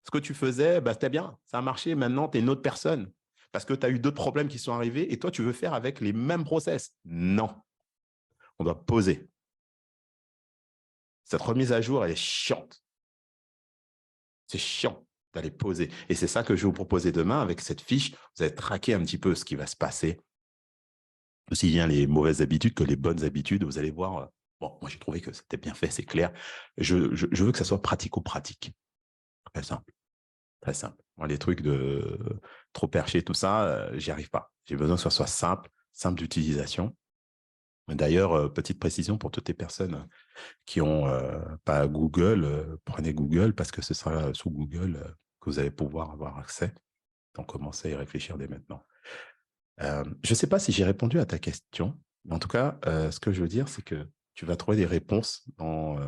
Ce que tu faisais, bah, c'était bien, ça a marché. Maintenant, tu es une autre personne parce que tu as eu d'autres problèmes qui sont arrivés et toi, tu veux faire avec les mêmes process. Non, on doit poser. Cette remise à jour, elle est chiante. C'est chiant d'aller poser. Et c'est ça que je vais vous proposer demain avec cette fiche. Vous allez traquer un petit peu ce qui va se passer. Aussi bien les mauvaises habitudes que les bonnes habitudes. Vous allez voir. Bon, moi, j'ai trouvé que c'était bien fait, c'est clair. Je veux que ça soit pratico-pratique. Très simple. Très simple. Moi, les trucs de trop perché, tout ça, j'y arrive pas. J'ai besoin que ce soit simple, simple d'utilisation. D'ailleurs, petite précision pour toutes les personnes qui n'ont pas Google, prenez Google parce que ce sera sous Google que vous allez pouvoir avoir accès. Donc, commencez à y réfléchir dès maintenant. Je ne sais pas si j'ai répondu à ta question, mais en tout cas, ce que je veux dire, c'est que tu vas trouver des réponses dans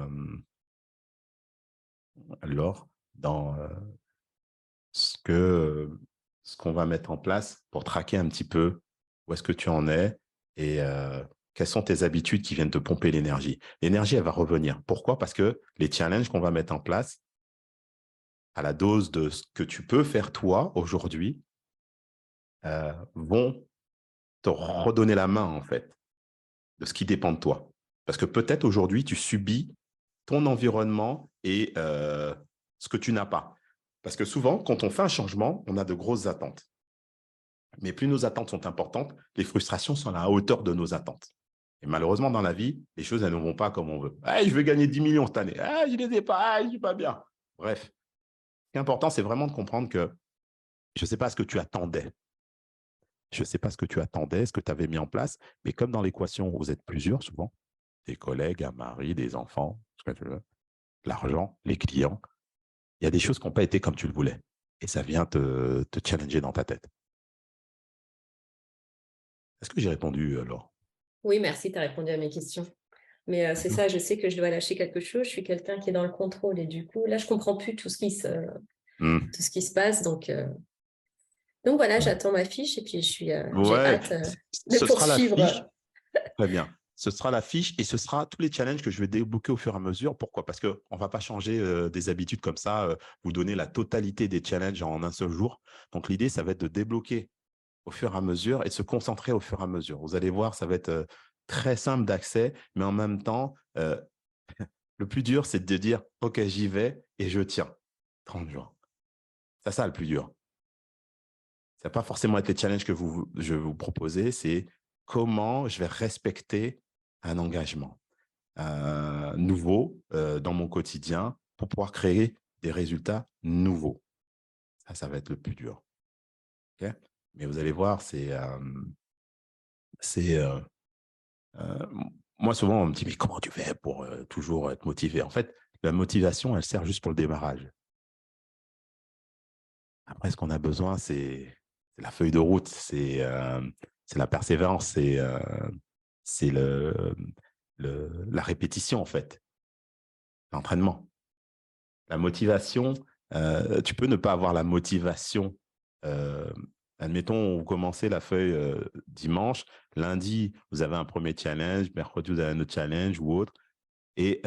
ce qu'on va mettre en place pour traquer un petit peu où est-ce que tu en es et quelles sont tes habitudes qui viennent te pomper l'énergie? L'énergie, elle va revenir. Pourquoi? Parce que les challenges qu'on va mettre en place, à la dose de ce que tu peux faire toi aujourd'hui, vont te redonner la main, en fait, de ce qui dépend de toi. Parce que peut-être aujourd'hui, tu subis ton environnement et ce que tu n'as pas. Parce que souvent, quand on fait un changement, on a de grosses attentes. Mais plus nos attentes sont importantes, les frustrations sont à la hauteur de nos attentes. Et malheureusement, dans la vie, les choses, elles ne vont pas comme on veut. Ah, je veux gagner 10 millions cette année. Ah, je ne les ai pas. Ah, je ne suis pas bien. Bref, ce qui est important, c'est vraiment de comprendre que je ne sais pas ce que tu attendais. Je ne sais pas ce que tu attendais, ce que tu avais mis en place. Mais comme dans l'équation, vous êtes plusieurs souvent, des collègues, un mari, des enfants, ce que tu veux, l'argent, les clients, il y a des choses qui n'ont pas été comme tu le voulais. Et ça vient te challenger dans ta tête. Est-ce que j'ai répondu, Laure? Oui, merci, tu as répondu à mes questions. Mais c'est ça, je sais que je dois lâcher quelque chose. Je suis quelqu'un qui est dans le contrôle et du coup, là, je ne comprends plus tout ce qui se passe. Donc voilà, Ouais. j'attends ma fiche et puis j'ai Ouais, hâte de ce sera la fiche. poursuivre. Très bien. Ce sera la fiche et ce sera tous les challenges que je vais débloquer au fur et à mesure. Pourquoi? Parce qu'on ne va pas changer des habitudes comme ça, vous donner la totalité des challenges en un seul jour. Donc, l'idée, ça va être de débloquer au fur et à mesure et de se concentrer au fur et à mesure. Vous allez voir, ça va être très simple d'accès, mais en même temps, le plus dur, c'est de dire, OK, j'y vais et je tiens 30 jours. C'est ça le plus dur. Ça ne va pas forcément être les challenges que je vais vous proposer, c'est comment je vais respecter un engagement nouveau dans mon quotidien pour pouvoir créer des résultats nouveaux. Ça va être le plus dur. Okay? Mais vous allez voir, euh, moi, souvent, on me dit, mais comment tu fais pour toujours être motivé? En fait, la motivation, elle sert juste pour le démarrage. Après, ce qu'on a besoin, c'est la feuille de route, c'est la persévérance, c'est la répétition, en fait, l'entraînement. La motivation, tu peux ne pas avoir la motivation. Euh, Admettons, vous commencez la feuille dimanche, lundi, vous avez un premier challenge, mercredi, vous avez un autre challenge ou autre. Et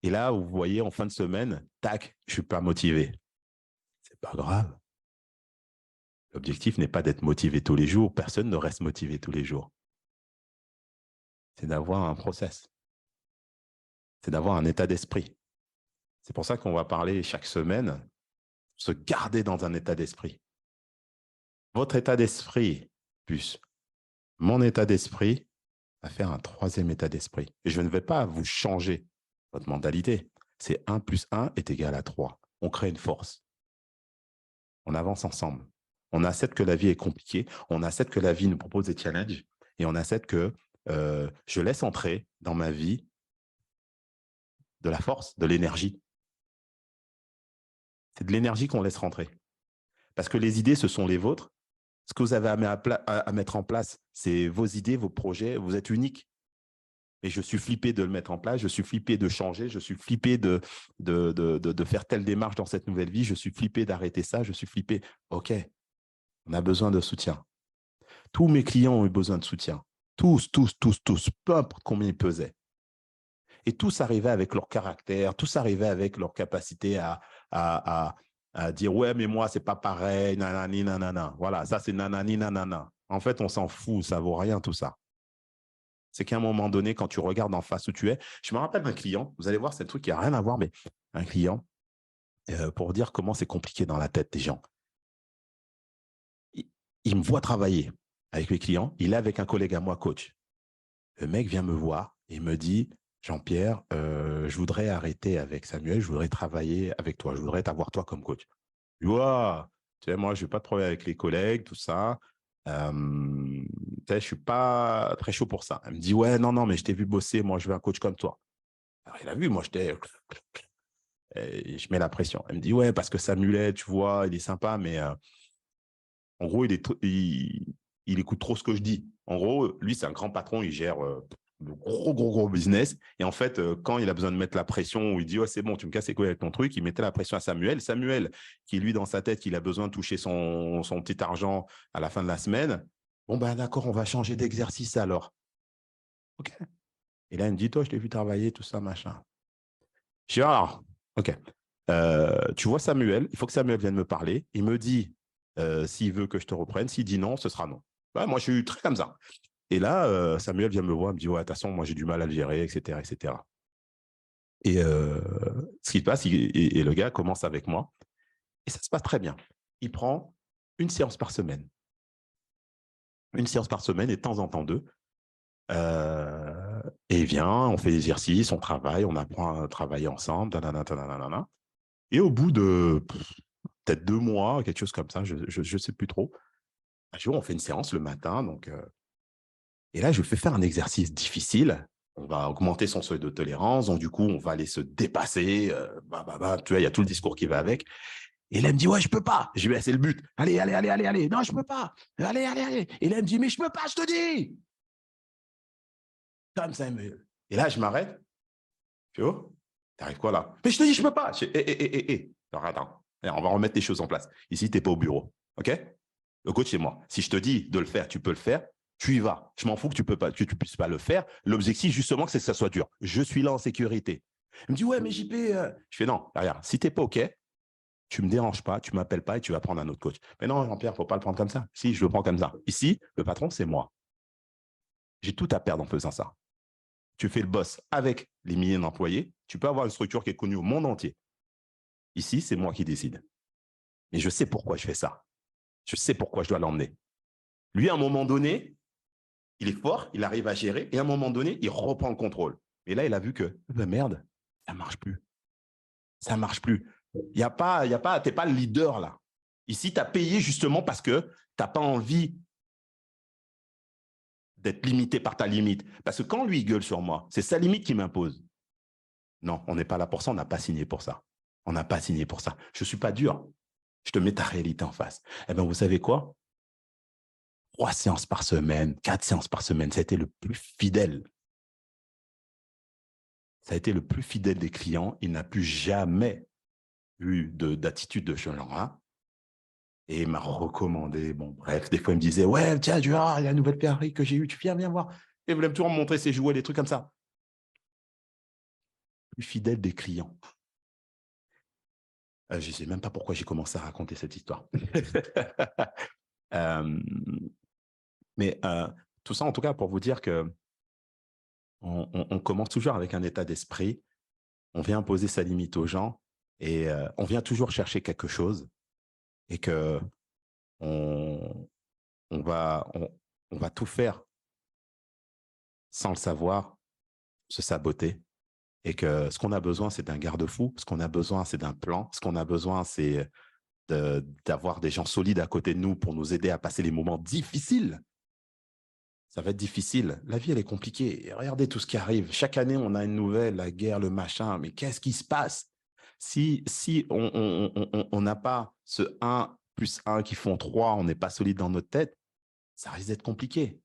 là, vous voyez, en fin de semaine, tac, je ne suis pas motivé. C'est pas grave. L'objectif n'est pas d'être motivé tous les jours. Personne ne reste motivé tous les jours. C'est d'avoir un process. C'est d'avoir un état d'esprit. C'est pour ça qu'on va parler chaque semaine, se garder dans un état d'esprit. Votre état d'esprit plus mon état d'esprit va faire un troisième état d'esprit. Et je ne vais pas vous changer votre mentalité. C'est 1 plus 1 est égal à 3. On crée une force. On avance ensemble. On accepte que la vie est compliquée. On accepte que la vie nous propose des challenges. Et on accepte que je laisse entrer dans ma vie de la force, de l'énergie. C'est de l'énergie qu'on laisse rentrer. Parce que les idées, ce sont les vôtres. Ce que vous avez à mettre en place, c'est vos idées, vos projets. Vous êtes unique. Et je suis flippé de le mettre en place. Je suis flippé de changer. Je suis flippé de faire telle démarche dans cette nouvelle vie. Je suis flippé d'arrêter ça. Je suis flippé. OK, on a besoin de soutien. Tous mes clients ont eu besoin de soutien. Tous, peu importe combien ils pesaient. Et tous arrivaient avec leur caractère, tous arrivaient avec leur capacité à dire « Ouais, mais moi, c'est pas pareil, nanani, nanana. » Voilà, ça, c'est nanani, nanana. En fait, on s'en fout, ça vaut rien tout ça. C'est qu'à un moment donné, quand tu regardes en face où tu es, je me rappelle d'un client, vous allez voir, c'est un truc qui n'a rien à voir, mais un client, pour dire comment c'est compliqué dans la tête des gens. Il me voit travailler avec mes clients, il est avec un collègue à moi, coach. Le mec vient me voir et me dit « Jean-Pierre, je voudrais arrêter avec Samuel, je voudrais travailler avec toi, je voudrais t'avoir toi comme coach. » Je dis « Ouah, tu sais, moi, je n'ai pas de problème avec les collègues, tout ça. Je ne suis pas très chaud pour ça. » Elle me dit « Ouais, non, mais je t'ai vu bosser, moi, je veux un coach comme toi. » Alors, il a vu, moi, je mets la pression. Elle me dit « Ouais, parce que Samuel, tu vois, il est sympa, mais en gros, il écoute trop ce que je dis. En gros, lui, c'est un grand patron, il gère de gros business. Et en fait, quand il a besoin de mettre la pression, où il dit, ouais, c'est bon, tu me casses les couilles avec ton truc, il mettait la pression à Samuel. Samuel, qui lui, dans sa tête, il a besoin de toucher son petit argent à la fin de la semaine. Bon, ben d'accord, on va changer d'exercice alors. OK. Et là, elle me dit, toi, je t'ai vu travailler, tout ça, machin. Je dis, alors, OK. Tu vois Samuel, il faut que Samuel vienne me parler. Il me dit s'il veut que je te reprenne. S'il dit non, ce sera non. Ouais, moi, je suis très comme ça. Et là, Samuel vient me voir, me dit, ouais, de toute façon, moi, j'ai du mal à le gérer, etc., etc. Et ce qui se passe, et le gars commence avec moi. Et ça se passe très bien. Il prend une séance par semaine. Une séance par semaine et de temps en temps deux. Et il vient, on fait des exercices, on travaille, on apprend à travailler ensemble. Tanana, tanana, tanana. Et au bout de peut-être 2 mois, quelque chose comme ça, je ne sais plus trop, un jour, on fait une séance le matin. Donc, et là, je lui fais faire un exercice difficile. On va augmenter son seuil de tolérance. Donc, du coup, on va aller se dépasser. Tu vois, il y a tout le discours qui va avec. Et là, elle me dit, ouais, je peux pas. Je lui dis, c'est le but. Allez, allez, allez, allez, allez. Non, je peux pas. Allez, allez, allez. Et là, elle me dit, mais je peux pas, je te dis. Comme ça, et là, je m'arrête. Tu vois, t'arrives quoi là? Mais je te dis, je peux pas. Alors, attends, on va remettre les choses en place. Ici, tu n'es pas au bureau. OK? Le coach, c'est moi. Si je te dis de le faire, tu peux le faire. Tu y vas. Je m'en fous que tu ne puisses pas le faire. L'objectif, justement, c'est que ça soit dur. Je suis là en sécurité. Il me dit, ouais, mais JP. Je fais non, regarde, si tu n'es pas OK, tu ne me déranges pas, tu ne m'appelles pas et tu vas prendre un autre coach. Mais non, Jean-Pierre, il ne faut pas le prendre comme ça. Si, je le prends comme ça. Ici, le patron, c'est moi. J'ai tout à perdre en faisant ça. Tu fais le boss avec les milliers d'employés. Tu peux avoir une structure qui est connue au monde entier. Ici, c'est moi qui décide. Mais je sais pourquoi je fais ça. Je sais pourquoi je dois l'emmener. Lui, à un moment donné, il est fort, il arrive à gérer, et à un moment donné, il reprend le contrôle. Et là, il a vu que, merde, ça ne marche plus. Ça ne marche plus. Tu n'es pas le leader là. Ici, tu as payé justement parce que tu n'as pas envie d'être limité par ta limite. Parce que quand lui, il gueule sur moi, c'est sa limite qui m'impose. Non, on n'est pas là pour ça, on n'a pas signé pour ça. On n'a pas signé pour ça. Je ne suis pas dur. Je te mets ta réalité en face. Eh bien, vous savez quoi? 3 séances par semaine, 4 séances par semaine, ça a été le plus fidèle. Ça a été le plus fidèle des clients. Il n'a plus jamais eu d'attitude de ce genre-là. Et il m'a recommandé. Bon, bref, des fois, il me disait, ouais, tiens, tu vois, il y a une nouvelle Ferrari que j'ai eue, tu viens voir. Et il voulait toujours me montrer ses jouets, des trucs comme ça. Plus fidèle des clients. Je ne sais même pas pourquoi j'ai commencé à raconter cette histoire. Mais tout ça, en tout cas, pour vous dire que on commence toujours avec un état d'esprit. On vient imposer sa limite aux gens et on vient toujours chercher quelque chose et que on va tout faire sans le savoir, se saboter. Et que ce qu'on a besoin, c'est d'un garde-fou. Ce qu'on a besoin, c'est d'un plan. Ce qu'on a besoin, c'est d'avoir des gens solides à côté de nous pour nous aider à passer les moments difficiles. Ça va être difficile. La vie, elle est compliquée. Et regardez tout ce qui arrive. Chaque année, on a une nouvelle, la guerre, le machin. Mais qu'est-ce qui se passe? Si on n'a pas ce 1 plus 1 qui font 3, on n'est pas solide dans notre tête, ça risque d'être compliqué.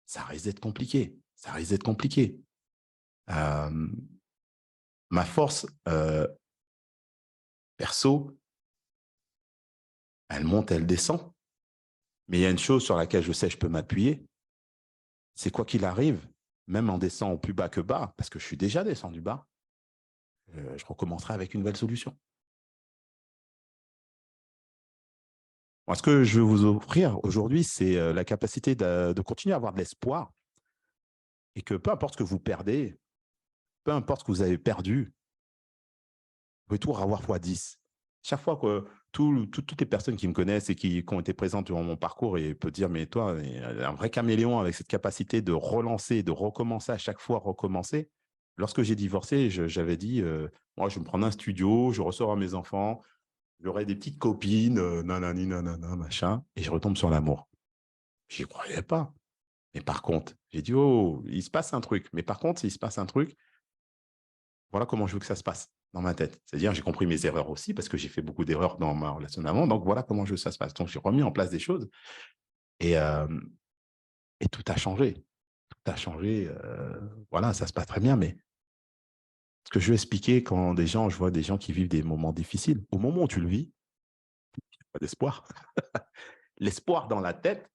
Ça risque d'être compliqué. Ça risque d'être compliqué. Ma force perso, elle monte, elle descend. Mais il y a une chose sur laquelle je sais que je peux m'appuyer, c'est quoi qu'il arrive, même en descendant au plus bas que bas, parce que je suis déjà descendu bas, je recommencerai avec une nouvelle solution. Moi, ce que je veux vous offrir aujourd'hui, c'est la capacité de continuer à avoir de l'espoir et que peu importe ce que vous perdez, peu importe ce que vous avez perdu, vous pouvez tout avoir x10. Chaque fois que toutes les personnes qui me connaissent et qui ont été présentes durant mon parcours et peuvent dire, mais toi, un vrai caméléon avec cette capacité de relancer, de recommencer à chaque fois, recommencer. Lorsque j'ai divorcé, j'avais dit, moi, je vais me prendre un studio, je ressors à mes enfants, j'aurai des petites copines, nanani, nanana, machin, et je retombe sur l'amour. J'y croyais pas. Mais par contre, j'ai dit, oh, il se passe un truc. Mais par contre, s'il se passe un truc, voilà comment je veux que ça se passe dans ma tête. C'est-à-dire, j'ai compris mes erreurs aussi parce que j'ai fait beaucoup d'erreurs dans ma relation d'avant. Donc, voilà comment je veux que ça se passe. Donc, j'ai remis en place des choses et tout a changé. Tout a changé. Voilà, ça se passe très bien. Mais ce que je veux expliquer quand je vois des gens qui vivent des moments difficiles, au moment où tu le vis, il n'y a pas d'espoir. L'espoir dans la tête,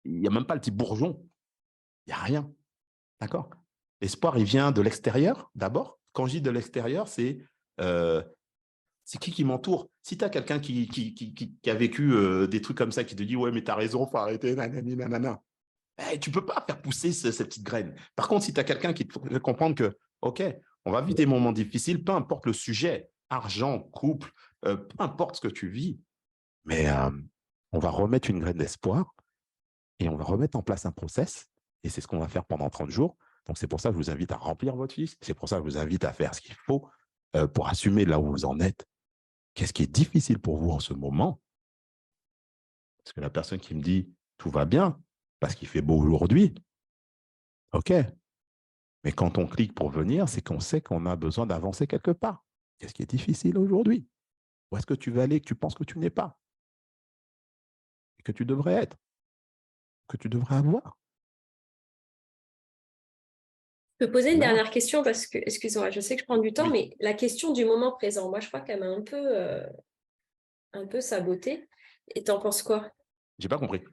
il n'y a même pas le petit bourgeon. Il n'y a rien. D'accord? L'espoir, il vient de l'extérieur d'abord. Quand je dis de l'extérieur, c'est qui m'entoure. Si tu as quelqu'un qui a vécu des trucs comme ça, qui te dit « Ouais, mais tu as raison, il faut arrêter, nanani, nanana », tu ne peux pas faire pousser ces petites graines. Par contre, si tu as quelqu'un qui te fait comprendre que « Ok, on va vivre des moments difficiles, peu importe le sujet, argent, couple, peu importe ce que tu vis, mais on va remettre une graine d'espoir et on va remettre en place un process. Et c'est ce qu'on va faire pendant 30 jours. Donc, c'est pour ça que je vous invite à remplir votre liste. C'est pour ça que je vous invite à faire ce qu'il faut pour assumer là où vous en êtes. Qu'est-ce qui est difficile pour vous en ce moment? Parce que la personne qui me dit « Tout va bien parce qu'il fait beau aujourd'hui », OK. Mais quand on clique pour venir, c'est qu'on sait qu'on a besoin d'avancer quelque part. Qu'est-ce qui est difficile aujourd'hui? Où est-ce que tu veux aller que tu penses que tu n'es pas? Et que tu devrais être? Que tu devrais avoir? Je peux poser une Là, dernière question parce que, excuse-moi, je sais que je prends du temps, oui. mais la question du moment présent, moi, je crois qu'elle m'a un peu sabotée. Et t'en penses quoi? J'ai pas compris.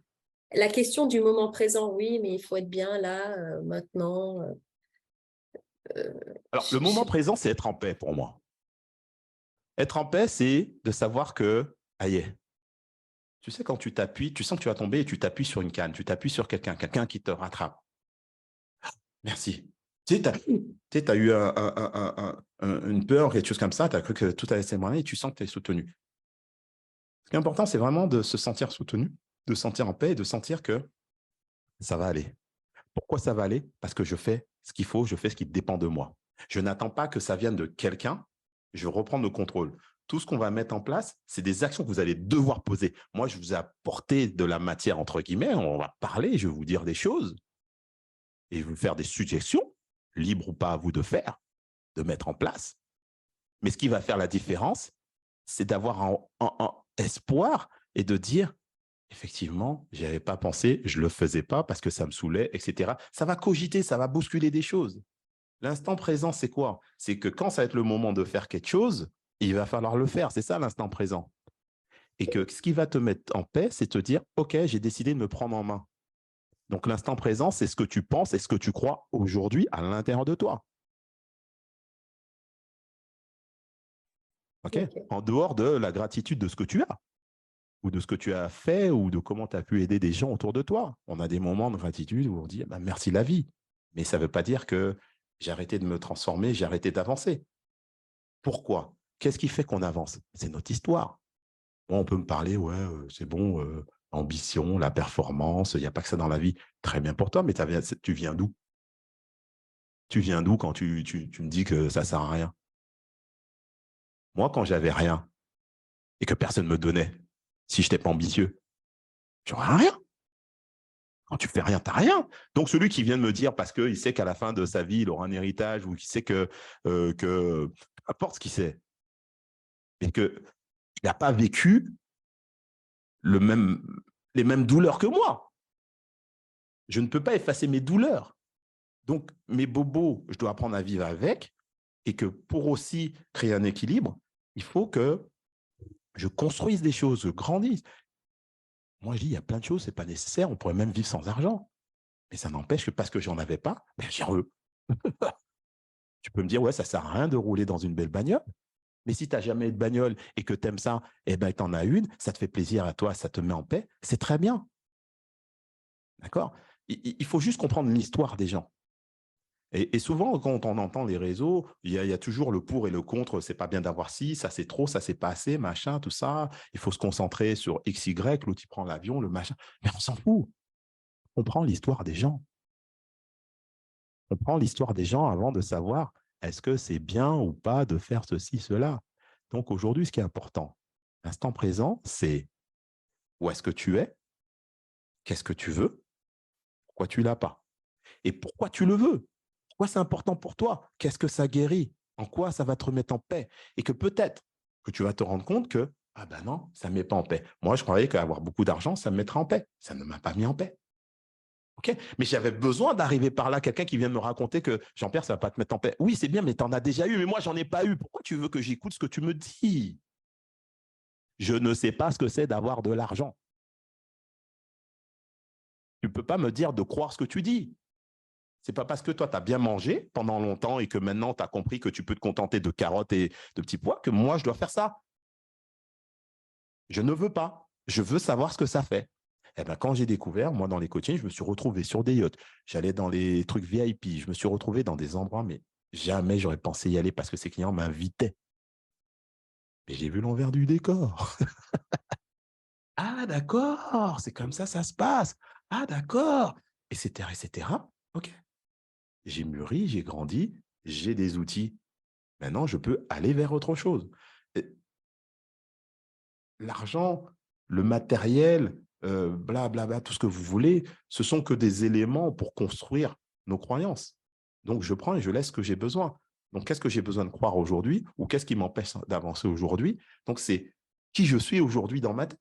La question du moment présent, oui, mais il faut être bien là, maintenant. Euh, Alors, le moment présent, c'est être en paix pour moi. Être en paix, c'est de savoir que, aïe, tu sais, quand tu t'appuies, tu sens que tu vas tomber et tu t'appuies sur une canne, tu t'appuies sur quelqu'un qui te rattrape. Merci. Tu sais, t'as eu une peur, quelque chose comme ça, tu as cru que tout allait s'éloigner et tu sens que tu es soutenu. Ce qui est important, c'est vraiment de se sentir soutenu, de se sentir en paix et de sentir que ça va aller. Pourquoi ça va aller? Parce que je fais ce qu'il faut, je fais ce qui dépend de moi. Je n'attends pas que ça vienne de quelqu'un, je reprends le contrôle. Tout ce qu'on va mettre en place, c'est des actions que vous allez devoir poser. Moi, je vous ai apporté de la matière, entre guillemets, on va parler, je vais vous dire des choses et je vais vous faire des suggestions, libres ou pas à vous de faire, de mettre en place. Mais ce qui va faire la différence, c'est d'avoir un espoir et de dire, effectivement, je n'y avais pas pensé, je ne le faisais pas parce que ça me saoulait, etc. Ça va cogiter, ça va bousculer des choses. L'instant présent, c'est quoi? C'est que quand ça va être le moment de faire quelque chose, il va falloir le faire. C'est ça l'instant présent. Et que ce qui va te mettre en paix, c'est te dire, OK, j'ai décidé de me prendre en main. Donc l'instant présent, c'est ce que tu penses et ce que tu crois aujourd'hui à l'intérieur de toi. OK? Ok. En dehors de la gratitude de ce que tu as, ou de ce que tu as fait, ou de comment tu as pu aider des gens autour de toi. On a des moments de gratitude où on dit bah, merci la vie. Mais ça ne veut pas dire que j'ai arrêté de me transformer, j'ai arrêté d'avancer. Pourquoi? Qu'est-ce qui fait qu'on avance? C'est notre histoire. Moi, on peut me parler, ouais, c'est bon, ambition, la performance, il n'y a pas que ça dans la vie. Très bien pour toi, mais tu viens d'où? Tu viens d'où quand tu me dis que ça ne sert à rien? Moi, quand j'avais rien et que personne ne me donnait, si je n'étais pas ambitieux, j'aurais rien. Quand tu fais rien, tu n'as rien. Donc, celui qui vient de me dire, parce qu'il sait qu'à la fin de sa vie, il aura un héritage, ou qui sait peu importe ce qu'il sait, mais qu'il n'a pas vécu les mêmes douleurs que moi. Je ne peux pas effacer mes douleurs. Donc, mes bobos, je dois apprendre à vivre avec, et que pour aussi créer un équilibre, il faut que je construise des choses, je grandisse. Moi, je dis, il y a plein de choses, ce n'est pas nécessaire, on pourrait même vivre sans argent. Mais ça n'empêche que parce que j'en avais pas, ben, j'en veux. Tu peux me dire, ouais, ça ne sert à rien de rouler dans une belle bagnole. Mais si tu n'as jamais eu de bagnole et que tu aimes ça, eh ben, tu en as une, ça te fait plaisir à toi, ça te met en paix, c'est très bien. D'accord? Il faut juste comprendre l'histoire des gens. Et souvent, quand on entend les réseaux, il y a toujours le pour et le contre. C'est pas bien d'avoir ci, ça c'est trop, ça c'est pas assez, machin, tout ça. Il faut se concentrer sur X, Y, l'autre il prend l'avion, le machin. Mais on s'en fout. On prend l'histoire des gens. On prend l'histoire des gens avant de savoir est-ce que c'est bien ou pas de faire ceci, cela. Donc aujourd'hui, ce qui est important, l'instant présent, c'est où est-ce que tu es, qu'est-ce que tu veux, pourquoi tu ne l'as pas et pourquoi tu le veux. Pourquoi c'est important pour toi? Qu'est-ce que ça guérit? En quoi ça va te remettre en paix? Et que peut-être que tu vas te rendre compte que ah ben non, ça ne me met pas en paix. Moi, je croyais qu'avoir beaucoup d'argent, ça me mettrait en paix. Ça ne m'a pas mis en paix. Okay, mais j'avais besoin d'arriver par là, quelqu'un qui vient me raconter que Jean-Pierre, ça ne va pas te mettre en paix. Oui, c'est bien, mais tu en as déjà eu, mais moi, j'en ai pas eu. Pourquoi tu veux que j'écoute ce que tu me dis? Je ne sais pas ce que c'est d'avoir de l'argent. Tu ne peux pas me dire de croire ce que tu dis. Ce n'est pas parce que toi, tu as bien mangé pendant longtemps et que maintenant, tu as compris que tu peux te contenter de carottes et de petits pois que moi, je dois faire ça. Je ne veux pas. Je veux savoir ce que ça fait. Eh ben, quand j'ai découvert, moi, dans les coachings, je me suis retrouvé sur des yachts. J'allais dans les trucs VIP. Je me suis retrouvé dans des endroits, mais jamais j'aurais pensé y aller parce que ces clients m'invitaient. Mais j'ai vu l'envers du décor. Ah, d'accord, c'est comme ça se passe. Ah, d'accord, etc., etc. OK. J'ai mûri, j'ai grandi, j'ai des outils. Maintenant, je peux aller vers autre chose. L'argent, le matériel, blablabla, tout ce que vous voulez, ce sont que des éléments pour construire nos croyances. Donc, je prends et je laisse ce que j'ai besoin. Donc, qu'est-ce que j'ai besoin de croire aujourd'hui ou qu'est-ce qui m'empêche d'avancer aujourd'hui? Donc, c'est qui je suis aujourd'hui dans ma tête.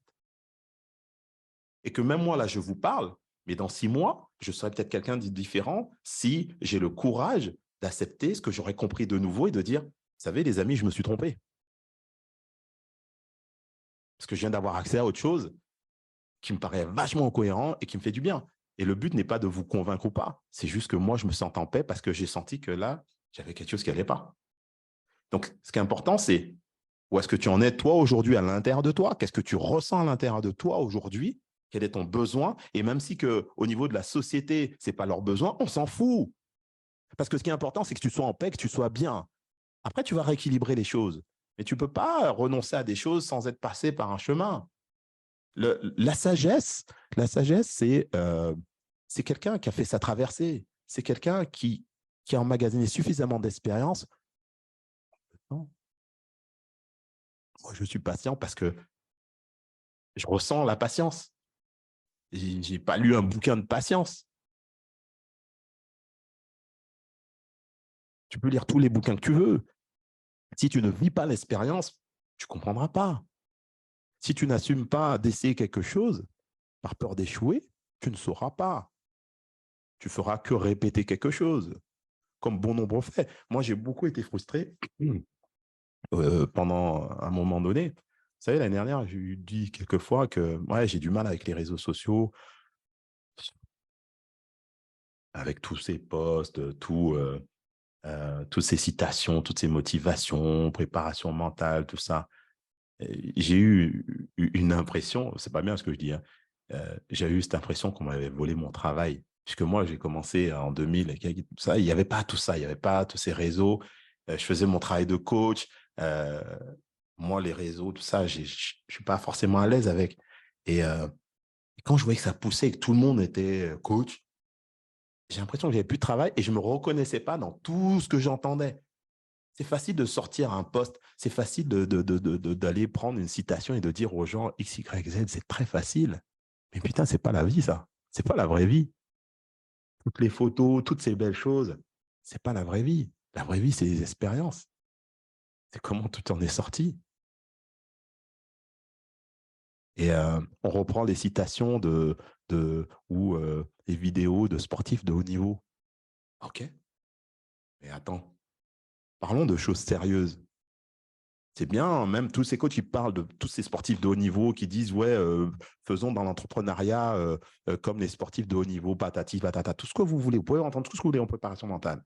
Et que même moi, là, je vous parle, mais dans 6 mois, je serai peut-être quelqu'un de différent si j'ai le courage d'accepter ce que j'aurais compris de nouveau et de dire, vous savez, les amis, je me suis trompé. Parce que je viens d'avoir accès à autre chose qui me paraît vachement cohérent et qui me fait du bien. Et le but n'est pas de vous convaincre ou pas. C'est juste que moi, je me sens en paix parce que j'ai senti que là, j'avais quelque chose qui n'allait pas. Donc, ce qui est important, c'est où est-ce que tu en es, toi, aujourd'hui, à l'intérieur de toi? Qu'est-ce que tu ressens à l'intérieur de toi aujourd'hui? Quel est ton besoin? Et même si au niveau de la société, ce n'est pas leur besoin, on s'en fout. Parce que ce qui est important, c'est que tu sois en paix, que tu sois bien. Après, tu vas rééquilibrer les choses. Mais tu ne peux pas renoncer à des choses sans être passé par un chemin. La sagesse, c'est quelqu'un qui a fait sa traversée. C'est quelqu'un qui a emmagasiné suffisamment d'expérience. Non. Moi, je suis patient parce que je ressens la patience. Je n'ai pas lu un bouquin de patience. Tu peux lire tous les bouquins que tu veux. Si tu ne vis pas l'expérience, tu ne comprendras pas. Si tu n'assumes pas d'essayer quelque chose par peur d'échouer, tu ne sauras pas. Tu feras que répéter quelque chose, comme bon nombre fait. Moi, j'ai beaucoup été frustré pendant un moment donné. Vous savez, l'année dernière, j'ai dit quelques fois que ouais, j'ai du mal avec les réseaux sociaux, avec tous ces posts, toutes ces citations, toutes ces motivations, préparation mentale, tout ça. J'ai eu une impression, c'est pas bien ce que je dis, hein, j'ai eu cette impression qu'on m'avait volé mon travail. Puisque moi, j'ai commencé en 2000, ça, il n'y avait pas tout ça, il n'y avait pas tous ces réseaux. Je faisais mon travail de coach. Moi, les réseaux, tout ça, je ne suis pas forcément à l'aise avec. Et quand je voyais que ça poussait et que tout le monde était coach, j'ai l'impression que j'avais plus de travail et je ne me reconnaissais pas dans tout ce que j'entendais. C'est facile de sortir un post, c'est facile d'aller prendre une citation et de dire aux gens X, Y, Z, c'est très facile. Mais putain, c'est pas la vie, ça. C'est pas la vraie vie. Toutes les photos, toutes ces belles choses, c'est pas la vraie vie. La vraie vie, c'est les expériences. C'est comment tout en est sorti. Et on reprend les citations ou les vidéos de sportifs de haut niveau. OK. Mais attends, parlons de choses sérieuses. C'est bien, même tous ces coachs qui parlent de tous ces sportifs de haut niveau qui disent ouais, faisons dans l'entrepreneuriat comme les sportifs de haut niveau, patati, patata, tout ce que vous voulez. Vous pouvez entendre tout ce que vous voulez en préparation mentale.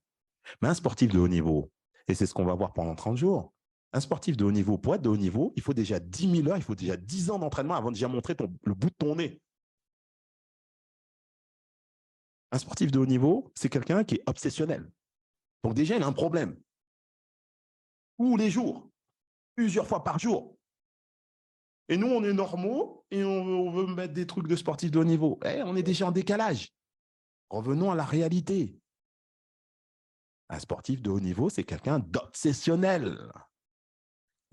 Mais un sportif de haut niveau, et c'est ce qu'on va voir pendant 30 jours, un sportif de haut niveau, pour être de haut niveau, il faut déjà 10 000 heures, il faut déjà 10 ans d'entraînement avant de déjà montrer le bout de ton nez. Un sportif de haut niveau, c'est quelqu'un qui est obsessionnel. Donc déjà, il a un problème. Tous les jours, plusieurs fois par jour. Et nous, on est normaux et on veut mettre des trucs de sportifs de haut niveau. On est déjà en décalage. Revenons à la réalité. Un sportif de haut niveau, c'est quelqu'un d'obsessionnel.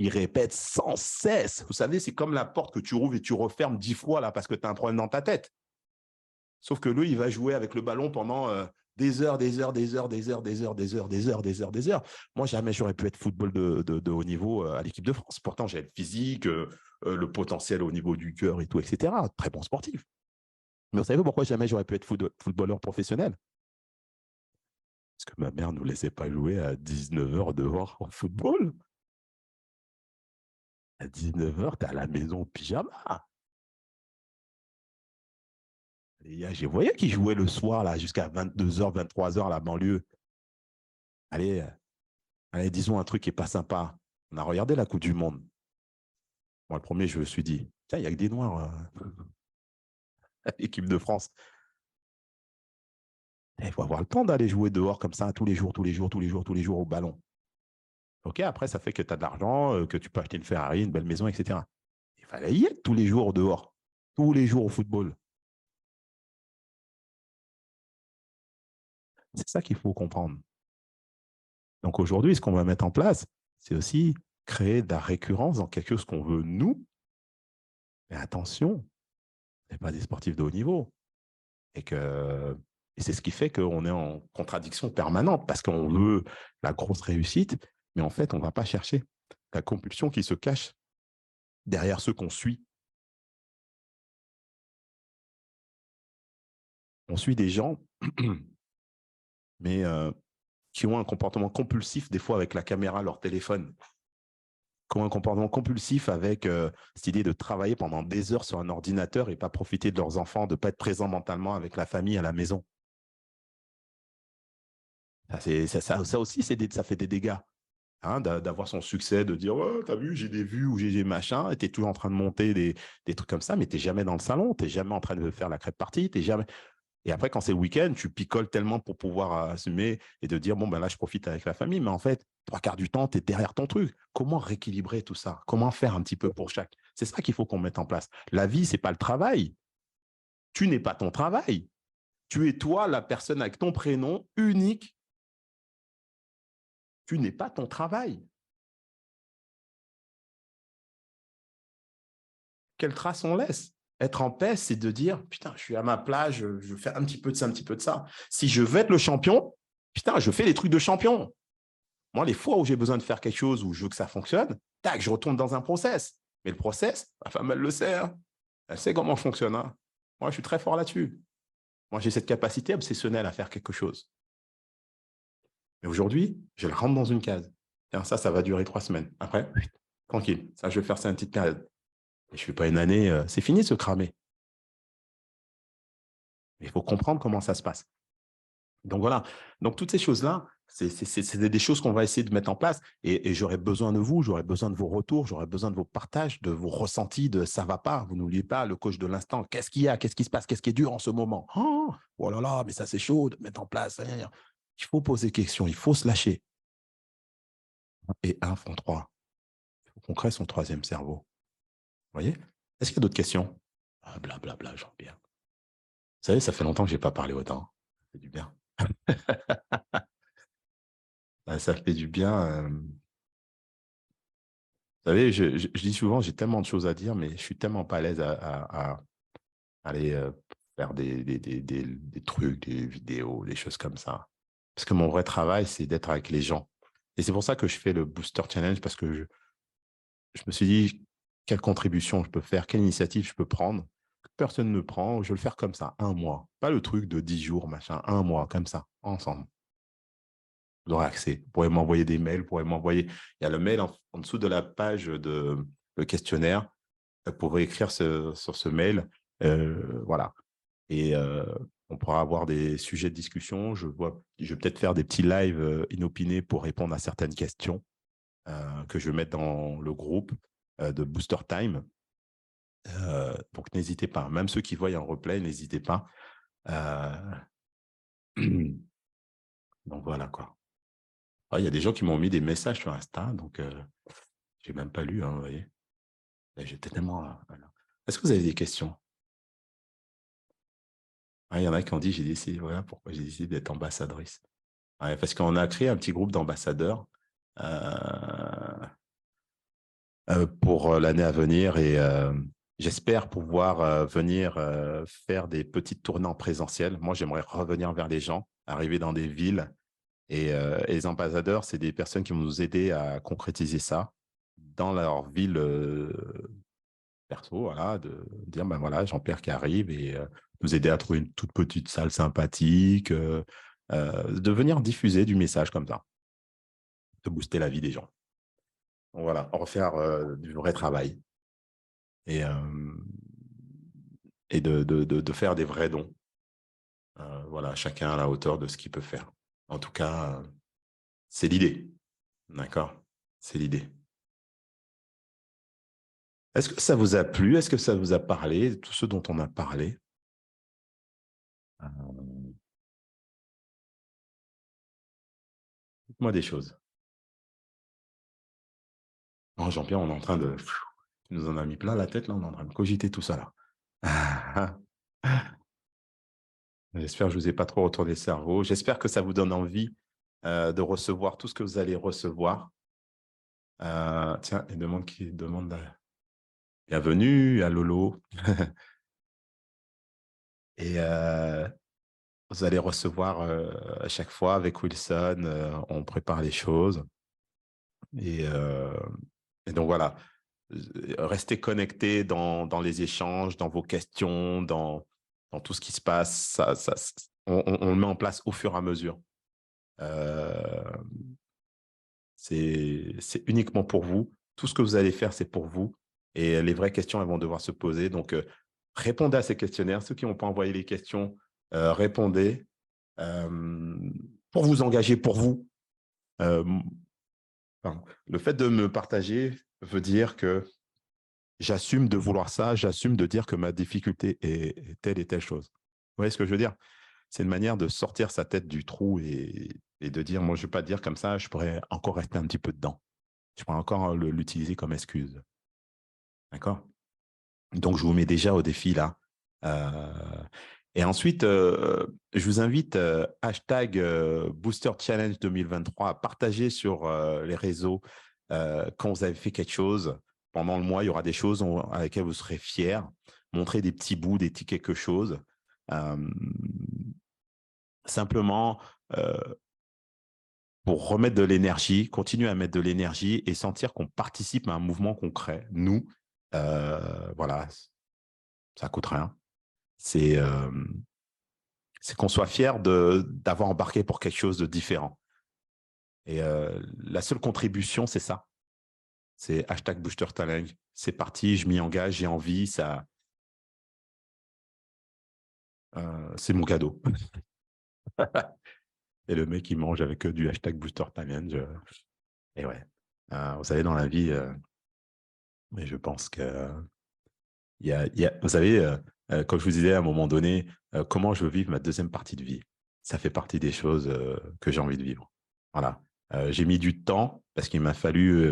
Il répète sans cesse. Vous savez, c'est comme la porte que tu rouvres et tu refermes 10 fois là parce que tu as un problème dans ta tête. Sauf que lui, il va jouer avec le ballon pendant des heures, des heures, des heures, des heures, des heures, des heures, des heures, des heures, des heures. Moi, jamais j'aurais pu être football de haut niveau à l'équipe de France. Pourtant, j'ai le physique, le potentiel au niveau du cœur et tout, etc. Très bon sportif. Mais vous savez pourquoi jamais j'aurais pu être footballeur professionnel? Parce que ma mère ne nous laissait pas jouer à 19h dehors en football. À 19h, tu es à la maison en pyjama. Je voyais qu'ils jouaient le soir là, jusqu'à 22h, 23h à la banlieue. Allez, allez, disons un truc qui n'est pas sympa. On a regardé la Coupe du Monde. Moi, le premier, je me suis dit, tiens, il n'y a que des Noirs, équipe de France. Il faut avoir le temps d'aller jouer dehors comme ça tous les jours, tous les jours, tous les jours, tous les jours au ballon. OK, après, ça fait que tu as de l'argent, que tu peux acheter une Ferrari, une belle maison, etc. Il fallait y être tous les jours dehors, tous les jours au football. C'est ça qu'il faut comprendre. Donc aujourd'hui, ce qu'on va mettre en place, c'est aussi créer de la récurrence dans quelque chose qu'on veut nous. Mais attention, on n'est pas des sportifs de haut niveau. Et c'est ce qui fait qu'on est en contradiction permanente parce qu'on veut la grosse réussite, mais en fait, on ne va pas chercher la compulsion qui se cache derrière ceux qu'on suit. On suit des gens, mais qui ont un comportement compulsif, des fois avec la caméra, leur téléphone, qui ont un comportement compulsif avec cette idée de travailler pendant des heures sur un ordinateur et pas profiter de leurs enfants, de ne pas être présent mentalement avec la famille à la maison. Ça aussi, ça fait des dégâts. Hein, d'avoir son succès, de dire oh, t'as vu, j'ai des vues ou j'ai des machins, et t'es toujours en train de monter des trucs comme ça, mais t'es jamais dans le salon, t'es jamais en train de faire la crêpe partie, t'es jamais. Et après, quand c'est le week-end, tu picoles tellement pour pouvoir assumer et de dire bon, ben là, je profite avec la famille, mais en fait, 3/4 du temps, tu es derrière ton truc. Comment rééquilibrer tout ça? Comment faire un petit peu pour chaque? C'est ça qu'il faut qu'on mette en place. La vie, c'est pas le travail. Tu n'es pas ton travail. Tu es toi, la personne avec ton prénom unique. Tu n'es pas ton travail. Quelle trace on laisse? Être en paix, c'est de dire putain, je suis à ma plage, je fais un petit peu de ça, un petit peu de ça. Si je veux être le champion, putain, je fais les trucs de champion. Moi, les fois où j'ai besoin de faire quelque chose, où je veux que ça fonctionne, tac, je retourne dans un process. Mais le process, ma femme, elle le sait. Hein. Elle sait comment fonctionne. Hein. Moi, je suis très fort là-dessus. Moi, j'ai cette capacité obsessionnelle à faire quelque chose. Mais aujourd'hui, je le rentre dans une case. Tiens, ça va durer 3 semaines. Après, tranquille. Ça, je vais faire ça une petite période. Et je ne fais pas une année, c'est fini de se cramer. Mais il faut comprendre comment ça se passe. Donc voilà, donc toutes ces choses-là, c'est des choses qu'on va essayer de mettre en place et j'aurais besoin de vous, j'aurais besoin de vos retours, j'aurais besoin de vos partages, de vos ressentis de ça va pas, vous n'oubliez pas le coach de l'instant, qu'est-ce qu'il y a, qu'est-ce qui se passe, qu'est-ce qui est dur en ce moment oh là là, mais ça c'est chaud de mettre en place, il faut poser des questions, il faut se lâcher. Et 1 font 3, il faut qu'on crée son 3e cerveau, vous voyez? Est-ce qu'il y a d'autres questions? Blablabla, Jean-Pierre. Vous savez, ça fait longtemps que je n'ai pas parlé autant, ça fait du bien. Ça fait du bien. Vous savez, je dis souvent, j'ai tellement de choses à dire, mais je suis tellement pas à l'aise à aller faire des trucs, des vidéos, des choses comme ça. Parce que mon vrai travail, c'est d'être avec les gens. Et c'est pour ça que je fais le Booster Challenge, parce que je me suis dit, quelle contribution je peux faire, quelle initiative je peux prendre, que personne ne prend, je vais le faire comme ça, 1 mois. Pas le truc de 10 jours, machin, 1 mois, comme ça, ensemble. Vous aurez accès. Vous pourrez m'envoyer des mails, vous pourrez m'envoyer. Il y a le mail en dessous de la page de le questionnaire. Vous pourrez écrire sur ce mail. Voilà. Et on pourra avoir des sujets de discussion. Je vais peut-être faire des petits lives inopinés pour répondre à certaines questions que je vais mettre dans le groupe de Booster Time. Donc, n'hésitez pas. Même ceux qui voient en replay, n'hésitez pas. Donc, voilà quoi. Il y a des gens qui m'ont mis des messages sur Insta, donc je n'ai même pas lu, hein, vous voyez. J'étais tellement... voilà. Est-ce que vous avez des questions? Il y en a qui ont dit, j'ai décidé, voilà pourquoi j'ai décidé d'être ambassadrice. Parce qu'on a créé un petit groupe d'ambassadeurs pour l'année à venir et j'espère pouvoir venir faire des petites tournées en présentiel. Moi, j'aimerais revenir vers les gens, arriver dans des villes et les ambassadeurs, c'est des personnes qui vont nous aider à concrétiser ça dans leur ville perso, voilà, de dire, ben voilà, Jean-Pierre qui arrive et nous aider à trouver une toute petite salle sympathique, de venir diffuser du message comme ça, de booster la vie des gens. Donc voilà, refaire du vrai travail. Et et de faire des vrais dons. Voilà, chacun à la hauteur de ce qu'il peut faire. En tout cas, c'est l'idée. D'accord? C'est l'idée. Est-ce que ça vous a plu? Est-ce que ça vous a parlé? Tout ce dont on a parlé? Dites-moi des choses. Oh, Jean-Pierre, on est en train de... Tu nous en as mis plein la tête, là. On est en train de cogiter tout ça, là. J'espère que je ne vous ai pas trop retourné le cerveau. J'espère que ça vous donne envie de recevoir tout ce que vous allez recevoir. Tiens, il demande qui demande... Bienvenue à Lolo. Et vous allez recevoir à chaque fois avec Wilson, on prépare les choses. Et donc voilà, restez connectés dans les échanges, dans vos questions, dans tout ce qui se passe. On le met en place au fur et à mesure. C'est uniquement pour vous. Tout ce que vous allez faire, c'est pour vous. Et les vraies questions, elles vont devoir se poser. Donc, répondez à ces questionnaires. Ceux qui n'ont pas envoyé les questions, répondez pour vous engager pour vous. Le fait de me partager veut dire que j'assume de vouloir ça, j'assume de dire que ma difficulté est telle et telle chose. Vous voyez ce que je veux dire? C'est une manière de sortir sa tête du trou et de dire, moi, je ne vais pas dire comme ça, je pourrais encore rester un petit peu dedans. Je pourrais encore l'utiliser comme excuse. D'accord? Donc, je vous mets déjà au défi là. Et ensuite, je vous invite, hashtag Booster Challenge 2023, à partager sur les réseaux quand vous avez fait quelque chose. Pendant le mois, il y aura des choses avec lesquelles vous serez fiers. Montrer des petits bouts, des petits quelque chose. Simplement, pour remettre de l'énergie, continuer à mettre de l'énergie et sentir qu'on participe à un mouvement concret. Nous, voilà, ça coûte rien. C'est qu'on soit fier d'avoir embarqué pour quelque chose de différent. Et la seule contribution, c'est ça. C'est hashtag Booster Challenge. C'est parti, je m'y engage, j'ai envie, ça. C'est mon cadeau. Et le mec, il mange avec du hashtag Booster Challenge. Et ouais, vous savez, dans la vie, mais je pense que vous savez, comme je vous disais à un moment donné, comment je veux vivre ma deuxième partie de vie. Ça fait partie des choses que j'ai envie de vivre. Voilà. J'ai mis du temps parce qu'il m'a fallu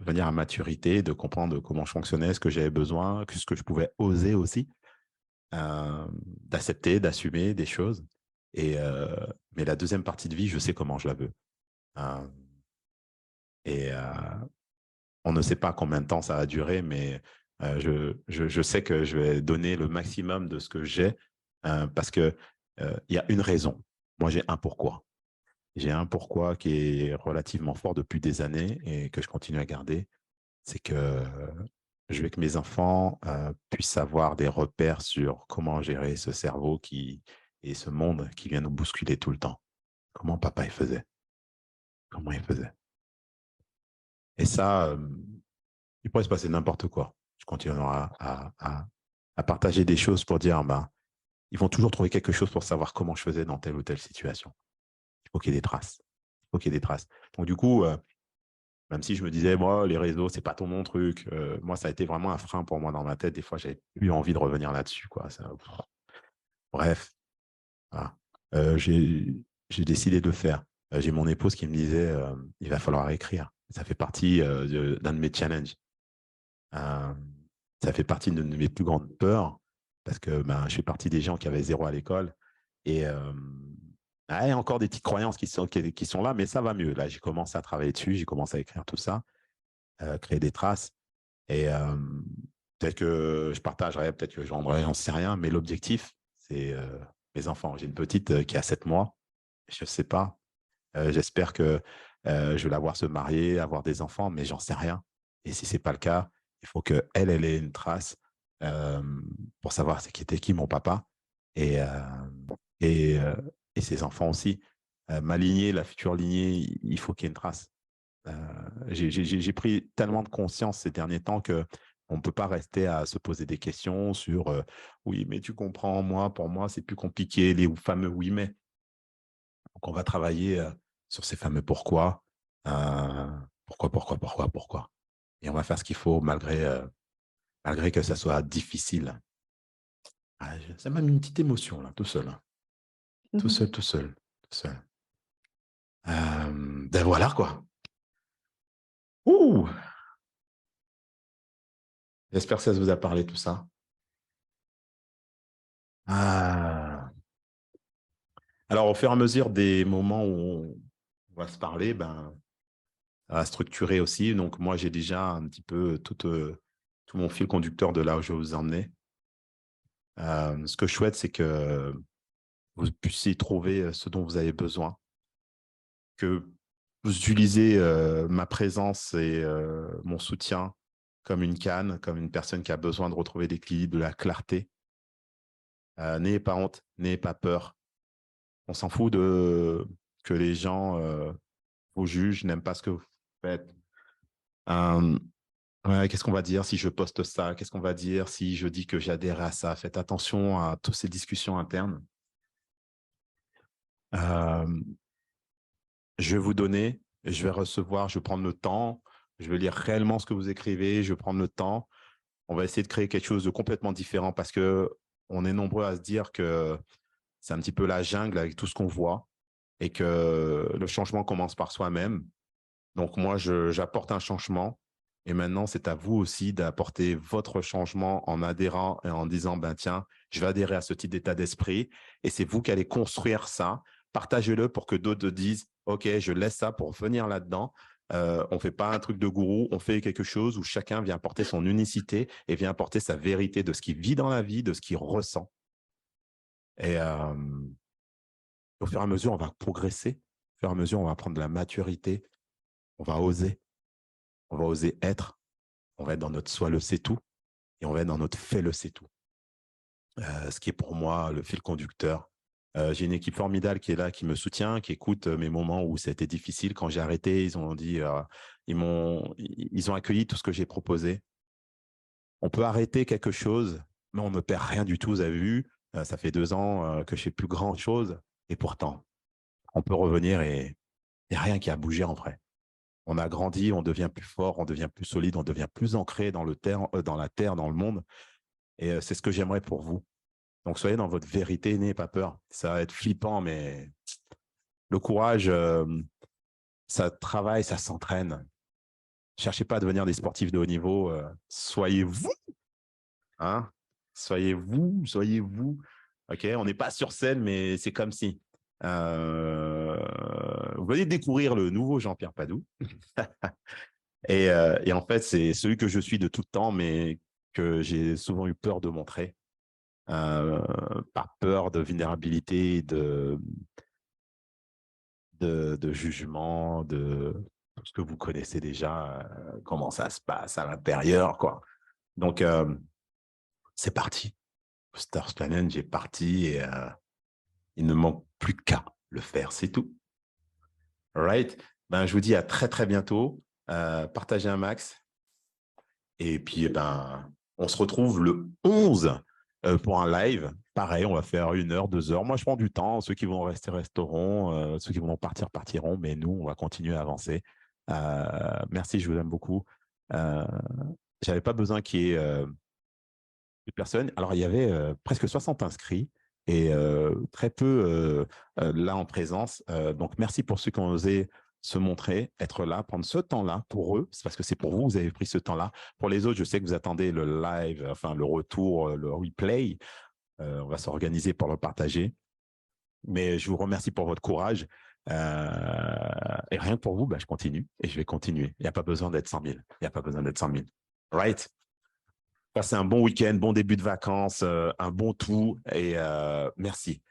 venir à maturité, de comprendre comment je fonctionnais, ce que j'avais besoin, ce que je pouvais oser aussi, d'accepter, d'assumer des choses. Mais la deuxième partie de vie, je sais comment je la veux. On ne sait pas combien de temps ça va durer, mais je sais que je vais donner le maximum de ce que j'ai parce qu'il y a une raison. Moi, j'ai un pourquoi. J'ai un pourquoi qui est relativement fort depuis des années et que je continue à garder. C'est que je veux que mes enfants puissent avoir des repères sur comment gérer ce cerveau et ce monde qui vient nous bousculer tout le temps. Comment papa il faisait? Comment il faisait? Et ça, il pourrait se passer n'importe quoi. Je continuerai à partager des choses pour dire, ils vont toujours trouver quelque chose pour savoir comment je faisais dans telle ou telle situation. Il faut qu'il y ait des traces. Il faut qu'il y ait des traces. Donc, du coup, même si je me disais, moi, les réseaux, c'est pas ton mon truc, moi, ça a été vraiment un frein pour moi dans ma tête. Des fois, j'avais eu envie de revenir là-dessus, quoi. Bref, voilà. J'ai décidé de le faire. J'ai mon épouse qui me disait, il va falloir écrire. Ça fait partie d'un de mes challenges. Ça fait partie de mes plus grandes peurs parce que je fais partie des gens qui avaient 0 à l'école. Et il y a encore des petites croyances qui sont là, mais ça va mieux. Là, j'ai commencé à travailler dessus, j'ai commencé à écrire tout ça, créer des traces. Et peut-être que je partagerai, peut-être que je vendrai, j'en sais rien. Mais l'objectif, c'est mes enfants. J'ai une petite qui a 7 mois. Je ne sais pas. J'espère que je vais la voir se marier, avoir des enfants, mais j'en sais rien. Et si ce n'est pas le cas, il faut qu'elle ait une trace pour savoir qui était qui mon papa et ses enfants aussi. Ma lignée, la future lignée, il faut qu'il y ait une trace. J'ai pris tellement de conscience ces derniers temps que On ne peut pas rester à se poser des questions sur oui, mais tu comprends, moi, pour moi, c'est plus compliqué, les fameux oui, mais. Donc, on va travailler sur ces fameux pourquoi. Pourquoi. Et on va faire ce qu'il faut malgré que ça soit difficile. C'est même une petite émotion, là, tout seul. Hein. Tout seul. Ben voilà, quoi. Ouh! J'espère que ça vous a parlé, tout ça. Alors, au fur et à mesure des moments où on va se parler, ben, ça va structurer aussi. Donc, moi, j'ai déjà un petit peu tout mon fil conducteur de là où je vais vous emmener. Ce que je souhaite, c'est que vous puissiez trouver ce dont vous avez besoin, que vous utilisez ma présence et mon soutien comme une canne, comme une personne qui a besoin de retrouver l'équilibre, de la clarté. N'ayez pas honte, n'ayez pas peur. On s'en fout que les gens vous jugent, n'aiment pas ce que vous faites. Ouais, qu'est-ce qu'on va dire si je poste ça? Qu'est-ce qu'on va dire si je dis que j'adhère à ça? Faites attention à toutes ces discussions internes. Je vais vous donner, je vais recevoir, je vais prendre le temps, je vais lire réellement ce que vous écrivez, je vais prendre le temps. On va essayer de créer quelque chose de complètement différent parce qu'on est nombreux à se dire que c'est un petit peu la jungle avec tout ce qu'on voit et que le changement commence par soi-même. Donc, moi, j'apporte un changement. Et maintenant, c'est à vous aussi d'apporter votre changement en adhérant et en disant, ben tiens, je vais adhérer à ce type d'état d'esprit. Et c'est vous qui allez construire ça. Partagez-le pour que d'autres disent, OK, je laisse ça pour venir là-dedans. On ne fait pas un truc de gourou, on fait quelque chose où chacun vient apporter son unicité et vient apporter sa vérité de ce qu'il vit dans la vie, de ce qu'il ressent. Et au fur et à mesure, on va progresser. Au fur et à mesure, on va prendre de la maturité. On va oser être, on va être dans notre soi le sait tout et on va être dans notre fait le sait tout. Ce qui est pour moi le fil conducteur. J'ai une équipe formidable qui est là, qui me soutient, qui écoute mes moments où c'était difficile. Quand j'ai arrêté, ils ont dit, ils ont accueilli tout ce que j'ai proposé. On peut arrêter quelque chose, mais on ne perd rien du tout. Vous avez vu, ça fait 2 ans que je ne fais plus grand chose et pourtant, on peut revenir et il n'y a rien qui a bougé en vrai. On a grandi, on devient plus fort, on devient plus solide, on devient plus ancré dans la terre, dans le monde. Et c'est ce que j'aimerais pour vous. Donc, soyez dans votre vérité, n'ayez pas peur. Ça va être flippant, mais le courage, ça travaille, ça s'entraîne. Cherchez pas à devenir des sportifs de haut niveau. Soyez vous. Hein? Soyez vous. OK? On n'est pas sur scène, mais c'est comme si. Vous venez de découvrir le nouveau Jean-Pierre Padoue. Et en fait, c'est celui que je suis de tout temps, mais que j'ai souvent eu peur de montrer, par peur de vulnérabilité, de jugement, de tout ce que vous connaissez déjà, comment ça se passe à l'intérieur, quoi. Donc, c'est parti. Le Stars Challenge est parti et il ne manque plus qu'à le faire, c'est tout. All right. Ben, je vous dis à très, très bientôt. Partagez un max. Et puis, on se retrouve le 11 pour un live. Pareil, on va faire 1 heure, 2 heures. Moi, je prends du temps. Ceux qui vont rester resteront. Ceux qui vont partir partiront. Mais nous, on va continuer à avancer. Merci, je vous aime beaucoup. Je n'avais pas besoin qu'il y ait de personnes. Alors, il y avait presque 60 inscrits et très peu là en présence. Donc, merci pour ceux qui ont osé se montrer, être là, prendre ce temps-là pour eux. C'est parce que c'est pour vous, vous avez pris ce temps-là. Pour les autres, je sais que vous attendez le live, enfin le retour, le replay. On va s'organiser pour le partager. Mais je vous remercie pour votre courage. Et rien que pour vous, je continue et je vais continuer. Il n'y a pas besoin d'être 100 000. Il n'y a pas besoin d'être 100 000. Right? Passez un bon week-end, bon début de vacances, un bon tout et merci.